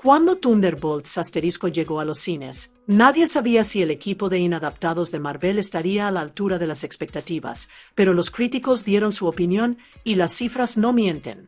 Cuando Thunderbolts llegó a los cines, nadie sabía si el equipo de inadaptados de Marvel estaría a la altura de las expectativas, pero los críticos dieron su opinión y las cifras no mienten.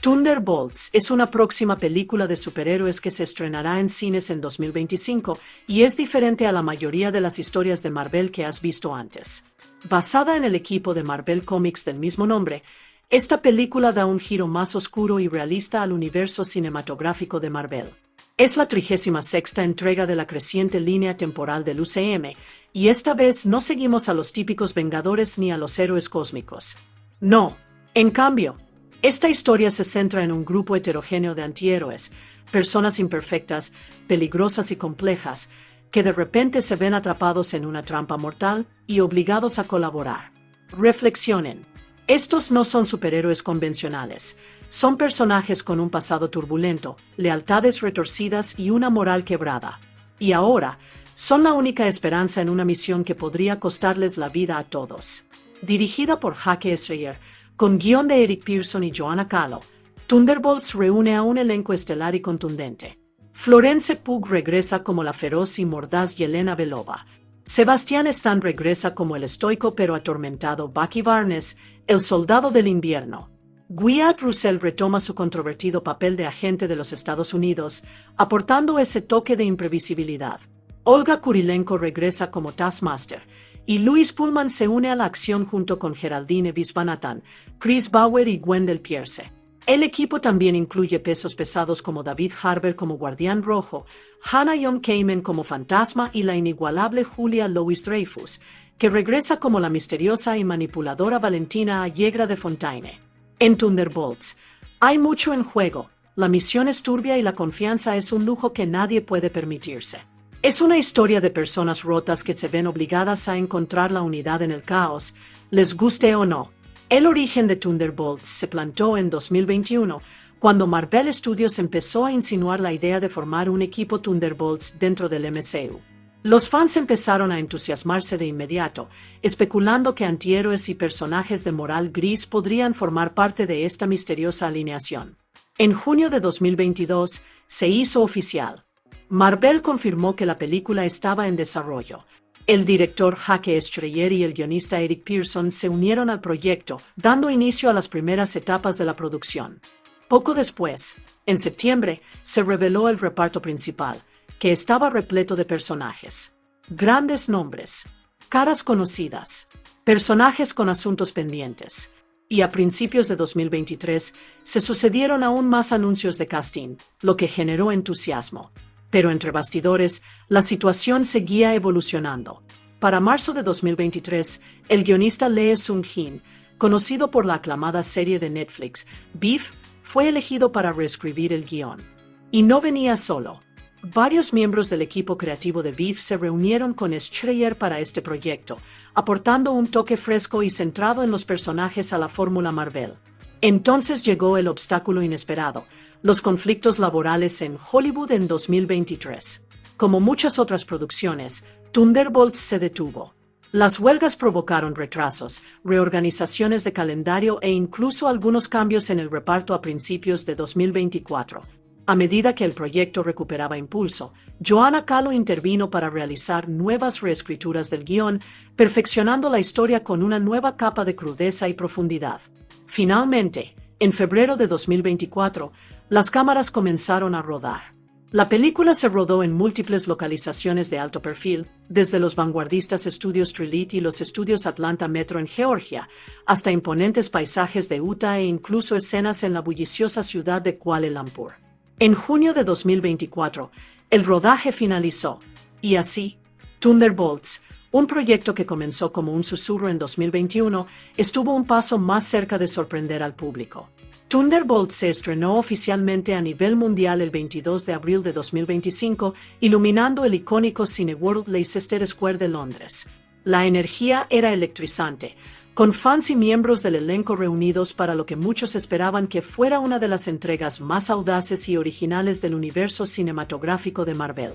Thunderbolts es una próxima película de superhéroes que se estrenará en cines en 2025 y es diferente a la mayoría de las historias de Marvel que has visto antes. Basada en el equipo de Marvel Comics del mismo nombre, esta película da un giro más oscuro y realista al universo cinematográfico de Marvel. Es la 36ª entrega de la creciente línea temporal del UCM, y esta vez no seguimos a los típicos Vengadores ni a los héroes cósmicos. No, en cambio, esta historia se centra en un grupo heterogéneo de antihéroes, personas imperfectas, peligrosas y complejas, que de repente se ven atrapados en una trampa mortal y obligados a colaborar. Reflexionen. Estos no son superhéroes convencionales, son personajes con un pasado turbulento, lealtades retorcidas y una moral quebrada. Y ahora, son la única esperanza en una misión que podría costarles la vida a todos. Dirigida por Hake Schreier, con guión de Eric Pearson y Joanna Calo, Thunderbolts reúne a un elenco estelar y contundente. Florence Pugh regresa como la feroz y mordaz Yelena Belova. Sebastian Stan regresa como el estoico pero atormentado Bucky Barnes, el soldado del invierno. Wyatt Russell retoma su controvertido papel de agente de los Estados Unidos, aportando ese toque de imprevisibilidad. Olga Kurilenko regresa como Taskmaster, y Louis Pullman se une a la acción junto con Geraldine Viswanathan, Chris Bauer y Wendell Pierce. El equipo también incluye pesos pesados como David Harbour como Guardián Rojo, Hannah Young Kamen como Fantasma y la inigualable Julia Louis-Dreyfus, que regresa como la misteriosa y manipuladora Valentina Allegra de Fontaine. En Thunderbolts, hay mucho en juego, la misión es turbia y la confianza es un lujo que nadie puede permitirse. Es una historia de personas rotas que se ven obligadas a encontrar la unidad en el caos, les guste o no. El origen de Thunderbolts se plantó en 2021, cuando Marvel Studios empezó a insinuar la idea de formar un equipo Thunderbolts dentro del MCU. Los fans empezaron a entusiasmarse de inmediato, especulando que antihéroes y personajes de moral gris podrían formar parte de esta misteriosa alineación. En junio de 2022, se hizo oficial. Marvel confirmó que la película estaba en desarrollo. El director Hake Schreier y el guionista Eric Pearson se unieron al proyecto, dando inicio a las primeras etapas de la producción. Poco después, en septiembre, se reveló el reparto principal, que estaba repleto de personajes. Grandes nombres, caras conocidas, personajes con asuntos pendientes. Y a principios de 2023 se sucedieron aún más anuncios de casting, lo que generó entusiasmo. Pero entre bastidores, la situación seguía evolucionando. Para marzo de 2023, el guionista Lee Sung-hin, conocido por la aclamada serie de Netflix, Beef, fue elegido para reescribir el guión. Y no venía solo. Varios miembros del equipo creativo de VIF se reunieron con Schreier para este proyecto, aportando un toque fresco y centrado en los personajes a la fórmula Marvel. Entonces llegó el obstáculo inesperado, los conflictos laborales en Hollywood en 2023. Como muchas otras producciones, Thunderbolts se detuvo. Las huelgas provocaron retrasos, reorganizaciones de calendario e incluso algunos cambios en el reparto a principios de 2024. A medida que el proyecto recuperaba impulso, Joanna Kahlo intervino para realizar nuevas reescrituras del guión, perfeccionando la historia con una nueva capa de crudeza y profundidad. Finalmente, en febrero de 2024, las cámaras comenzaron a rodar. La película se rodó en múltiples localizaciones de alto perfil, desde los vanguardistas estudios Trilit y los estudios Atlanta Metro en Georgia, hasta imponentes paisajes de Utah e incluso escenas en la bulliciosa ciudad de Kuala Lumpur. En junio de 2024, el rodaje finalizó, y así, Thunderbolts, un proyecto que comenzó como un susurro en 2021, estuvo un paso más cerca de sorprender al público. Thunderbolts se estrenó oficialmente a nivel mundial el 22 de abril de 2025, iluminando el icónico Cineworld Leicester Square de Londres. La energía era electrizante, con fans y miembros del elenco reunidos para lo que muchos esperaban que fuera una de las entregas más audaces y originales del universo cinematográfico de Marvel.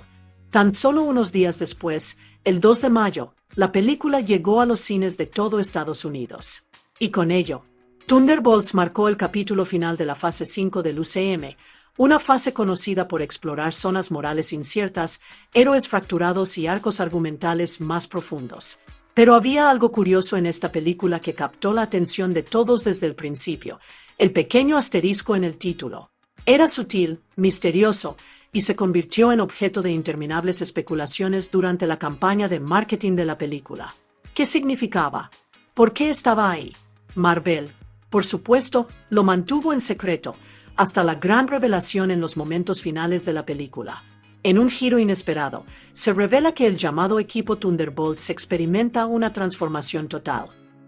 Tan solo unos días después, el 2 de mayo, la película llegó a los cines de todo Estados Unidos. Y con ello, Thunderbolts marcó el capítulo final de la fase 5 del UCM, una fase conocida por explorar zonas morales inciertas, héroes fracturados y arcos argumentales más profundos. Pero había algo curioso en esta película que captó la atención de todos desde el principio, el pequeño asterisco en el título. Era sutil, misterioso, y se convirtió en objeto de interminables especulaciones durante la campaña de marketing de la película. ¿Qué significaba? ¿Por qué estaba ahí? Marvel, por supuesto, lo mantuvo en secreto, hasta la gran revelación en los momentos finales de la película. En un giro inesperado, se revela que el llamado equipo Thunderbolts experimenta una transformación total.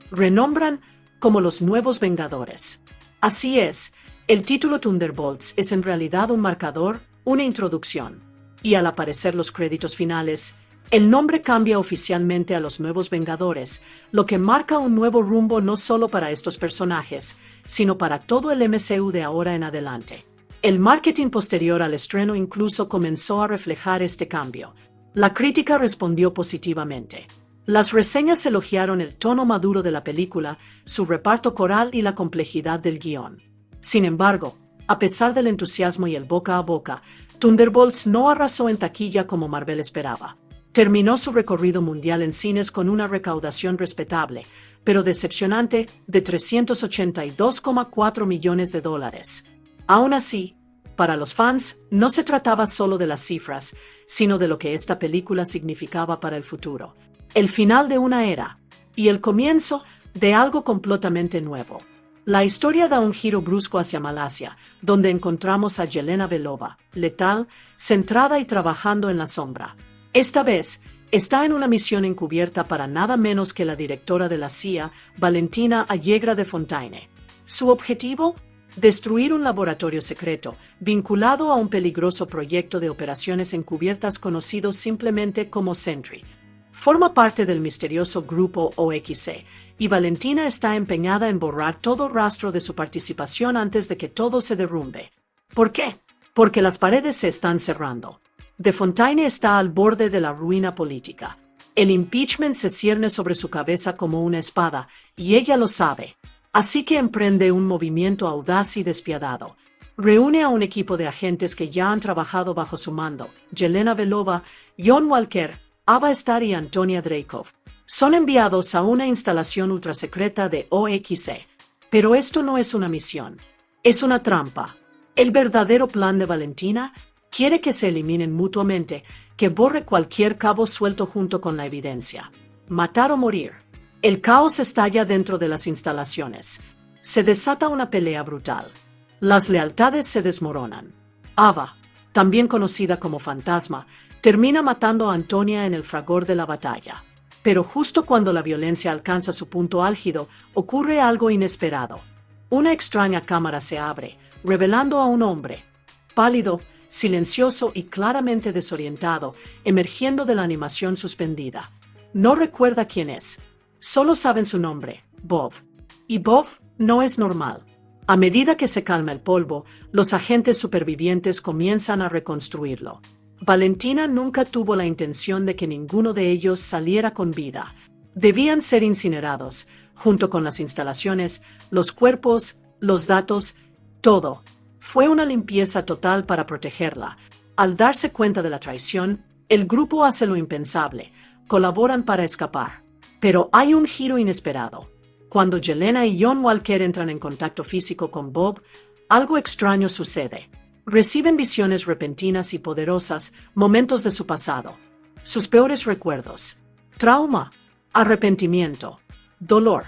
Renombran como los Nuevos Vengadores. Así es, el título Thunderbolts es en realidad un marcador, una introducción. Y al aparecer los créditos finales, el nombre cambia oficialmente a los Nuevos Vengadores, lo que marca un nuevo rumbo no solo para estos personajes, sino para todo el MCU de ahora en adelante. El marketing posterior al estreno incluso comenzó a reflejar este cambio. La crítica respondió positivamente. Las reseñas elogiaron el tono maduro de la película, su reparto coral y la complejidad del guión. Sin embargo, a pesar del entusiasmo y el boca a boca, Thunderbolts no arrasó en taquilla como Marvel esperaba. Terminó su recorrido mundial en cines con una recaudación respetable, pero decepcionante, de $382,4 millones. Aún así, para los fans, no se trataba solo de las cifras, sino de lo que esta película significaba para el futuro. El final de una era, y el comienzo de algo completamente nuevo. La historia da un giro brusco hacia Malasia, donde encontramos a Yelena Belova, letal, centrada y trabajando en la sombra. Esta vez, está en una misión encubierta para nada menos que la directora de la CIA, Valentina Allegra de Fontaine. ¿Su objetivo? Destruir un laboratorio secreto, vinculado a un peligroso proyecto de operaciones encubiertas conocido simplemente como Sentry. Forma parte del misterioso grupo OXC, y Valentina está empeñada en borrar todo rastro de su participación antes de que todo se derrumbe. ¿Por qué? Porque las paredes se están cerrando. De Fontaine está al borde de la ruina política. El impeachment se cierne sobre su cabeza como una espada, y ella lo sabe. Así que emprende un movimiento audaz y despiadado. Reúne a un equipo de agentes que ya han trabajado bajo su mando: Yelena Belova, John Walker, Ava Starr y Antonia Dreykov. Son enviados a una instalación ultrasecreta de OXC. Pero esto no es una misión. Es una trampa. El verdadero plan de Valentina quiere que se eliminen mutuamente, que borre cualquier cabo suelto junto con la evidencia. Matar o morir. El caos estalla dentro de las instalaciones. Se desata una pelea brutal. Las lealtades se desmoronan. Ava, también conocida como Fantasma, termina matando a Antonia en el fragor de la batalla. Pero justo cuando la violencia alcanza su punto álgido, ocurre algo inesperado. Una extraña cámara se abre, revelando a un hombre pálido, silencioso y claramente desorientado, emergiendo de la animación suspendida. No recuerda quién es. Solo saben su nombre, Bob. Y Bob no es normal. A medida que se calma el polvo, los agentes supervivientes comienzan a reconstruirlo. Valentina nunca tuvo la intención de que ninguno de ellos saliera con vida. Debían ser incinerados, junto con las instalaciones, los cuerpos, los datos, todo. Fue una limpieza total para protegerla. Al darse cuenta de la traición, el grupo hace lo impensable, colaboran para escapar. Pero hay un giro inesperado. Cuando Yelena y John Walker entran en contacto físico con Bob, algo extraño sucede. Reciben visiones repentinas y poderosas, momentos de su pasado, sus peores recuerdos, trauma, arrepentimiento, dolor.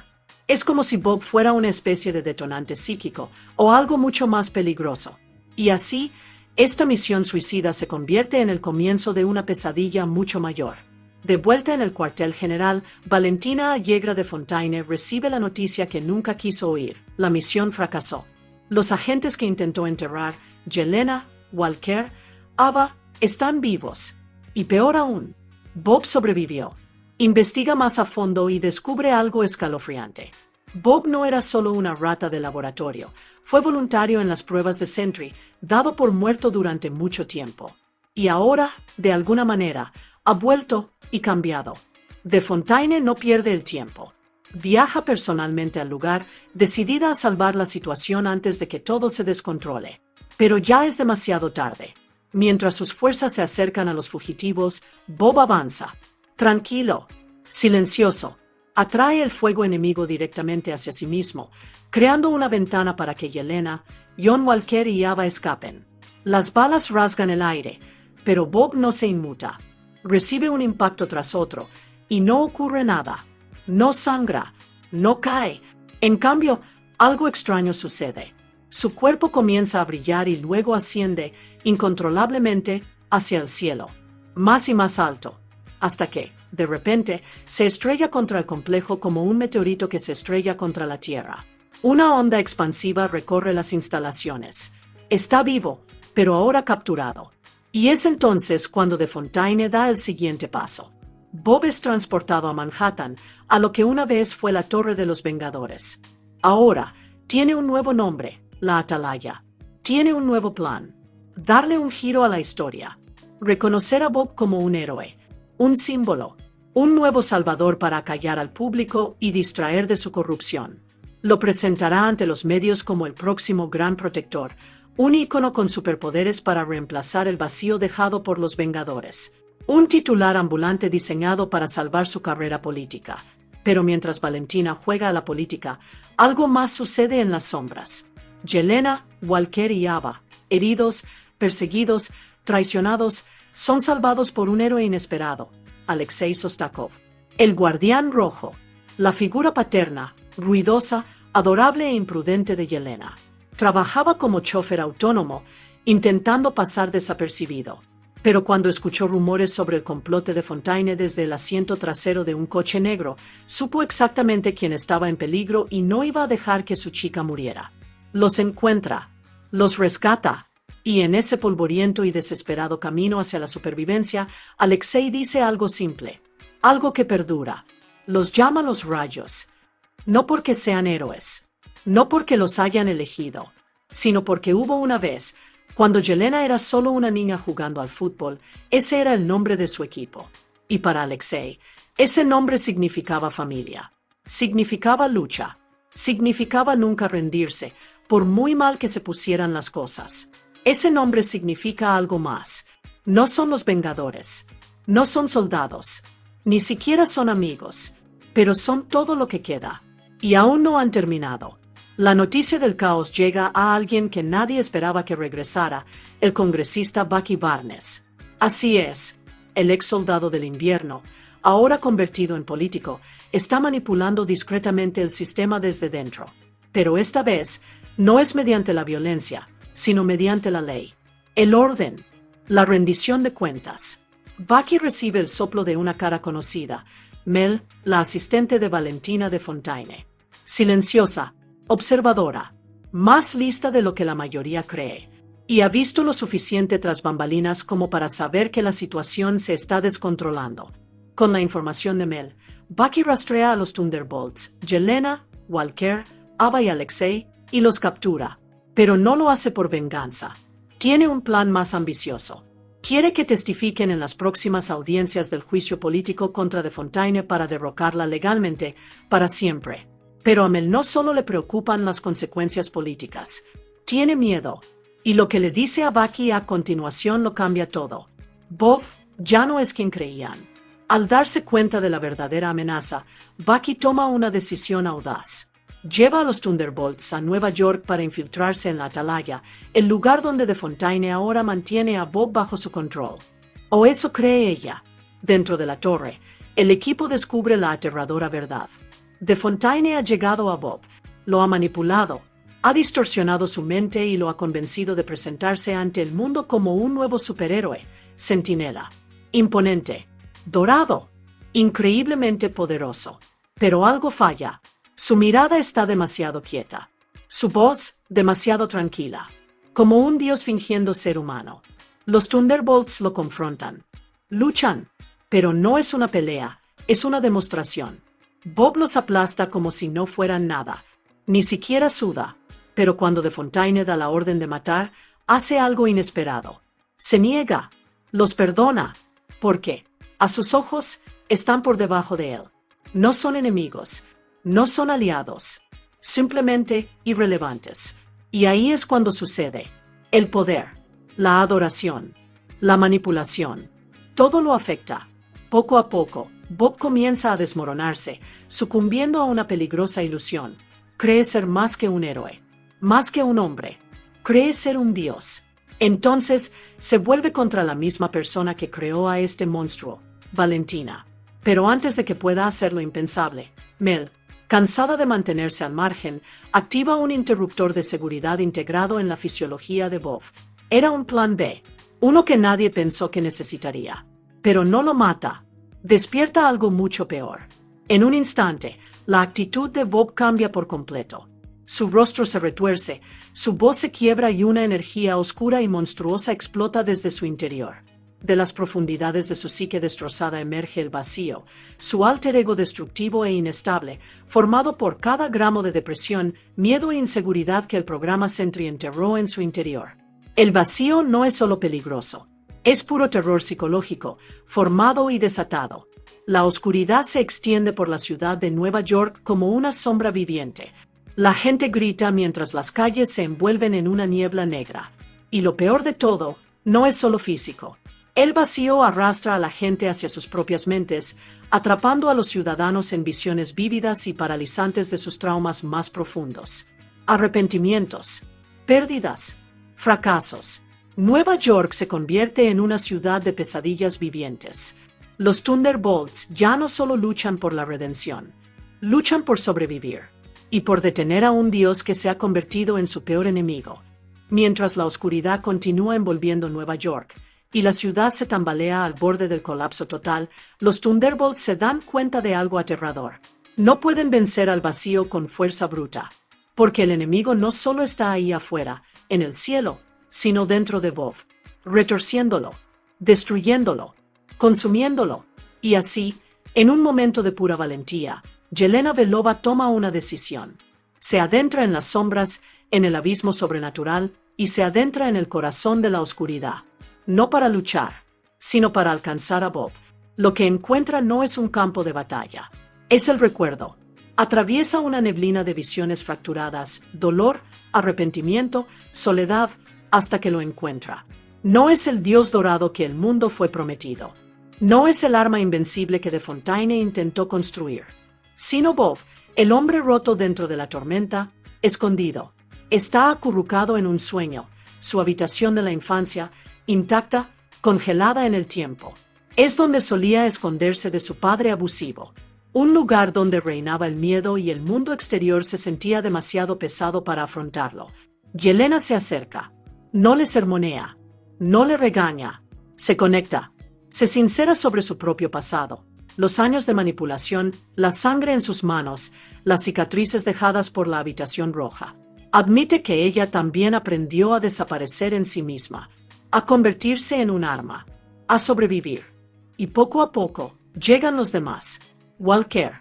Es como si Bob fuera una especie de detonante psíquico o algo mucho más peligroso. Y así, esta misión suicida se convierte en el comienzo de una pesadilla mucho mayor. De vuelta en el cuartel general, Valentina Allegra de Fontaine recibe la noticia que nunca quiso oír. La misión fracasó. Los agentes que intentó enterrar, Yelena, Walker, Ava, están vivos. Y peor aún, Bob sobrevivió. Investiga más a fondo y descubre algo escalofriante. Bob no era solo una rata de laboratorio, fue voluntario en las pruebas de Sentry, dado por muerto durante mucho tiempo. Y ahora, de alguna manera, ha vuelto y cambiado. De Fontaine no pierde el tiempo. Viaja personalmente al lugar, decidida a salvar la situación antes de que todo se descontrole. Pero ya es demasiado tarde. Mientras sus fuerzas se acercan a los fugitivos, Bob avanza. Tranquilo, silencioso. Atrae el fuego enemigo directamente hacia sí mismo, creando una ventana para que Yelena, John Walker y Ava escapen. Las balas rasgan el aire, pero Bob no se inmuta. Recibe un impacto tras otro, y no ocurre nada. No sangra, no cae. En cambio, algo extraño sucede. Su cuerpo comienza a brillar y luego asciende, incontrolablemente, hacia el cielo. Más y más alto. Hasta que, de repente, se estrella contra el complejo como un meteorito que se estrella contra la Tierra. Una onda expansiva recorre las instalaciones. Está vivo, pero ahora capturado. Y es entonces cuando de Fontaine da el siguiente paso. Bob es transportado a Manhattan, a lo que una vez fue la Torre de los Vengadores. Ahora, tiene un nuevo nombre, la Atalaya. Tiene un nuevo plan. Darle un giro a la historia. Reconocer a Bob como un héroe, un símbolo, un nuevo salvador para acallar al público y distraer de su corrupción. Lo presentará ante los medios como el próximo gran protector, un ícono con superpoderes para reemplazar el vacío dejado por los Vengadores. Un titular ambulante diseñado para salvar su carrera política. Pero mientras Valentina juega a la política, algo más sucede en las sombras. Yelena, Walker y Ava, heridos, perseguidos, traicionados, son salvados por un héroe inesperado, Alexei Sostakov. El Guardián Rojo, la figura paterna, ruidosa, adorable e imprudente de Yelena. Trabajaba como chofer autónomo, intentando pasar desapercibido. Pero cuando escuchó rumores sobre el complot de Fontaine desde el asiento trasero de un coche negro, supo exactamente quién estaba en peligro y no iba a dejar que su chica muriera. Los encuentra, los rescata, y en ese polvoriento y desesperado camino hacia la supervivencia, Alexei dice algo simple, algo que perdura. Los llama los rayos. No porque sean héroes, no porque los hayan elegido, sino porque hubo una vez, cuando Yelena era solo una niña jugando al fútbol, ese era el nombre de su equipo. Y para Alexei, ese nombre significaba familia, significaba lucha, significaba nunca rendirse, por muy mal que se pusieran las cosas. Ese nombre significa algo más. No son los Vengadores, no son soldados, ni siquiera son amigos, pero son todo lo que queda. Y aún no han terminado. La noticia del caos llega a alguien que nadie esperaba que regresara, el congresista Bucky Barnes. Así es, el ex soldado del invierno, ahora convertido en político, está manipulando discretamente el sistema desde dentro. Pero esta vez, no es mediante la violencia, sino mediante la ley. El orden, la rendición de cuentas. Bucky recibe el soplo de una cara conocida, Mel, la asistente de Valentina de Fontaine. Silenciosa, observadora, más lista de lo que la mayoría cree. y ha visto lo suficiente tras bambalinas como para saber que la situación se está descontrolando. Con la información de Mel, Bucky rastrea a los Thunderbolts, Yelena, Walker, Ava y Alexei, y los captura. Pero no lo hace por venganza. Tiene un plan más ambicioso. Quiere que testifiquen en las próximas audiencias del juicio político contra De Fontaine para derrocarla legalmente, para siempre. Pero a Mel no solo le preocupan las consecuencias políticas. Tiene miedo. Y lo que le dice a Bucky a continuación lo cambia todo. Bob ya no es quien creían. Al darse cuenta de la verdadera amenaza, Bucky toma una decisión audaz. Lleva a los Thunderbolts a Nueva York para infiltrarse en la Atalaya, el lugar donde De Fontaine ahora mantiene a Bob bajo su control. O eso cree ella. Dentro de la torre, el equipo descubre la aterradora verdad. De Fontaine ha llegado a Bob, lo ha manipulado, ha distorsionado su mente y lo ha convencido de presentarse ante el mundo como un nuevo superhéroe, Centinela. Imponente, dorado, increíblemente poderoso. Pero algo falla. Su mirada está demasiado quieta. Su voz, demasiado tranquila. Como un dios fingiendo ser humano. Los Thunderbolts lo confrontan. Luchan. Pero no es una pelea, es una demostración. Bob los aplasta como si no fueran nada. Ni siquiera suda. Pero cuando De Fontaine da la orden de matar, hace algo inesperado. Se niega. Los perdona. ¿Por qué? A sus ojos, están por debajo de él. No son enemigos. No son aliados, simplemente irrelevantes. Y ahí es cuando sucede. El poder, la adoración, la manipulación. Todo lo afecta. Poco a poco, Bob comienza a desmoronarse, sucumbiendo a una peligrosa ilusión. Cree ser más que un héroe, más que un hombre. Cree ser un dios. Entonces, se vuelve contra la misma persona que creó a este monstruo, Valentina. Pero antes de que pueda hacer lo impensable, Mel, cansada de mantenerse al margen, activa un interruptor de seguridad integrado en la fisiología de Bob. Era un plan B, uno que nadie pensó que necesitaría. Pero no lo mata. Despierta algo mucho peor. En un instante, la actitud de Bob cambia por completo. Su rostro se retuerce, su voz se quiebra y una energía oscura y monstruosa explota desde su interior. De las profundidades de su psique destrozada emerge el vacío, su alter ego destructivo e inestable, formado por cada gramo de depresión, miedo e inseguridad que el programa Sentry enterró en su interior. El vacío no es solo peligroso, es puro terror psicológico, formado y desatado. La oscuridad se extiende por la ciudad de Nueva York como una sombra viviente. La gente grita mientras las calles se envuelven en una niebla negra. Y lo peor de todo, no es solo físico. El vacío arrastra a la gente hacia sus propias mentes, atrapando a los ciudadanos en visiones vívidas y paralizantes de sus traumas más profundos. Arrepentimientos, pérdidas, fracasos. Nueva York se convierte en una ciudad de pesadillas vivientes. Los Thunderbolts ya no solo luchan por la redención, luchan por sobrevivir y por detener a un dios que se ha convertido en su peor enemigo. Mientras la oscuridad continúa envolviendo Nueva York, y la ciudad se tambalea al borde del colapso total, los Thunderbolts se dan cuenta de algo aterrador. No pueden vencer al vacío con fuerza bruta, porque el enemigo no solo está ahí afuera, en el cielo, sino dentro de Bob, retorciéndolo, destruyéndolo, consumiéndolo. Y así, en un momento de pura valentía, Yelena Belova toma una decisión. Se adentra en las sombras, en el abismo sobrenatural, y se adentra en el corazón de la oscuridad. No para luchar, sino para alcanzar a Bob. Lo que encuentra no es un campo de batalla, es el recuerdo. Atraviesa una neblina de visiones fracturadas, dolor, arrepentimiento, soledad, hasta que lo encuentra. No es el dios dorado que el mundo fue prometido. No es el arma invencible que De Fontaine intentó construir. Sino Bob, el hombre roto dentro de la tormenta, escondido. Está acurrucado en un sueño, su habitación de la infancia, intacta, congelada en el tiempo. Es donde solía esconderse de su padre abusivo. Un lugar donde reinaba el miedo y el mundo exterior se sentía demasiado pesado para afrontarlo. Yelena se acerca. No le sermonea. No le regaña. Se conecta. Se sincera sobre su propio pasado. Los años de manipulación, la sangre en sus manos, las cicatrices dejadas por la habitación roja. Admite que ella también aprendió a desaparecer en sí misma, a convertirse en un arma, a sobrevivir. Y poco a poco, llegan los demás. Walker,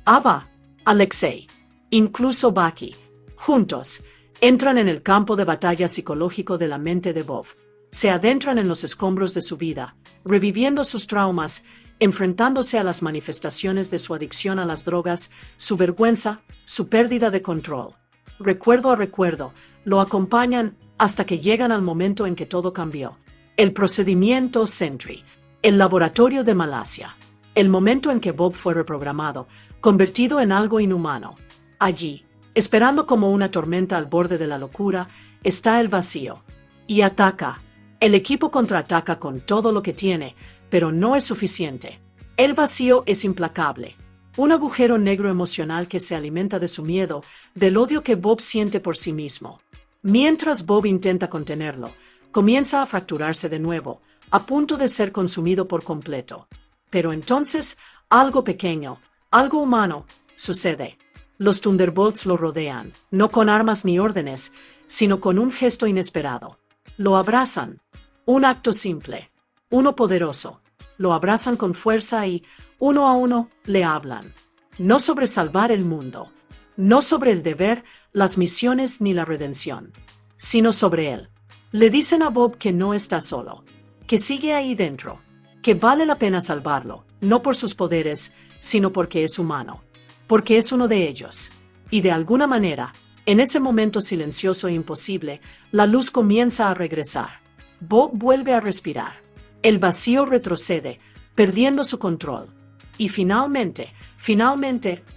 Ava, Alexei, incluso Bucky. Juntos, entran en el campo de batalla psicológico de la mente de Bob. Se adentran en los escombros de su vida, reviviendo sus traumas, enfrentándose a las manifestaciones de su adicción a las drogas, su vergüenza, su pérdida de control. Recuerdo a recuerdo, lo acompañan hasta que llegan al momento en que todo cambió. El procedimiento Sentry, el laboratorio de Malasia, el momento en que Bob fue reprogramado, convertido en algo inhumano. Allí, esperando como una tormenta al borde de la locura, está el vacío. Y ataca. El equipo contraataca con todo lo que tiene, pero no es suficiente. El vacío es implacable. Un agujero negro emocional que se alimenta de su miedo, del odio que Bob siente por sí mismo. Mientras Bob intenta contenerlo, comienza a fracturarse de nuevo, a punto de ser consumido por completo. Pero entonces, algo pequeño, algo humano, sucede. Los Thunderbolts lo rodean, no con armas ni órdenes, sino con un gesto inesperado. Lo abrazan. Un acto simple, uno poderoso. Lo abrazan con fuerza y, uno a uno, le hablan. No sobre salvar el mundo, no sobre el deber, las misiones ni la redención, sino sobre él. Le dicen a Bob que no está solo, que sigue ahí dentro, que vale la pena salvarlo, no por sus poderes, sino porque es humano, porque es uno de ellos. Y de alguna manera, en ese momento silencioso e imposible, la luz comienza a regresar. Bob vuelve a respirar. El vacío retrocede, perdiendo su control. Y finalmente,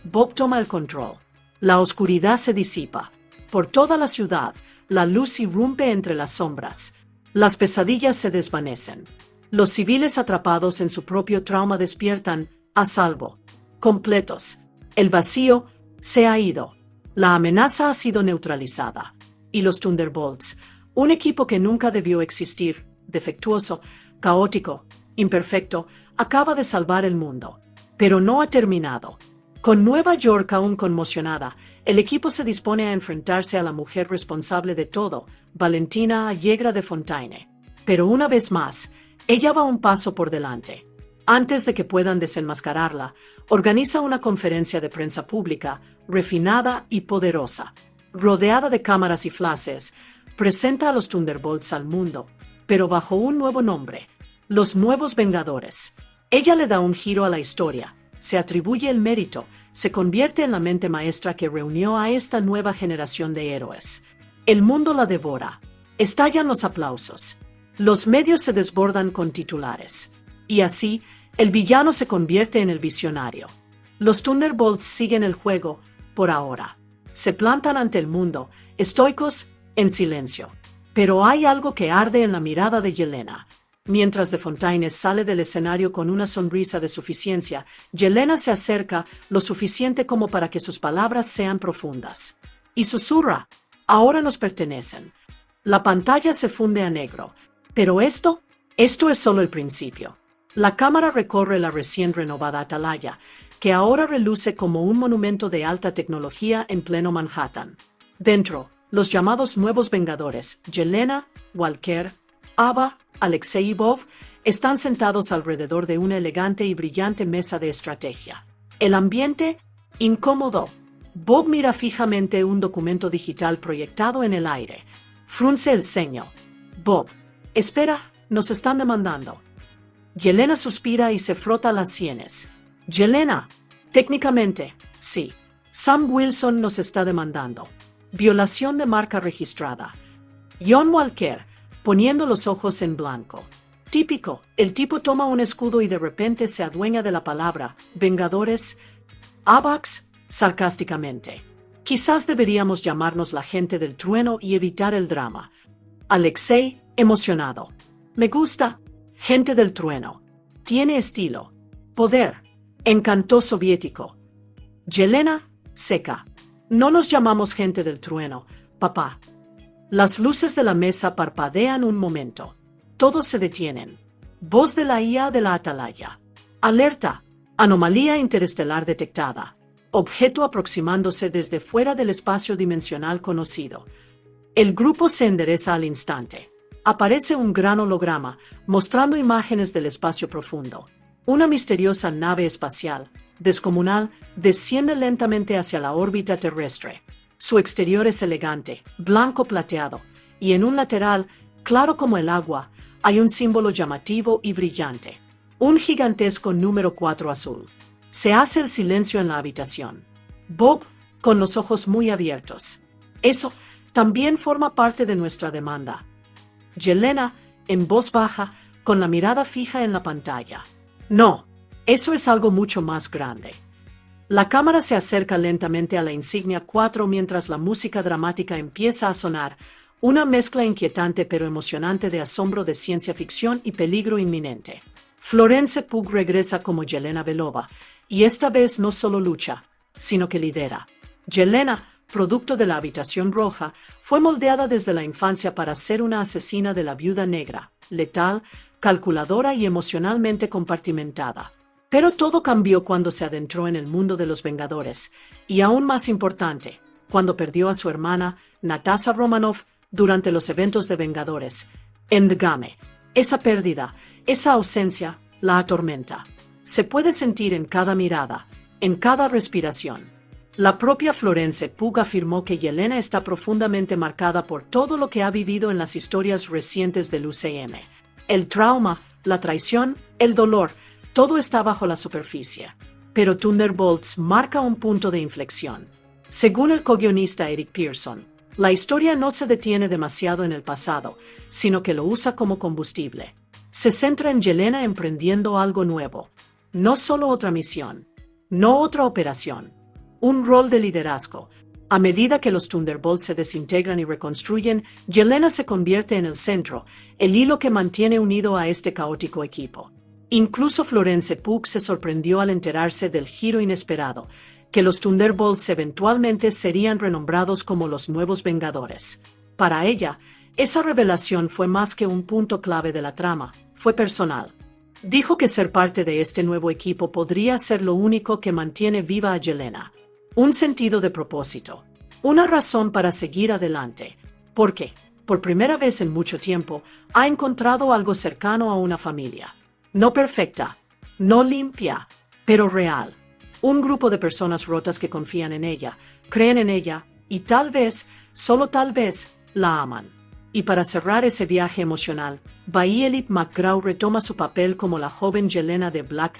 Bob toma el control. La oscuridad se disipa. Por toda la ciudad, la luz irrumpe entre las sombras. Las pesadillas se desvanecen. Los civiles atrapados en su propio trauma despiertan, a salvo, completos. El vacío se ha ido. La amenaza ha sido neutralizada. Y los Thunderbolts, un equipo que nunca debió existir, defectuoso, caótico, imperfecto, acaba de salvar el mundo. Pero no ha terminado. Con Nueva York aún conmocionada, el equipo se dispone a enfrentarse a la mujer responsable de todo, Valentina Allegra de Fontaine. Pero una vez más, ella va un paso por delante. Antes de que puedan desenmascararla, organiza una conferencia de prensa pública, refinada y poderosa. Rodeada de cámaras y flashes, presenta a los Thunderbolts al mundo, pero bajo un nuevo nombre, los Nuevos Vengadores. Ella le da un giro a la historia, se atribuye el mérito, se convierte en la mente maestra que reunió a esta nueva generación de héroes. El mundo la devora. Estallan los aplausos. Los medios se desbordan con titulares. Y así, el villano se convierte en el visionario. Los Thunderbolts siguen el juego, por ahora. Se plantan ante el mundo, estoicos, en silencio. Pero hay algo que arde en la mirada de Yelena. Mientras de Fontaine sale del escenario con una sonrisa de suficiencia, Yelena se acerca lo suficiente como para que sus palabras sean profundas. Y susurra, ahora nos pertenecen. La pantalla se funde a negro. Pero esto es solo el principio. La cámara recorre la recién renovada atalaya, que ahora reluce como un monumento de alta tecnología en pleno Manhattan. Dentro, los llamados Nuevos Vengadores, Yelena, Walker, Ava, Alexei y Bob, están sentados alrededor de una elegante y brillante mesa de estrategia. El ambiente, incómodo. Bob mira fijamente un documento digital proyectado en el aire. Frunce el ceño. Bob, espera, nos están demandando. Yelena suspira y se frota las sienes. Yelena, técnicamente, sí. Sam Wilson nos está demandando. Violación de marca registrada. John Walker, poniendo los ojos en blanco. Típico, el tipo toma un escudo y de repente se adueña de la palabra. Vengadores. Avax, sarcásticamente. Quizás deberíamos llamarnos la gente del trueno y evitar el drama. Alexei, emocionado. Me gusta. Gente del trueno. Tiene estilo. Poder. Encantó soviético. Yelena, seca. No nos llamamos gente del trueno, papá. Las luces de la mesa parpadean un momento. Todos se detienen. Voz de la IA de la atalaya. Alerta. Anomalía interestelar detectada. objeto aproximándose desde fuera del espacio dimensional conocido. El grupo se endereza al instante. Aparece un gran holograma, mostrando imágenes del espacio profundo. Una misteriosa nave espacial, descomunal, desciende lentamente hacia la órbita terrestre. Su exterior es elegante, blanco plateado, y en un lateral, claro como el agua, hay un símbolo llamativo y brillante. Un gigantesco número 4 azul. Se hace el silencio en la habitación. Bob, con los ojos muy abiertos. Eso también forma parte de nuestra demanda. Yelena, en voz baja, con la mirada fija en la pantalla. No, eso es algo mucho más grande. La cámara se acerca lentamente a la insignia 4 mientras la música dramática empieza a sonar, una mezcla inquietante pero emocionante de asombro de ciencia ficción y peligro inminente. Florence Pugh regresa como Yelena Belova, y esta vez no solo lucha, sino que lidera. Yelena, producto de la habitación roja, fue moldeada desde la infancia para ser una asesina de la viuda negra, letal, calculadora y emocionalmente compartimentada. Pero todo cambió cuando se adentró en el mundo de los Vengadores, y aún más importante, cuando perdió a su hermana, Natasha Romanoff, durante los eventos de Vengadores. Endgame. Esa pérdida, esa ausencia, la atormenta. Se puede sentir en cada mirada, en cada respiración. La propia Florence Pugh afirmó que Yelena está profundamente marcada por todo lo que ha vivido en las historias recientes del UCM. El trauma, la traición, el dolor, todo está bajo la superficie. Pero Thunderbolts marca un punto de inflexión. Según el co-guionista Eric Pearson, la historia no se detiene demasiado en el pasado, sino que lo usa como combustible. Se centra en Yelena emprendiendo algo nuevo. No solo otra misión, no otra operación. Un rol de liderazgo. A medida que los Thunderbolts se desintegran y reconstruyen, Yelena se convierte en el centro, el hilo que mantiene unido a este caótico equipo. Incluso Florence Pugh se sorprendió al enterarse del giro inesperado, que los Thunderbolts eventualmente serían renombrados como los nuevos Vengadores. Para ella, esa revelación fue más que un punto clave de la trama, fue personal. Dijo que ser parte de este nuevo equipo podría ser lo único que mantiene viva a Yelena. Un sentido de propósito. Una razón para seguir adelante. Porque, por primera vez en mucho tiempo, ha encontrado algo cercano a una familia. No perfecta, no limpia, pero real. Un grupo de personas rotas que confían en ella, creen en ella y tal vez, solo tal vez, la aman. Y para cerrar ese viaje emocional, Violet McGraw retoma su papel como la joven Yelena de Black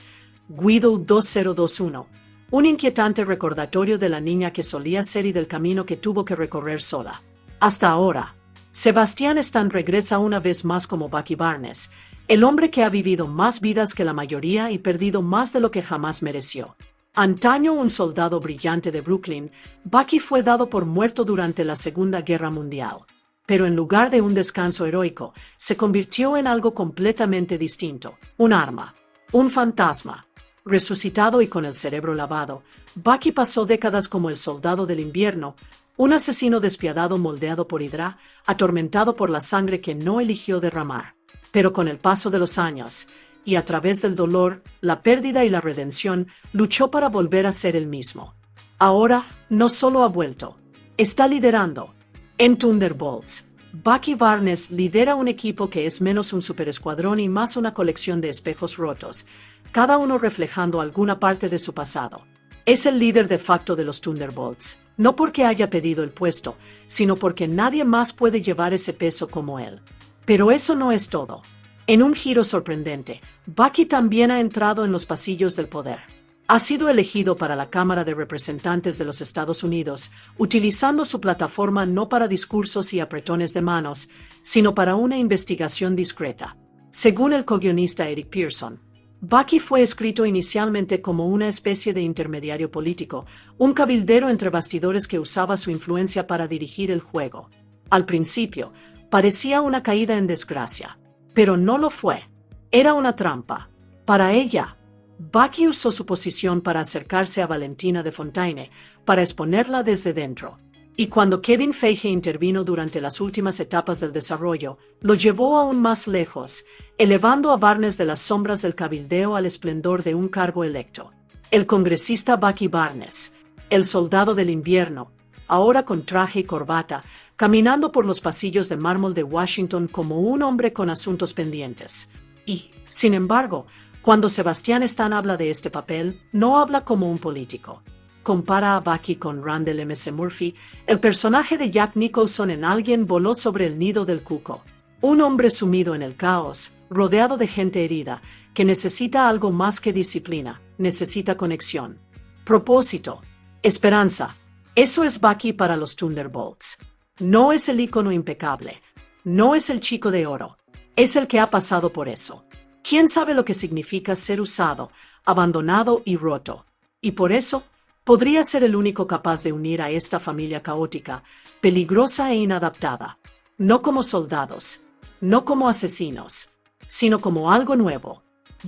Widow 2021, un inquietante recordatorio de la niña que solía ser y del camino que tuvo que recorrer sola. Hasta ahora, Sebastian Stan regresa una vez más como Bucky Barnes, el hombre que ha vivido más vidas que la mayoría y perdido más de lo que jamás mereció. Antaño un soldado brillante de Brooklyn, Bucky fue dado por muerto durante la Segunda Guerra Mundial. Pero en lugar de un descanso heroico, se convirtió en algo completamente distinto, un arma, un fantasma. Resucitado y con el cerebro lavado, Bucky pasó décadas como el soldado del invierno, un asesino despiadado moldeado por Hydra, atormentado por la sangre que no eligió derramar. Pero con el paso de los años, y a través del dolor, la pérdida y la redención, luchó para volver a ser el mismo. Ahora, no solo ha vuelto, está liderando. En Thunderbolts, Bucky Barnes lidera un equipo que es menos un superescuadrón y más una colección de espejos rotos, cada uno reflejando alguna parte de su pasado. Es el líder de facto de los Thunderbolts, no porque haya pedido el puesto, sino porque nadie más puede llevar ese peso como él. Pero eso no es todo. En un giro sorprendente, Bucky también ha entrado en los pasillos del poder. Ha sido elegido para la Cámara de Representantes de los Estados Unidos, utilizando su plataforma no para discursos y apretones de manos, sino para una investigación discreta. Según el co-guionista Eric Pearson, Bucky fue escrito inicialmente como una especie de intermediario político, un cabildero entre bastidores que usaba su influencia para dirigir el juego. Al principio, parecía una caída en desgracia, pero no lo fue. Era una trampa. Para ella, Bucky usó su posición para acercarse a Valentina de Fontaine, para exponerla desde dentro. Y cuando Kevin Feige intervino durante las últimas etapas del desarrollo, lo llevó aún más lejos, elevando a Barnes de las sombras del cabildeo al esplendor de un cargo electo. El congresista Bucky Barnes, el soldado del invierno, ahora con traje y corbata, caminando por los pasillos de mármol de Washington como un hombre con asuntos pendientes. Y, sin embargo, cuando Sebastian Stan habla de este papel, no habla como un político. Compara a Bucky con Randall M.C. Murphy, el personaje de Jack Nicholson en Alguien voló sobre el nido del cuco. Un hombre sumido en el caos, rodeado de gente herida, que necesita algo más que disciplina, necesita conexión. Propósito. Esperanza. Eso es Bucky para los Thunderbolts. No es el ícono impecable. No es el chico de oro. Es el que ha pasado por eso. ¿Quién sabe lo que significa ser usado, abandonado y roto? Y por eso, podría ser el único capaz de unir a esta familia caótica, peligrosa e inadaptada. No como soldados, no como asesinos, sino como algo nuevo.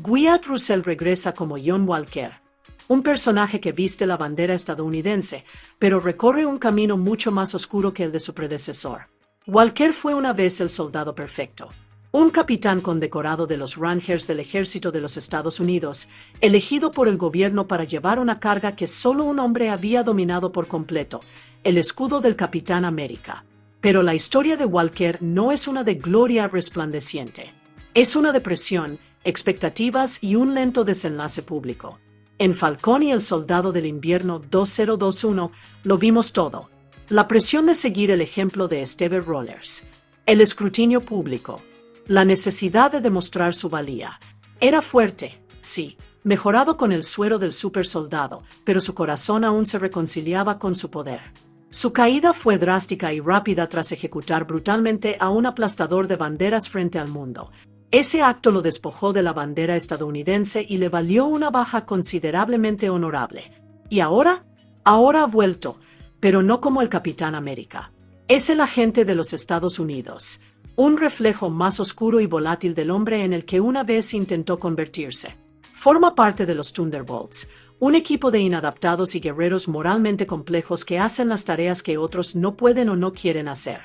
Wyatt Russell regresa como John Walker, un personaje que viste la bandera estadounidense, pero recorre un camino mucho más oscuro que el de su predecesor. Walker fue una vez el soldado perfecto. Un capitán condecorado de los Rangers del Ejército de los Estados Unidos, elegido por el gobierno para llevar una carga que solo un hombre había dominado por completo, el escudo del Capitán América. Pero la historia de Walker no es una de gloria resplandeciente. Es una de presión, expectativas y un lento desenlace público. En Falcón y el Soldado del Invierno 2021 lo vimos todo. La presión de seguir el ejemplo de Steve Rogers. El escrutinio público. La necesidad de demostrar su valía. Era fuerte, sí, mejorado con el suero del supersoldado, pero su corazón aún se reconciliaba con su poder. Su caída fue drástica y rápida tras ejecutar brutalmente a un aplastador de banderas frente al mundo. Ese acto lo despojó de la bandera estadounidense y le valió una baja considerablemente honorable. ¿Y ahora? Ahora ha vuelto, pero no como el Capitán América. Es el agente de los Estados Unidos. Un reflejo más oscuro y volátil del hombre en el que una vez intentó convertirse. Forma parte de los Thunderbolts, un equipo de inadaptados y guerreros moralmente complejos que hacen las tareas que otros no pueden o no quieren hacer.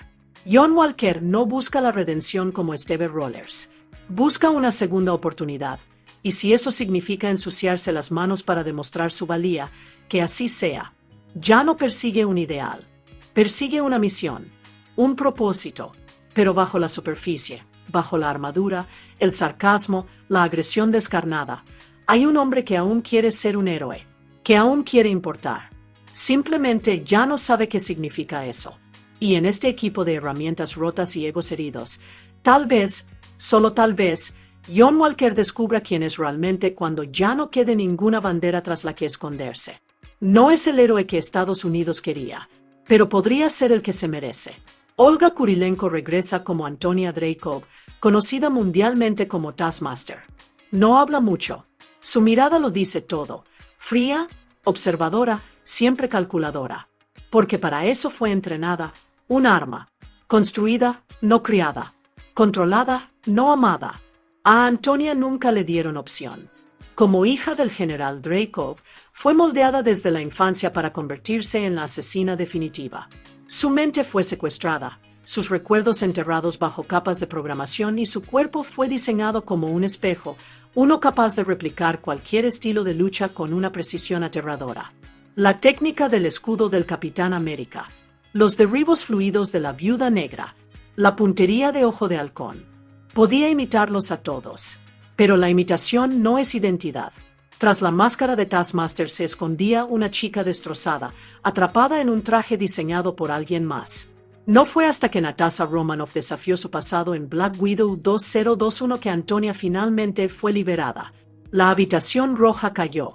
John Walker no busca la redención como Steve Rogers. Busca una segunda oportunidad, y si eso significa ensuciarse las manos para demostrar su valía, que así sea. Ya no persigue un ideal. Persigue una misión, un propósito, pero bajo la superficie, bajo la armadura, el sarcasmo, la agresión descarnada, hay un hombre que aún quiere ser un héroe, que aún quiere importar. Simplemente ya no sabe qué significa eso. Y en este equipo de herramientas rotas y egos heridos, tal vez, solo tal vez, John Walker descubra quién es realmente cuando ya no quede ninguna bandera tras la que esconderse. No es el héroe que Estados Unidos quería, pero podría ser el que se merece. Olga Kurilenko regresa como Antonia Dreykov, conocida mundialmente como Taskmaster. No habla mucho. Su mirada lo dice todo. Fría, observadora, siempre calculadora. Porque para eso fue entrenada, un arma. Construida, no criada. Controlada, no amada. A Antonia nunca le dieron opción. Como hija del general Dreykov, fue moldeada desde la infancia para convertirse en la asesina definitiva. Su mente fue secuestrada, sus recuerdos enterrados bajo capas de programación y su cuerpo fue diseñado como un espejo, uno capaz de replicar cualquier estilo de lucha con una precisión aterradora. La técnica del escudo del Capitán América, los derribos fluidos de la Viuda Negra, la puntería de Ojo de Halcón. Podía imitarlos a todos, pero la imitación no es identidad. Tras la máscara de Taskmaster se escondía una chica destrozada, atrapada en un traje diseñado por alguien más. No fue hasta que Natasha Romanoff desafió su pasado en Black Widow 2021 que Antonia finalmente fue liberada. La habitación roja cayó.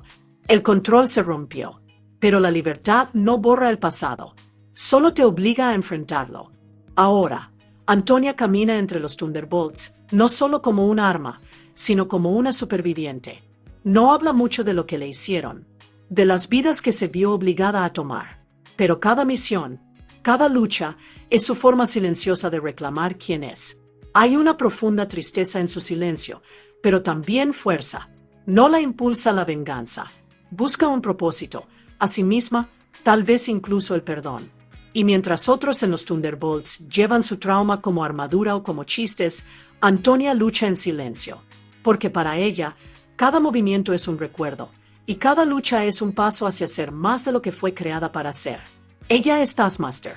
El control se rompió. Pero la libertad no borra el pasado. Solo te obliga a enfrentarlo. Ahora, Antonia camina entre los Thunderbolts, no solo como un arma, sino como una superviviente. No habla mucho de lo que le hicieron, de las vidas que se vio obligada a tomar, pero cada misión, cada lucha, es su forma silenciosa de reclamar quién es. Hay una profunda tristeza en su silencio, pero también fuerza. No la impulsa la venganza. Busca un propósito, a sí misma, tal vez incluso el perdón. Y mientras otros en los Thunderbolts llevan su trauma como armadura o como chistes, Antonia lucha en silencio, porque para ella, cada movimiento es un recuerdo, y cada lucha es un paso hacia ser más de lo que fue creada para ser. Ella es Taskmaster,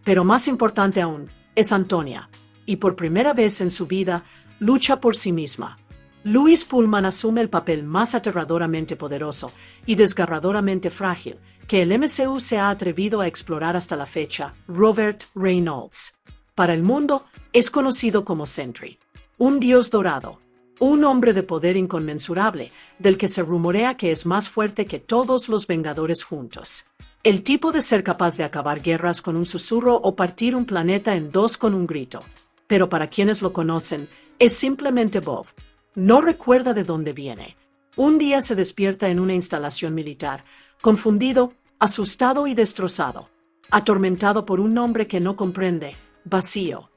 pero más importante aún, es Antonia, y por primera vez en su vida, lucha por sí misma. Louise Pullman asume el papel más aterradoramente poderoso y desgarradoramente frágil que el MCU se ha atrevido a explorar hasta la fecha, Robert Reynolds. Para el mundo, es conocido como Sentry, un dios dorado, un hombre de poder inconmensurable, del que se rumorea que es más fuerte que todos los Vengadores juntos. El tipo de ser capaz de acabar guerras con un susurro o partir un planeta en dos con un grito. Pero para quienes lo conocen, es simplemente Bob. No recuerda de dónde viene. Un día se despierta en una instalación militar, confundido, asustado y destrozado, atormentado por un nombre que no comprende, vacío.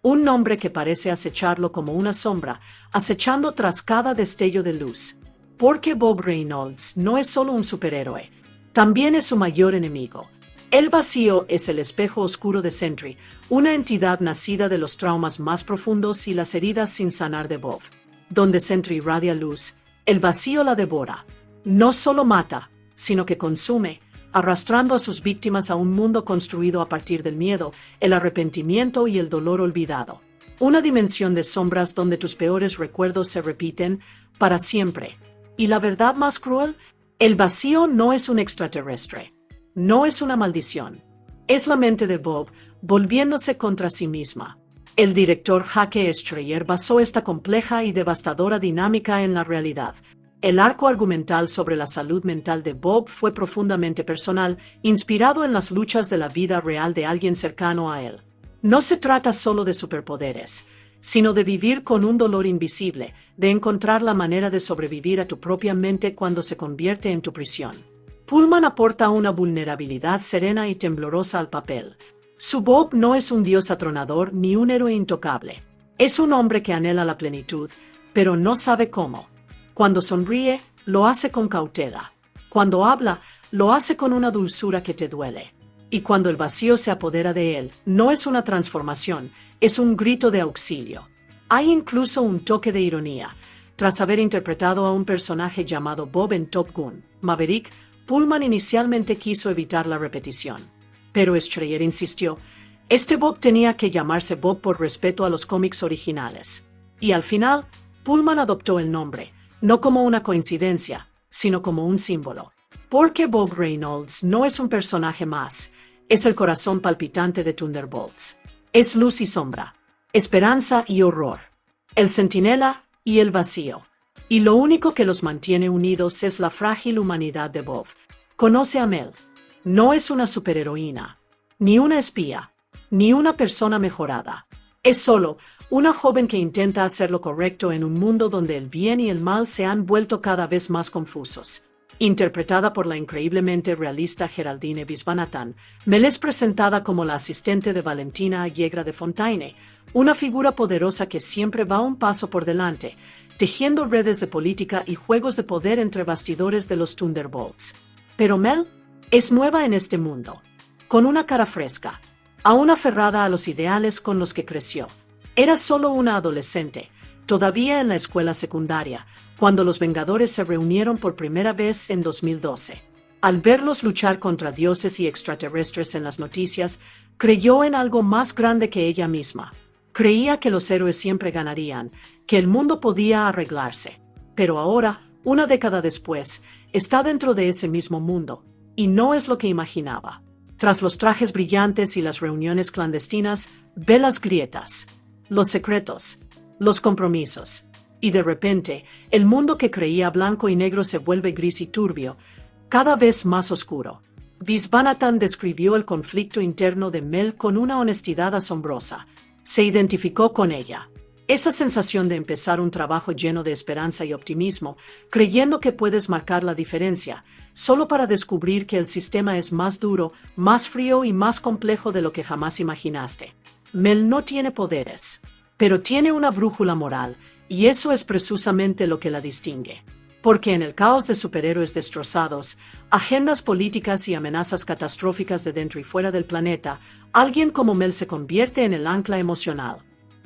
Un nombre que parece acecharlo como una sombra, acechando tras cada destello de luz. Porque Bob Reynolds no es solo un superhéroe, también es su mayor enemigo. El vacío es el espejo oscuro de Sentry, una entidad nacida de los traumas más profundos y las heridas sin sanar de Bob. Donde Sentry irradia luz, el vacío la devora. No solo mata, sino que consume, arrastrando a sus víctimas a un mundo construido a partir del miedo, el arrepentimiento y el dolor olvidado. Una dimensión de sombras donde tus peores recuerdos se repiten para siempre. Y la verdad más cruel, el vacío no es un extraterrestre. No es una maldición. Es la mente de Bob volviéndose contra sí misma. El director Jake Schreier basó esta compleja y devastadora dinámica en la realidad. El arco argumental sobre la salud mental de Bob fue profundamente personal, inspirado en las luchas de la vida real de alguien cercano a él. No se trata solo de superpoderes, sino de vivir con un dolor invisible, de encontrar la manera de sobrevivir a tu propia mente cuando se convierte en tu prisión. Pullman aporta una vulnerabilidad serena y temblorosa al papel. Su Bob no es un dios atronador ni un héroe intocable. Es un hombre que anhela la plenitud, pero no sabe cómo. Cuando sonríe, lo hace con cautela. Cuando habla, lo hace con una dulzura que te duele. Y cuando el vacío se apodera de él, no es una transformación, es un grito de auxilio. Hay incluso un toque de ironía. Tras haber interpretado a un personaje llamado Bob en Top Gun, Maverick, Pullman inicialmente quiso evitar la repetición. Pero Schreier insistió, este Bob tenía que llamarse Bob por respeto a los cómics originales. Y al final, Pullman adoptó el nombre, no como una coincidencia, sino como un símbolo. Porque Bob Reynolds no es un personaje más, es el corazón palpitante de Thunderbolts. Es luz y sombra, esperanza y horror, el centinela y el vacío. Y lo único que los mantiene unidos es la frágil humanidad de Bob. Conoce a Mel. No es una superheroína, ni una espía, ni una persona mejorada. Es solo una joven que intenta hacer lo correcto en un mundo donde el bien y el mal se han vuelto cada vez más confusos. Interpretada por la increíblemente realista Geraldine Viswanathan, Mel es presentada como la asistente de Valentina Allegra de Fontaine, una figura poderosa que siempre va un paso por delante, tejiendo redes de política y juegos de poder entre bastidores de los Thunderbolts. Pero Mel es nueva en este mundo, con una cara fresca, aún aferrada a los ideales con los que creció. Era solo una adolescente, todavía en la escuela secundaria, cuando los Vengadores se reunieron por primera vez en 2012. Al verlos luchar contra dioses y extraterrestres en las noticias, creyó en algo más grande que ella misma. Creía que los héroes siempre ganarían, que el mundo podía arreglarse. Pero ahora, una década después, está dentro de ese mismo mundo, y no es lo que imaginaba. Tras los trajes brillantes y las reuniones clandestinas, ve las grietas, los secretos, los compromisos. Y de repente, el mundo que creía blanco y negro se vuelve gris y turbio, cada vez más oscuro. Viswanathan describió el conflicto interno de Mel con una honestidad asombrosa. Se identificó con ella. Esa sensación de empezar un trabajo lleno de esperanza y optimismo, creyendo que puedes marcar la diferencia, solo para descubrir que el sistema es más duro, más frío y más complejo de lo que jamás imaginaste. Mel no tiene poderes, pero tiene una brújula moral, y eso es precisamente lo que la distingue. Porque en el caos de superhéroes destrozados, agendas políticas y amenazas catastróficas de dentro y fuera del planeta, alguien como Mel se convierte en el ancla emocional.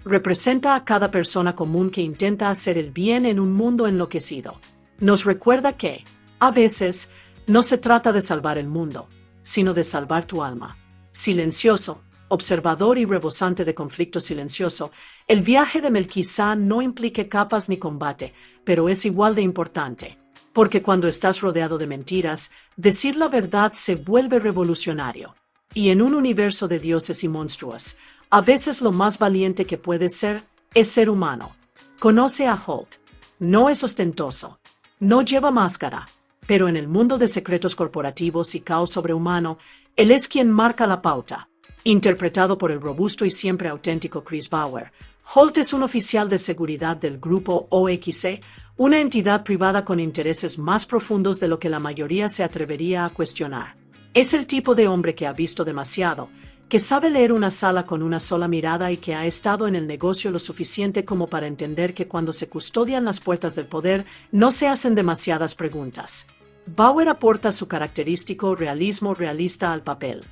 Representa a cada persona común que intenta hacer el bien en un mundo enloquecido. Nos recuerda que, A veces, no se trata de salvar el mundo, sino de salvar tu alma. Silencioso, observador y rebosante de conflicto silencioso, el viaje de Melquizá no implica capas ni combate, pero es igual de importante. Porque cuando estás rodeado de mentiras, decir la verdad se vuelve revolucionario. Y en un universo de dioses y monstruos, a veces lo más valiente que puedes ser es ser humano. Conoce a Holt. No es ostentoso. No lleva máscara. Pero en el mundo de secretos corporativos y caos sobrehumano, él es quien marca la pauta. Interpretado por el robusto y siempre auténtico Chris Bauer, Holt es un oficial de seguridad del grupo OXC, una entidad privada con intereses más profundos de lo que la mayoría se atrevería a cuestionar. Es el tipo de hombre que ha visto demasiado, que sabe leer una sala con una sola mirada y que ha estado en el negocio lo suficiente como para entender que cuando se custodian las puertas del poder, no se hacen demasiadas preguntas. Bauer aporta su característico realismo realista al papel.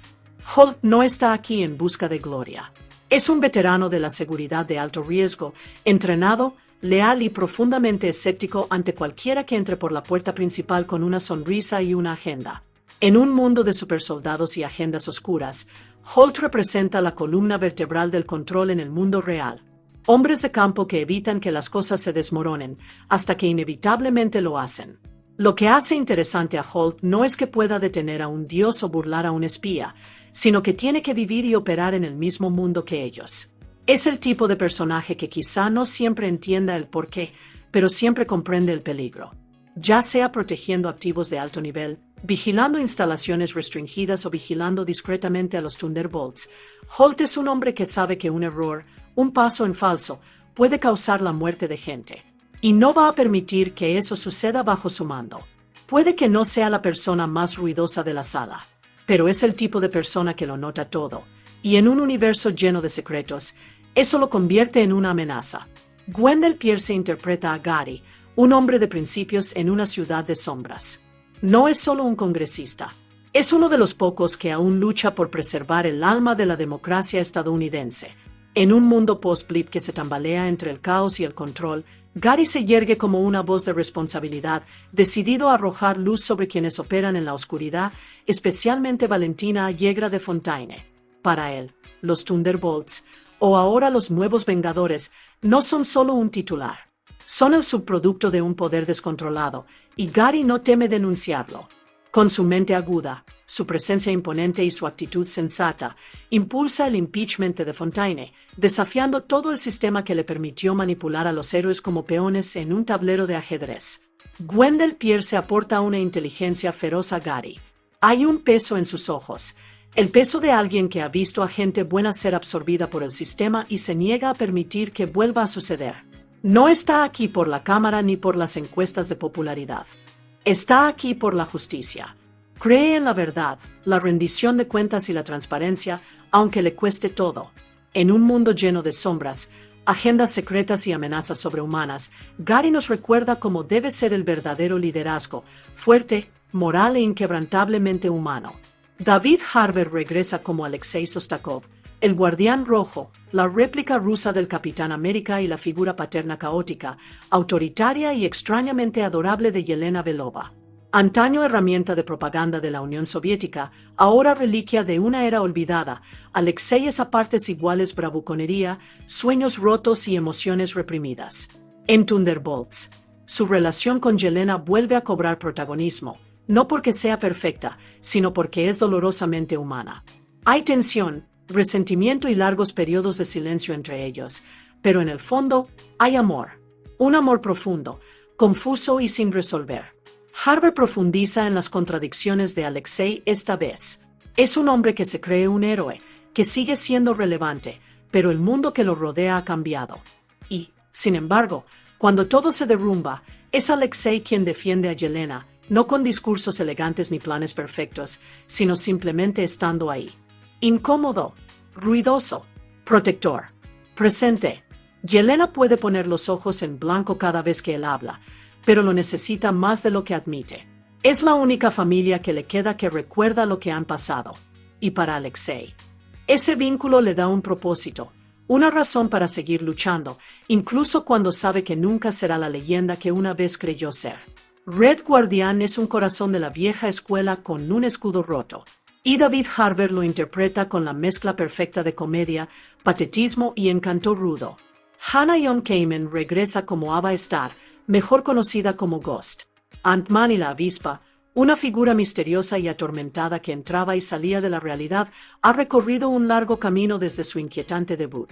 Holt no está aquí en busca de gloria. Es un veterano de la seguridad de alto riesgo, entrenado, leal y profundamente escéptico ante cualquiera que entre por la puerta principal con una sonrisa y una agenda. En un mundo de supersoldados y agendas oscuras, Holt representa la columna vertebral del control en el mundo real. Hombres de campo que evitan que las cosas se desmoronen, hasta que inevitablemente lo hacen. Lo que hace interesante a Holt no es que pueda detener a un dios o burlar a un espía, sino que tiene que vivir y operar en el mismo mundo que ellos. Es el tipo de personaje que quizá no siempre entienda el porqué, pero siempre comprende el peligro. Ya sea protegiendo activos de alto nivel, vigilando instalaciones restringidas o vigilando discretamente a los Thunderbolts, Holt es un hombre que sabe que un error, un paso en falso, puede causar la muerte de gente. Y no va a permitir que eso suceda bajo su mando. Puede que no sea la persona más ruidosa de la sala, pero es el tipo de persona que lo nota todo, y en un universo lleno de secretos, eso lo convierte en una amenaza. Wendell Pierce interpreta a Gary, un hombre de principios en una ciudad de sombras. No es solo un congresista. Es uno de los pocos que aún lucha por preservar el alma de la democracia estadounidense. En un mundo post-blip que se tambalea entre el caos y el control, Gary se yergue como una voz de responsabilidad, decidido a arrojar luz sobre quienes operan en la oscuridad, especialmente Valentina Allegra de Fontaine. Para él, los Thunderbolts, o ahora los Nuevos Vengadores, no son solo un titular. Son el subproducto de un poder descontrolado, y Gary no teme denunciarlo. Con su mente aguda, su presencia imponente y su actitud sensata, impulsa el impeachment de Fontaine, desafiando todo el sistema que le permitió manipular a los héroes como peones en un tablero de ajedrez. Wendell Pierce aporta una inteligencia feroz a Gary. Hay un peso en sus ojos, el peso de alguien que ha visto a gente buena ser absorbida por el sistema y se niega a permitir que vuelva a suceder. No está aquí por la cámara ni por las encuestas de popularidad. Está aquí por la justicia. Cree en la verdad, la rendición de cuentas y la transparencia, aunque le cueste todo. En un mundo lleno de sombras, agendas secretas y amenazas sobrehumanas, Gary nos recuerda cómo debe ser el verdadero liderazgo, fuerte, moral e inquebrantablemente humano. David Harbour regresa como Alexei Sostakov, el guardián rojo, la réplica rusa del Capitán América y la figura paterna caótica, autoritaria y extrañamente adorable de Yelena Belova. Antaño herramienta de propaganda de la Unión Soviética, ahora reliquia de una era olvidada, Alexei es a partes iguales bravuconería, sueños rotos y emociones reprimidas. En Thunderbolts, su relación con Yelena vuelve a cobrar protagonismo, no porque sea perfecta, sino porque es dolorosamente humana. Hay tensión, resentimiento y largos periodos de silencio entre ellos, pero en el fondo hay amor. Un amor profundo, confuso y sin resolver. Harbour profundiza en las contradicciones de Alexei esta vez. Es un hombre que se cree un héroe, que sigue siendo relevante, pero el mundo que lo rodea ha cambiado. Y, sin embargo, cuando todo se derrumba, es Alexei quien defiende a Yelena, no con discursos elegantes ni planes perfectos, sino simplemente estando ahí. Incómodo, ruidoso, protector, presente. Yelena puede poner los ojos en blanco cada vez que él habla, pero lo necesita más de lo que admite. Es la única familia que le queda que recuerda lo que han pasado. Y para Alexei, ese vínculo le da un propósito, una razón para seguir luchando, incluso cuando sabe que nunca será la leyenda que una vez creyó ser. Red Guardián es un corazón de la vieja escuela con un escudo roto, y David Harbour lo interpreta con la mezcla perfecta de comedia, patetismo y encanto rudo. Hannah Young Kamen regresa como Ava Starr, mejor conocida como Ghost. Ant-Man y la avispa, una figura misteriosa y atormentada que entraba y salía de la realidad, ha recorrido un largo camino desde su inquietante debut.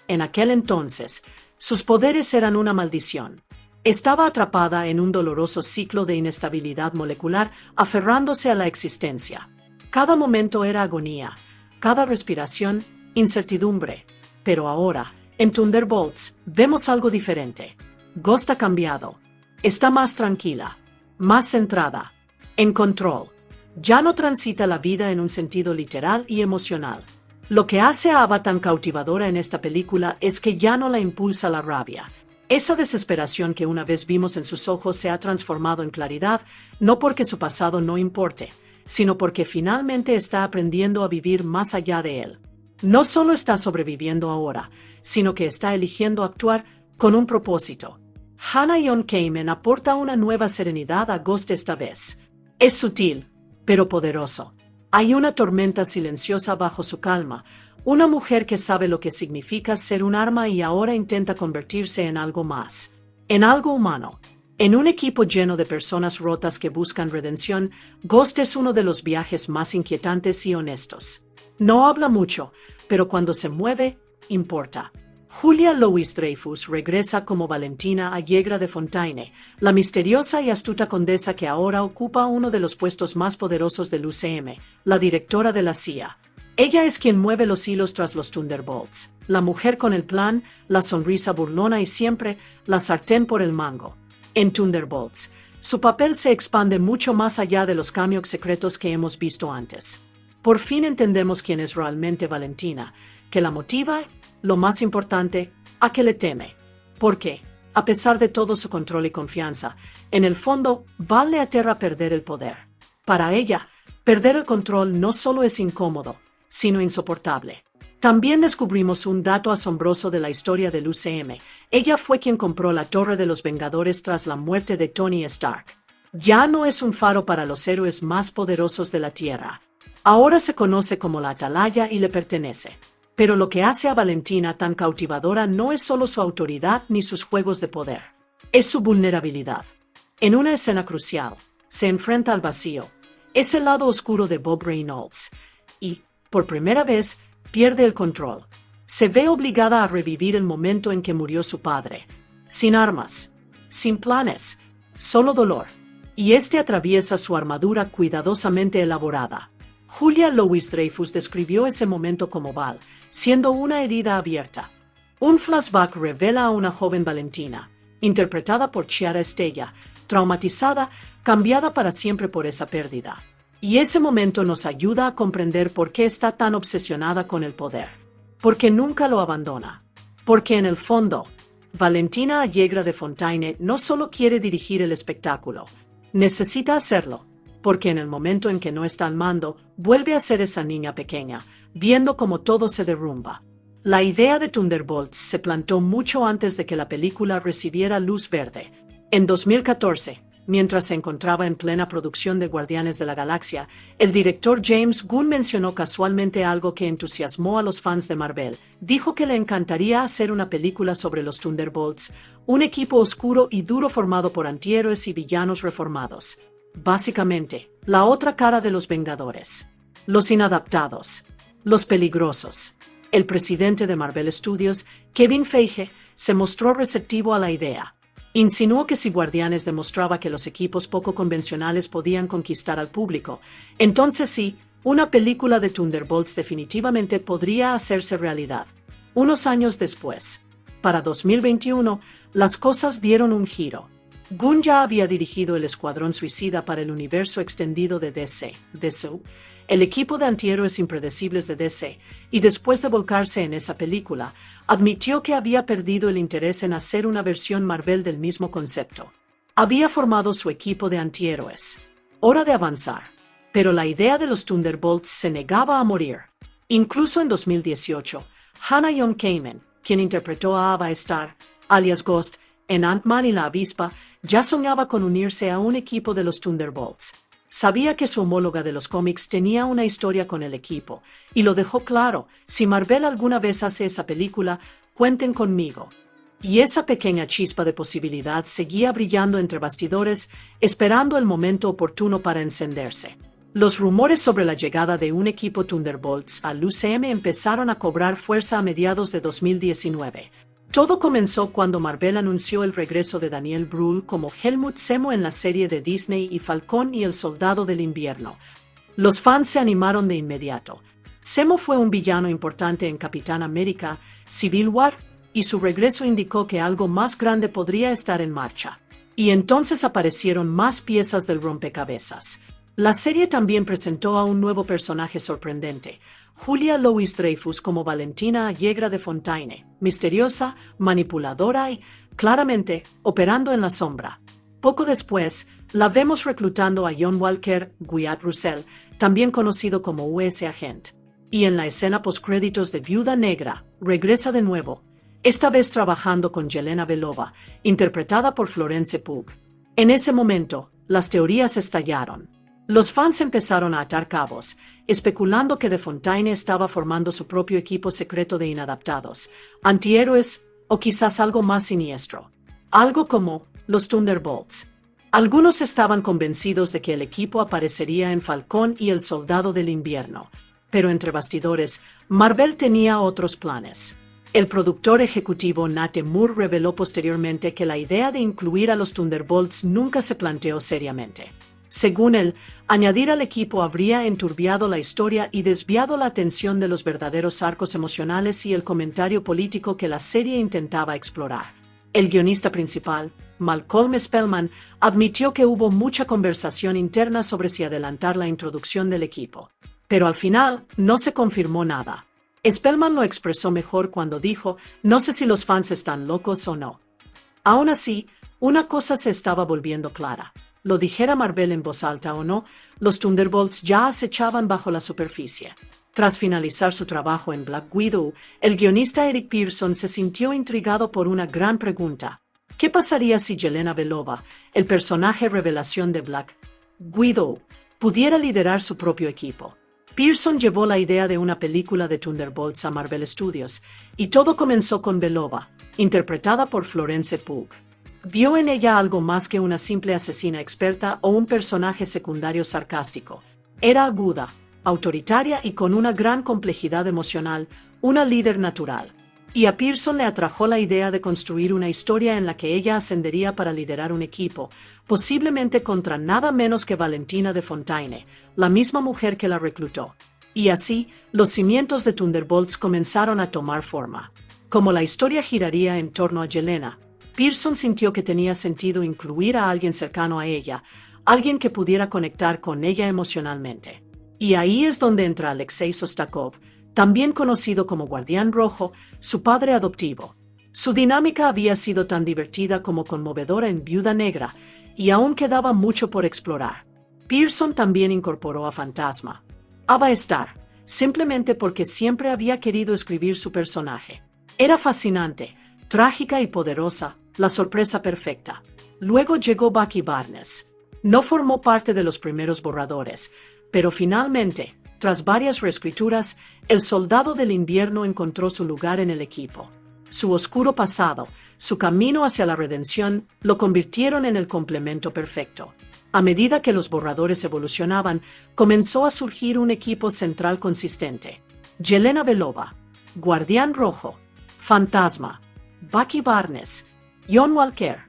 En aquel entonces, sus poderes eran una maldición. Estaba atrapada en un doloroso ciclo de inestabilidad molecular, aferrándose a la existencia. Cada momento era agonía, cada respiración, incertidumbre. Pero ahora, en Thunderbolts, vemos algo diferente. Ghost ha cambiado. Está más tranquila, más centrada, en control. Ya no transita la vida en un sentido literal y emocional. Lo que hace a Ava tan cautivadora en esta película es que ya no la impulsa la rabia. Esa desesperación que una vez vimos en sus ojos se ha transformado en claridad, no porque su pasado no importe, sino porque finalmente está aprendiendo a vivir más allá de él. No solo está sobreviviendo ahora, sino que está eligiendo actuar con un propósito. Hannah Young Kamen aporta una nueva serenidad a Ghost esta vez. Es sutil, pero poderoso. Hay una tormenta silenciosa bajo su calma, una mujer que sabe lo que significa ser un arma y ahora intenta convertirse en algo más, en algo humano. En un equipo lleno de personas rotas que buscan redención, Ghost es uno de los viajes más inquietantes y honestos. No habla mucho, pero cuando se mueve, importa. Julia Louis-Dreyfus regresa como Valentina Allegra de Fontaine, la misteriosa y astuta condesa que ahora ocupa uno de los puestos más poderosos del UCM, la directora de la CIA. Ella es quien mueve los hilos tras los Thunderbolts, la mujer con el plan, la sonrisa burlona y siempre la sartén por el mango. En Thunderbolts, su papel se expande mucho más allá de los cameos secretos que hemos visto antes. Por fin entendemos quién es realmente Valentina, que la motiva, lo más importante, a que le teme. Porque, a pesar de todo su control y confianza, en el fondo, Val le aterra perder el poder. Para ella, perder el control no solo es incómodo, sino insoportable. También descubrimos un dato asombroso de la historia del UCM. Ella fue quien compró la Torre de los Vengadores tras la muerte de Tony Stark. Ya no es un faro para los héroes más poderosos de la Tierra. Ahora se conoce como la Atalaya y le pertenece. Pero lo que hace a Valentina tan cautivadora no es solo su autoridad ni sus juegos de poder. Es su vulnerabilidad. En una escena crucial, se enfrenta al vacío. Es el lado oscuro de Bob Reynolds. Y, por primera vez, pierde el control. Se ve obligada a revivir el momento en que murió su padre. Sin armas, sin planes, solo dolor. Y este atraviesa su armadura cuidadosamente elaborada. Julia Louis-Dreyfus describió ese momento como Val, siendo una herida abierta. Un flashback revela a una joven Valentina, interpretada por Chiara Estella, traumatizada, cambiada para siempre por esa pérdida. Y ese momento nos ayuda a comprender por qué está tan obsesionada con el poder. Porque nunca lo abandona. Porque en el fondo, Valentina Allegra de Fontaine no solo quiere dirigir el espectáculo, necesita hacerlo. Porque en el momento en que no está al mando, vuelve a ser esa niña pequeña, viendo cómo todo se derrumba. La idea de Thunderbolts se plantó mucho antes de que la película recibiera luz verde. En 2014, mientras se encontraba en plena producción de Guardianes de la Galaxia, el director James Gunn mencionó casualmente algo que entusiasmó a los fans de Marvel. Dijo que le encantaría hacer una película sobre los Thunderbolts, un equipo oscuro y duro formado por antihéroes y villanos reformados. Básicamente, la otra cara de los Vengadores. Los inadaptados. Los peligrosos. El presidente de Marvel Studios, Kevin Feige, se mostró receptivo a la idea. Insinuó que si Guardianes demostraba que los equipos poco convencionales podían conquistar al público, entonces sí, una película de Thunderbolts definitivamente podría hacerse realidad. Unos años después, para 2021, las cosas dieron un giro. Gunn ya había dirigido el Escuadrón Suicida para el universo extendido de DC, el equipo de antihéroes impredecibles de DC, y después de volcarse en esa película, admitió que había perdido el interés en hacer una versión Marvel del mismo concepto. Había formado su equipo de antihéroes. Hora de avanzar. Pero la idea de los Thunderbolts se negaba a morir. Incluso en 2018, Hannah Young Kamen, quien interpretó a Ava Starr, alias Ghost, en Ant-Man y la avispa, ya soñaba con unirse a un equipo de los Thunderbolts. Sabía que su homóloga de los cómics tenía una historia con el equipo, y lo dejó claro: si Marvel alguna vez hace esa película, cuenten conmigo. Y esa pequeña chispa de posibilidad seguía brillando entre bastidores, esperando el momento oportuno para encenderse. Los rumores sobre la llegada de un equipo Thunderbolts al UCM empezaron a cobrar fuerza a mediados de 2019. Todo comenzó cuando Marvel anunció el regreso de Daniel Brühl como Helmut Zemo en la serie de Disney y Falcón y el Soldado del Invierno. Los fans se animaron de inmediato. Zemo fue un villano importante en Capitán América Civil War, y su regreso indicó que algo más grande podría estar en marcha. Y entonces aparecieron más piezas del rompecabezas. La serie también presentó a un nuevo personaje sorprendente: Julia Louis-Dreyfus como Valentina Allegra de Fontaine, misteriosa, manipuladora y, claramente, operando en la sombra. Poco después, la vemos reclutando a John Walker Wyatt Russell, también conocido como US Agent. Y en la escena postcréditos de Viuda Negra, regresa de nuevo, esta vez trabajando con Yelena Belova, interpretada por Florence Pugh. En ese momento, las teorías estallaron. Los fans empezaron a atar cabos, especulando que De Fontaine estaba formando su propio equipo secreto de inadaptados, antihéroes o quizás algo más siniestro. Algo como los Thunderbolts. Algunos estaban convencidos de que el equipo aparecería en Falcón y el Soldado del Invierno, pero entre bastidores, Marvel tenía otros planes. El productor ejecutivo Nate Moore reveló posteriormente que la idea de incluir a los Thunderbolts nunca se planteó seriamente. Según él, añadir al equipo habría enturbiado la historia y desviado la atención de los verdaderos arcos emocionales y el comentario político que la serie intentaba explorar. El guionista principal, Malcolm Spellman, admitió que hubo mucha conversación interna sobre si adelantar la introducción del equipo. Pero al final, no se confirmó nada. Spellman lo expresó mejor cuando dijo: "No sé si los fans están locos o no". Aún así, una cosa se estaba volviendo clara. Lo dijera Marvel en voz alta o no, los Thunderbolts ya acechaban bajo la superficie. Tras finalizar su trabajo en Black Widow, el guionista Eric Pearson se sintió intrigado por una gran pregunta: ¿qué pasaría si Yelena Belova, el personaje revelación de Black Widow, pudiera liderar su propio equipo? Pearson llevó la idea de una película de Thunderbolts a Marvel Studios, y todo comenzó con Belova, interpretada por Florence Pugh. Vio en ella algo más que una simple asesina experta o un personaje secundario sarcástico. Era aguda, autoritaria y con una gran complejidad emocional, una líder natural. Y a Pearson le atrajo la idea de construir una historia en la que ella ascendería para liderar un equipo, posiblemente contra nada menos que Valentina de Fontaine, la misma mujer que la reclutó. Y así, los cimientos de Thunderbolts comenzaron a tomar forma. Como la historia giraría en torno a Yelena, Pearson sintió que tenía sentido incluir a alguien cercano a ella, alguien que pudiera conectar con ella emocionalmente. Y ahí es donde entra Alexei Sostakov, también conocido como Guardián Rojo, su padre adoptivo. Su dinámica había sido tan divertida como conmovedora en Viuda Negra, y aún quedaba mucho por explorar. Pearson también incorporó a Fantasma, Ava Starr, simplemente porque siempre había querido escribir su personaje. Era fascinante, trágica y poderosa, la sorpresa perfecta. Luego llegó Bucky Barnes. No formó parte de los primeros borradores, pero finalmente, tras varias reescrituras, el Soldado del Invierno encontró su lugar en el equipo. Su oscuro pasado, su camino hacia la redención, lo convirtieron en el complemento perfecto. A medida que los borradores evolucionaban, comenzó a surgir un equipo central consistente: Yelena Belova, Guardián Rojo, Fantasma, Bucky Barnes, John Walker,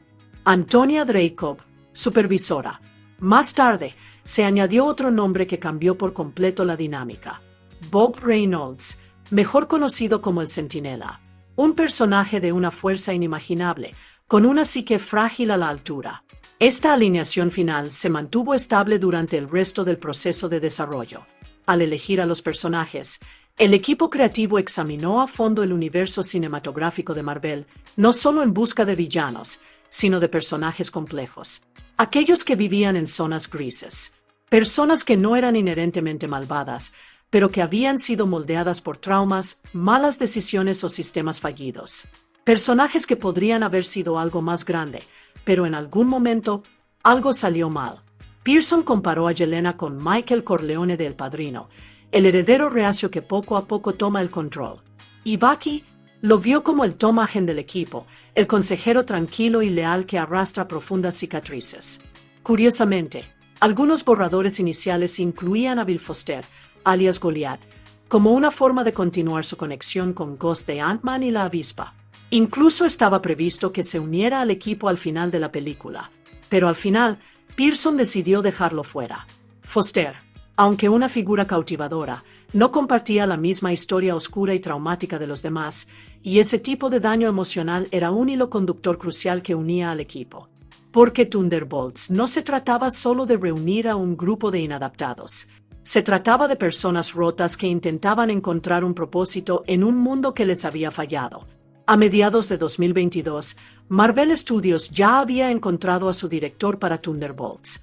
Antonia Dreykov, supervisora. Más tarde, se añadió otro nombre que cambió por completo la dinámica: Bob Reynolds, mejor conocido como el Centinela. Un personaje de una fuerza inimaginable, con una psique frágil a la altura. Esta alineación final se mantuvo estable durante el resto del proceso de desarrollo. Al elegir a los personajes, el equipo creativo examinó a fondo el universo cinematográfico de Marvel, no solo en busca de villanos, sino de personajes complejos. Aquellos que vivían en zonas grises. Personas que no eran inherentemente malvadas, pero que habían sido moldeadas por traumas, malas decisiones o sistemas fallidos. Personajes que podrían haber sido algo más grande, pero en algún momento, algo salió mal. Pearson comparó a Yelena con Michael Corleone de El Padrino, el heredero reacio que poco a poco toma el control. Y Bucky lo vio como el Tom Hagen del equipo, el consejero tranquilo y leal que arrastra profundas cicatrices. Curiosamente, algunos borradores iniciales incluían a Bill Foster, alias Goliath, como una forma de continuar su conexión con Ghost de Ant-Man y la avispa. Incluso estaba previsto que se uniera al equipo al final de la película, pero al final, Pearson decidió dejarlo fuera. Foster, aunque una figura cautivadora, no compartía la misma historia oscura y traumática de los demás, y ese tipo de daño emocional era un hilo conductor crucial que unía al equipo. Porque Thunderbolts no se trataba solo de reunir a un grupo de inadaptados. Se trataba de personas rotas que intentaban encontrar un propósito en un mundo que les había fallado. A mediados de 2022, Marvel Studios ya había encontrado a su director para Thunderbolts,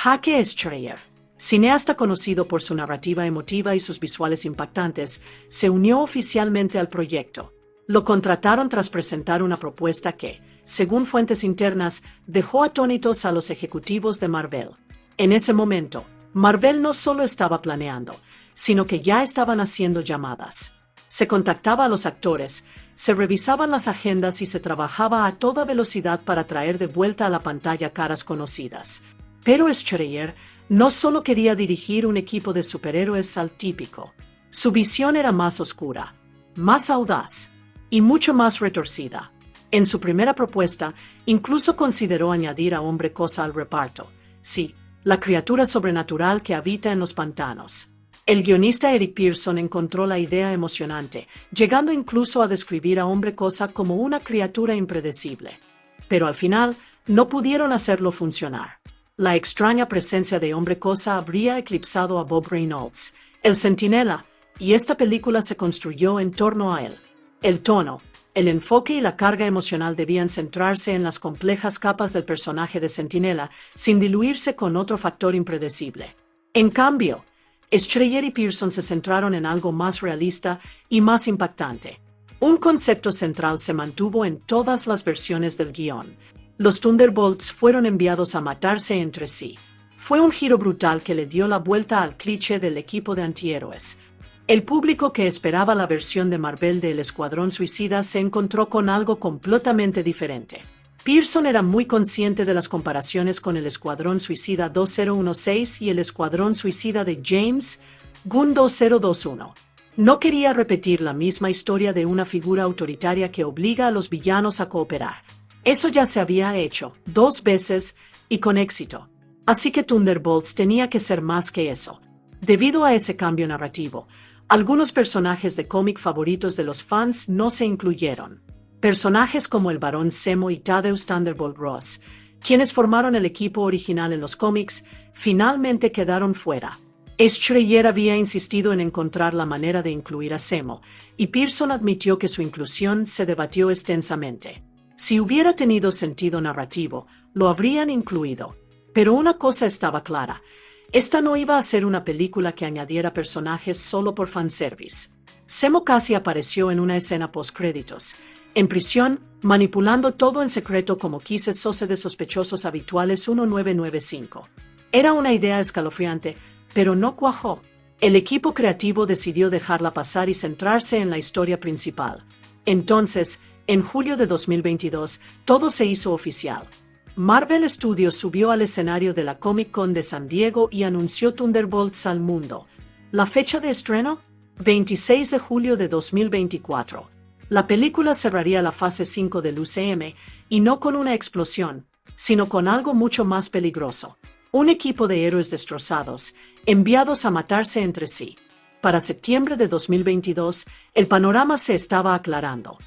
Hake Schreier. Cineasta conocido por su narrativa emotiva y sus visuales impactantes, se unió oficialmente al proyecto. Lo contrataron tras presentar una propuesta que, según fuentes internas, dejó atónitos a los ejecutivos de Marvel. En ese momento, Marvel no solo estaba planeando, sino que ya estaban haciendo llamadas. Se contactaba a los actores, se revisaban las agendas y se trabajaba a toda velocidad para traer de vuelta a la pantalla caras conocidas. Pero Schreier no solo quería dirigir un equipo de superhéroes al típico. Su visión era más oscura, más audaz y mucho más retorcida. En su primera propuesta, incluso consideró añadir a Hombre Cosa al reparto. Sí, la criatura sobrenatural que habita en los pantanos. El guionista Eric Pearson encontró la idea emocionante, llegando incluso a describir a Hombre Cosa como una criatura impredecible. Pero al final, no pudieron hacerlo funcionar. La extraña presencia de Hombre Cosa habría eclipsado a Bob Reynolds, el Centinela, y esta película se construyó en torno a él. El tono, el enfoque y la carga emocional debían centrarse en las complejas capas del personaje de Centinela, sin diluirse con otro factor impredecible. En cambio, Schreier y Pearson se centraron en algo más realista y más impactante. Un concepto central se mantuvo en todas las versiones del guión. Los Thunderbolts fueron enviados a matarse entre sí. Fue un giro brutal que le dio la vuelta al cliché del equipo de antihéroes. El público que esperaba la versión de Marvel del Escuadrón Suicida se encontró con algo completamente diferente. Pearson era muy consciente de las comparaciones con el Escuadrón Suicida 2016 y el Escuadrón Suicida de James Gunn 2021. No quería repetir la misma historia de una figura autoritaria que obliga a los villanos a cooperar. Eso ya se había hecho 2 veces y con éxito. Así que Thunderbolts tenía que ser más que eso. Debido a ese cambio narrativo, algunos personajes de cómic favoritos de los fans no se incluyeron. Personajes como el Barón Zemo y Thaddeus Thunderbolt Ross, quienes formaron el equipo original en los cómics, finalmente quedaron fuera. Schreier había insistido en encontrar la manera de incluir a Zemo, y Pearson admitió que su inclusión se debatió extensamente. Si hubiera tenido sentido narrativo, lo habrían incluido. Pero una cosa estaba clara: esta no iba a ser una película que añadiera personajes solo por fanservice. Zemo casi apareció en una escena postcréditos, en prisión, manipulando todo en secreto como quise Sose de Sospechosos Habituales 1995. Era una idea escalofriante, pero no cuajó. El equipo creativo decidió dejarla pasar y centrarse en la historia principal. Entonces, en julio de 2022, todo se hizo oficial. Marvel Studios subió al escenario de la Comic Con de San Diego y anunció Thunderbolts al mundo. ¿La fecha de estreno? 26 de julio de 2024. La película cerraría la fase 5 del UCM, y no con una explosión, sino con algo mucho más peligroso. Un equipo de héroes destrozados, enviados a matarse entre sí. Para septiembre de 2022, el panorama se estaba aclarando.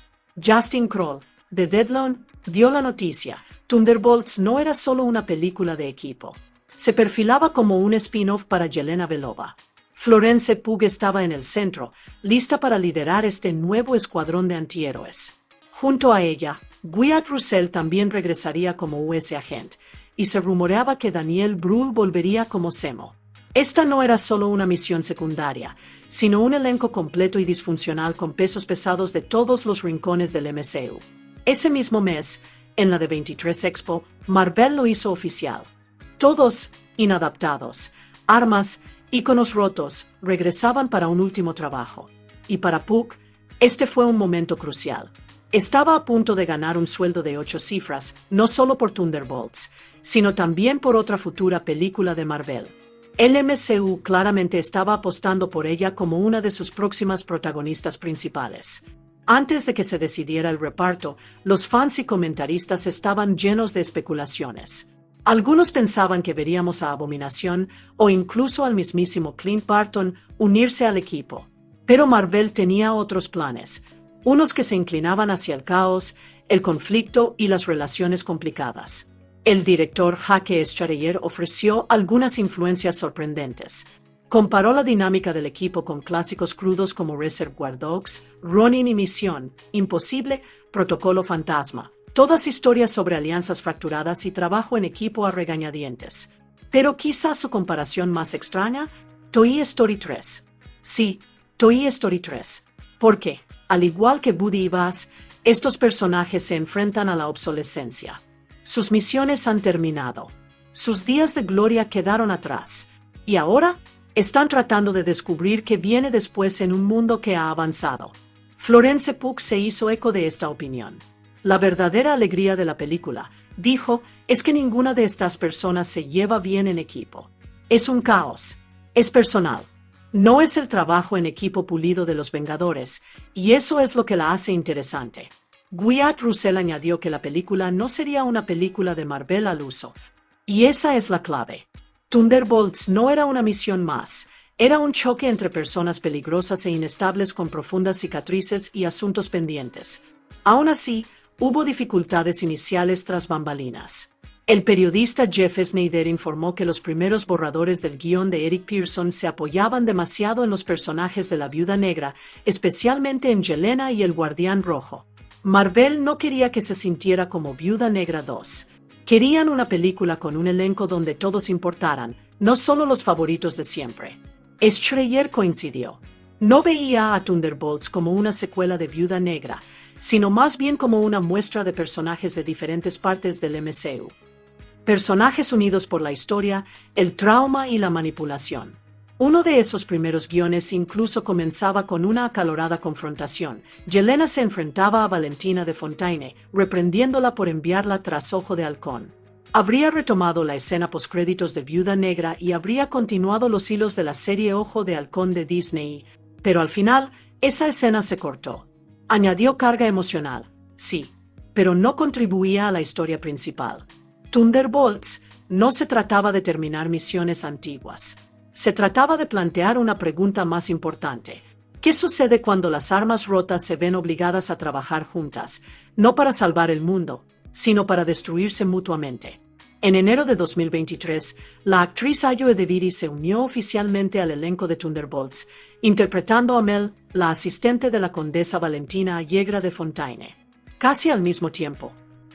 Justin Kroll, de Deadline, dio la noticia: Thunderbolts no era solo una película de equipo. Se perfilaba como un spin-off para Yelena Belova. Florence Pugh estaba en el centro, lista para liderar este nuevo escuadrón de antihéroes. Junto a ella, Wyatt Russell también regresaría como US Agent, y se rumoreaba que Daniel Brühl volvería como Zemo. Esta no era solo una misión secundaria, sino un elenco completo y disfuncional con pesos pesados de todos los rincones del MCU. Ese mismo mes, en la D23 Expo, Marvel lo hizo oficial. Todos, inadaptados, armas, íconos rotos, regresaban para un último trabajo. Y para Puck, este fue un momento crucial. Estaba a punto de ganar un sueldo de 8 cifras, no solo por Thunderbolts, sino también por otra futura película de Marvel. El MCU claramente estaba apostando por ella como una de sus próximas protagonistas principales. Antes de que se decidiera el reparto, los fans y comentaristas estaban llenos de especulaciones. Algunos pensaban que veríamos a Abominación o incluso al mismísimo Clint Barton unirse al equipo. Pero Marvel tenía otros planes, unos que se inclinaban hacia el caos, el conflicto y las relaciones complicadas. El director Jake Schreier ofreció algunas influencias sorprendentes. Comparó la dinámica del equipo con clásicos crudos como Reservoir Dogs, Ronin y Misión Imposible, Protocolo Fantasma. Todas historias sobre alianzas fracturadas y trabajo en equipo a regañadientes. Pero quizás su comparación más extraña, Toy Story 3. Sí, Toy Story 3. Porque, al igual que Woody y Buzz, estos personajes se enfrentan a la obsolescencia. Sus misiones han terminado. Sus días de gloria quedaron atrás. Y ahora, están tratando de descubrir qué viene después en un mundo que ha avanzado. Florence Pugh se hizo eco de esta opinión. La verdadera alegría de la película, dijo, es que ninguna de estas personas se lleva bien en equipo. Es un caos. Es personal. No es el trabajo en equipo pulido de los Vengadores, y eso es lo que la hace interesante. Wyatt Russell añadió que la película no sería una película de Marvel al uso. Y esa es la clave. Thunderbolts no era una misión más, era un choque entre personas peligrosas e inestables con profundas cicatrices y asuntos pendientes. Aún así, hubo dificultades iniciales tras bambalinas. El periodista Jeff Snyder informó que los primeros borradores del guión de Eric Pearson se apoyaban demasiado en los personajes de la Viuda Negra, especialmente en Yelena y el Guardián Rojo. Marvel no quería que se sintiera como Viuda Negra 2. Querían una película con un elenco donde todos importaran, no solo los favoritos de siempre. Schreier coincidió. No veía a Thunderbolts como una secuela de Viuda Negra, sino más bien como una muestra de personajes de diferentes partes del MCU. Personajes unidos por la historia, el trauma y la manipulación. Uno de esos primeros guiones incluso comenzaba con una acalorada confrontación. Yelena se enfrentaba a Valentina de Fontaine, reprendiéndola por enviarla tras Ojo de Halcón. Habría retomado la escena postcréditos de Viuda Negra y habría continuado los hilos de la serie Ojo de Halcón de Disney, pero al final, esa escena se cortó. Añadió carga emocional, sí, pero no contribuía a la historia principal. Thunderbolts no se trataba de terminar misiones antiguas. Se trataba de plantear una pregunta más importante. ¿Qué sucede cuando las armas rotas se ven obligadas a trabajar juntas, no para salvar el mundo, sino para destruirse mutuamente? En enero de 2023, la actriz Ayo Edebiri se unió oficialmente al elenco de Thunderbolts, interpretando a Mel, la asistente de la condesa Valentina Allegra de Fontaine. Casi al mismo tiempo,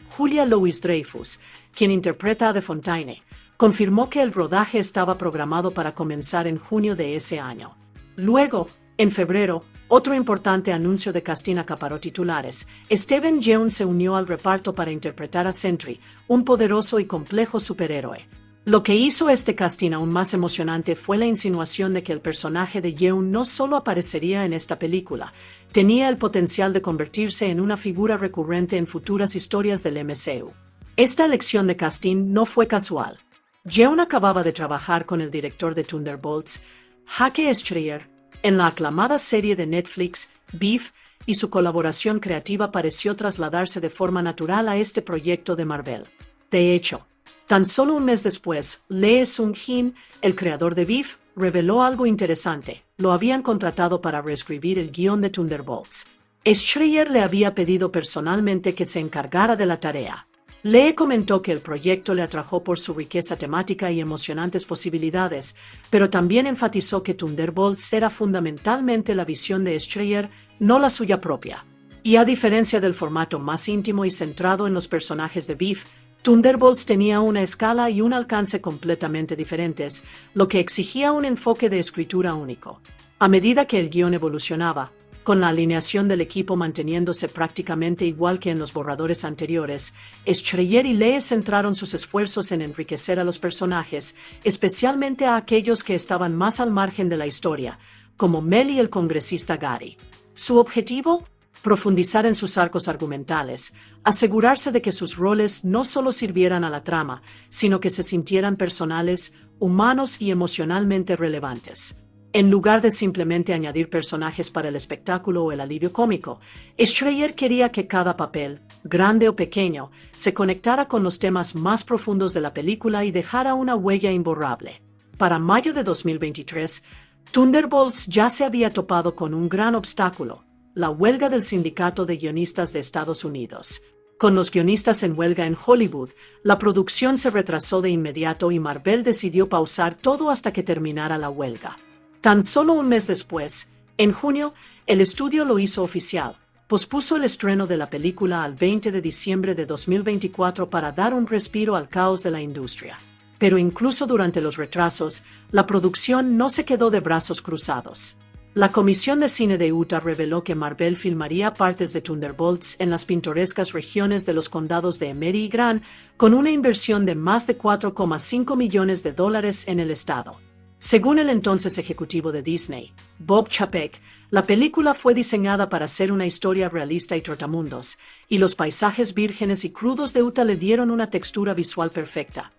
Julia Louis-Dreyfus, quien interpreta a de Fontaine, confirmó que el rodaje estaba programado para comenzar en junio de ese año. Luego, en febrero, otro importante anuncio de casting acaparó titulares. Steven Yeun se unió al reparto para interpretar a Sentry, un poderoso y complejo superhéroe. Lo que hizo este casting aún más emocionante fue la insinuación de que el personaje de Yeun no solo aparecería en esta película, tenía el potencial de convertirse en una figura recurrente en futuras historias del MCU. Esta elección de casting no fue casual. Yeun acababa de trabajar con el director de Thunderbolts, Jake Schreier, en la aclamada serie de Netflix, Beef, y su colaboración creativa pareció trasladarse de forma natural a este proyecto de Marvel. De hecho, tan solo un mes después, Lee Sung-jin, el creador de Beef, reveló algo interesante. Lo habían contratado para reescribir el guión de Thunderbolts. Schreier le había pedido personalmente que se encargara de la tarea. Lee comentó que el proyecto le atrajo por su riqueza temática y emocionantes posibilidades, pero también enfatizó que Thunderbolts era fundamentalmente la visión de Schreier, no la suya propia. Y a diferencia del formato más íntimo y centrado en los personajes de Beef, Thunderbolts tenía una escala y un alcance completamente diferentes, lo que exigía un enfoque de escritura único. A medida que el guión evolucionaba, con la alineación del equipo manteniéndose prácticamente igual que en los borradores anteriores, Schreier y Lee centraron sus esfuerzos en enriquecer a los personajes, especialmente a aquellos que estaban más al margen de la historia, como Mel y el congresista Gary. Su objetivo: profundizar en sus arcos argumentales, asegurarse de que sus roles no solo sirvieran a la trama, sino que se sintieran personales, humanos y emocionalmente relevantes. En lugar de simplemente añadir personajes para el espectáculo o el alivio cómico, Schreier quería que cada papel, grande o pequeño, se conectara con los temas más profundos de la película y dejara una huella imborrable. Para mayo de 2023, Thunderbolts ya se había topado con un gran obstáculo: la huelga del Sindicato de Guionistas de Estados Unidos. Con los guionistas en huelga en Hollywood, la producción se retrasó de inmediato y Marvel decidió pausar todo hasta que terminara la huelga. Tan solo un mes después, en junio, el estudio lo hizo oficial: pospuso el estreno de la película al 20 de diciembre de 2024 para dar un respiro al caos de la industria. Pero incluso durante los retrasos, la producción no se quedó de brazos cruzados. La Comisión de Cine de Utah reveló que Marvel filmaría partes de Thunderbolts en las pintorescas regiones de los condados de Emery y Grant, con una inversión de más de $4,5 millones en el estado. Según el entonces ejecutivo de Disney, Bob Chapek, la película fue diseñada para ser una historia realista y trotamundos, y los paisajes vírgenes y crudos de Utah le dieron una textura visual perfecta.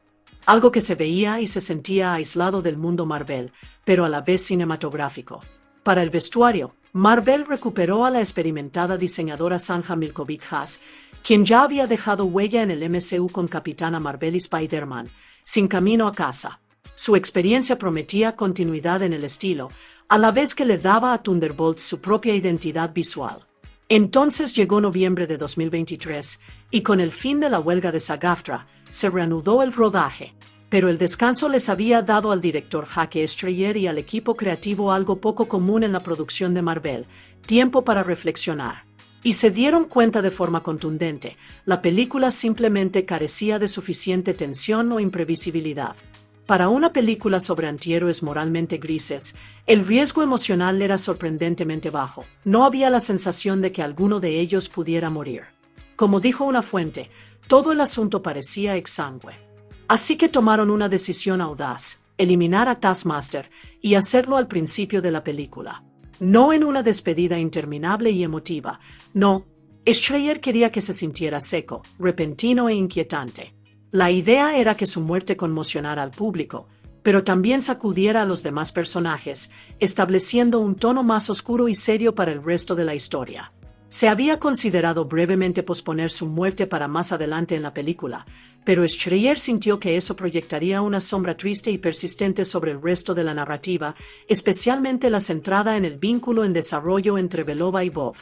Algo que se veía y se sentía aislado del mundo Marvel, pero a la vez cinematográfico. Para el vestuario, Marvel recuperó a la experimentada diseñadora Sanja Milkovic-Haas, quien ya había dejado huella en el MCU con Capitana Marvel y Spider-Man, Sin Camino a Casa. Su experiencia prometía continuidad en el estilo, a la vez que le daba a Thunderbolts su propia identidad visual. Entonces llegó noviembre de 2023, y con el fin de la huelga de SAG-AFTRA, se reanudó el rodaje. Pero el descanso les había dado al director Jake Schreier y al equipo creativo algo poco común en la producción de Marvel: tiempo para reflexionar. Y se dieron cuenta de forma contundente: la película simplemente carecía de suficiente tensión o imprevisibilidad. Para una película sobre antihéroes moralmente grises, el riesgo emocional era sorprendentemente bajo. No había la sensación de que alguno de ellos pudiera morir. Como dijo una fuente, todo el asunto parecía exangüe. Así que tomaron una decisión audaz: eliminar a Taskmaster y hacerlo al principio de la película. No en una despedida interminable y emotiva, no. Schreier quería que se sintiera seco, repentino e inquietante. La idea era que su muerte conmocionara al público, pero también sacudiera a los demás personajes, estableciendo un tono más oscuro y serio para el resto de la historia. Se había considerado brevemente posponer su muerte para más adelante en la película, pero Schreier sintió que eso proyectaría una sombra triste y persistente sobre el resto de la narrativa, especialmente la centrada en el vínculo en desarrollo entre Belova y Bob.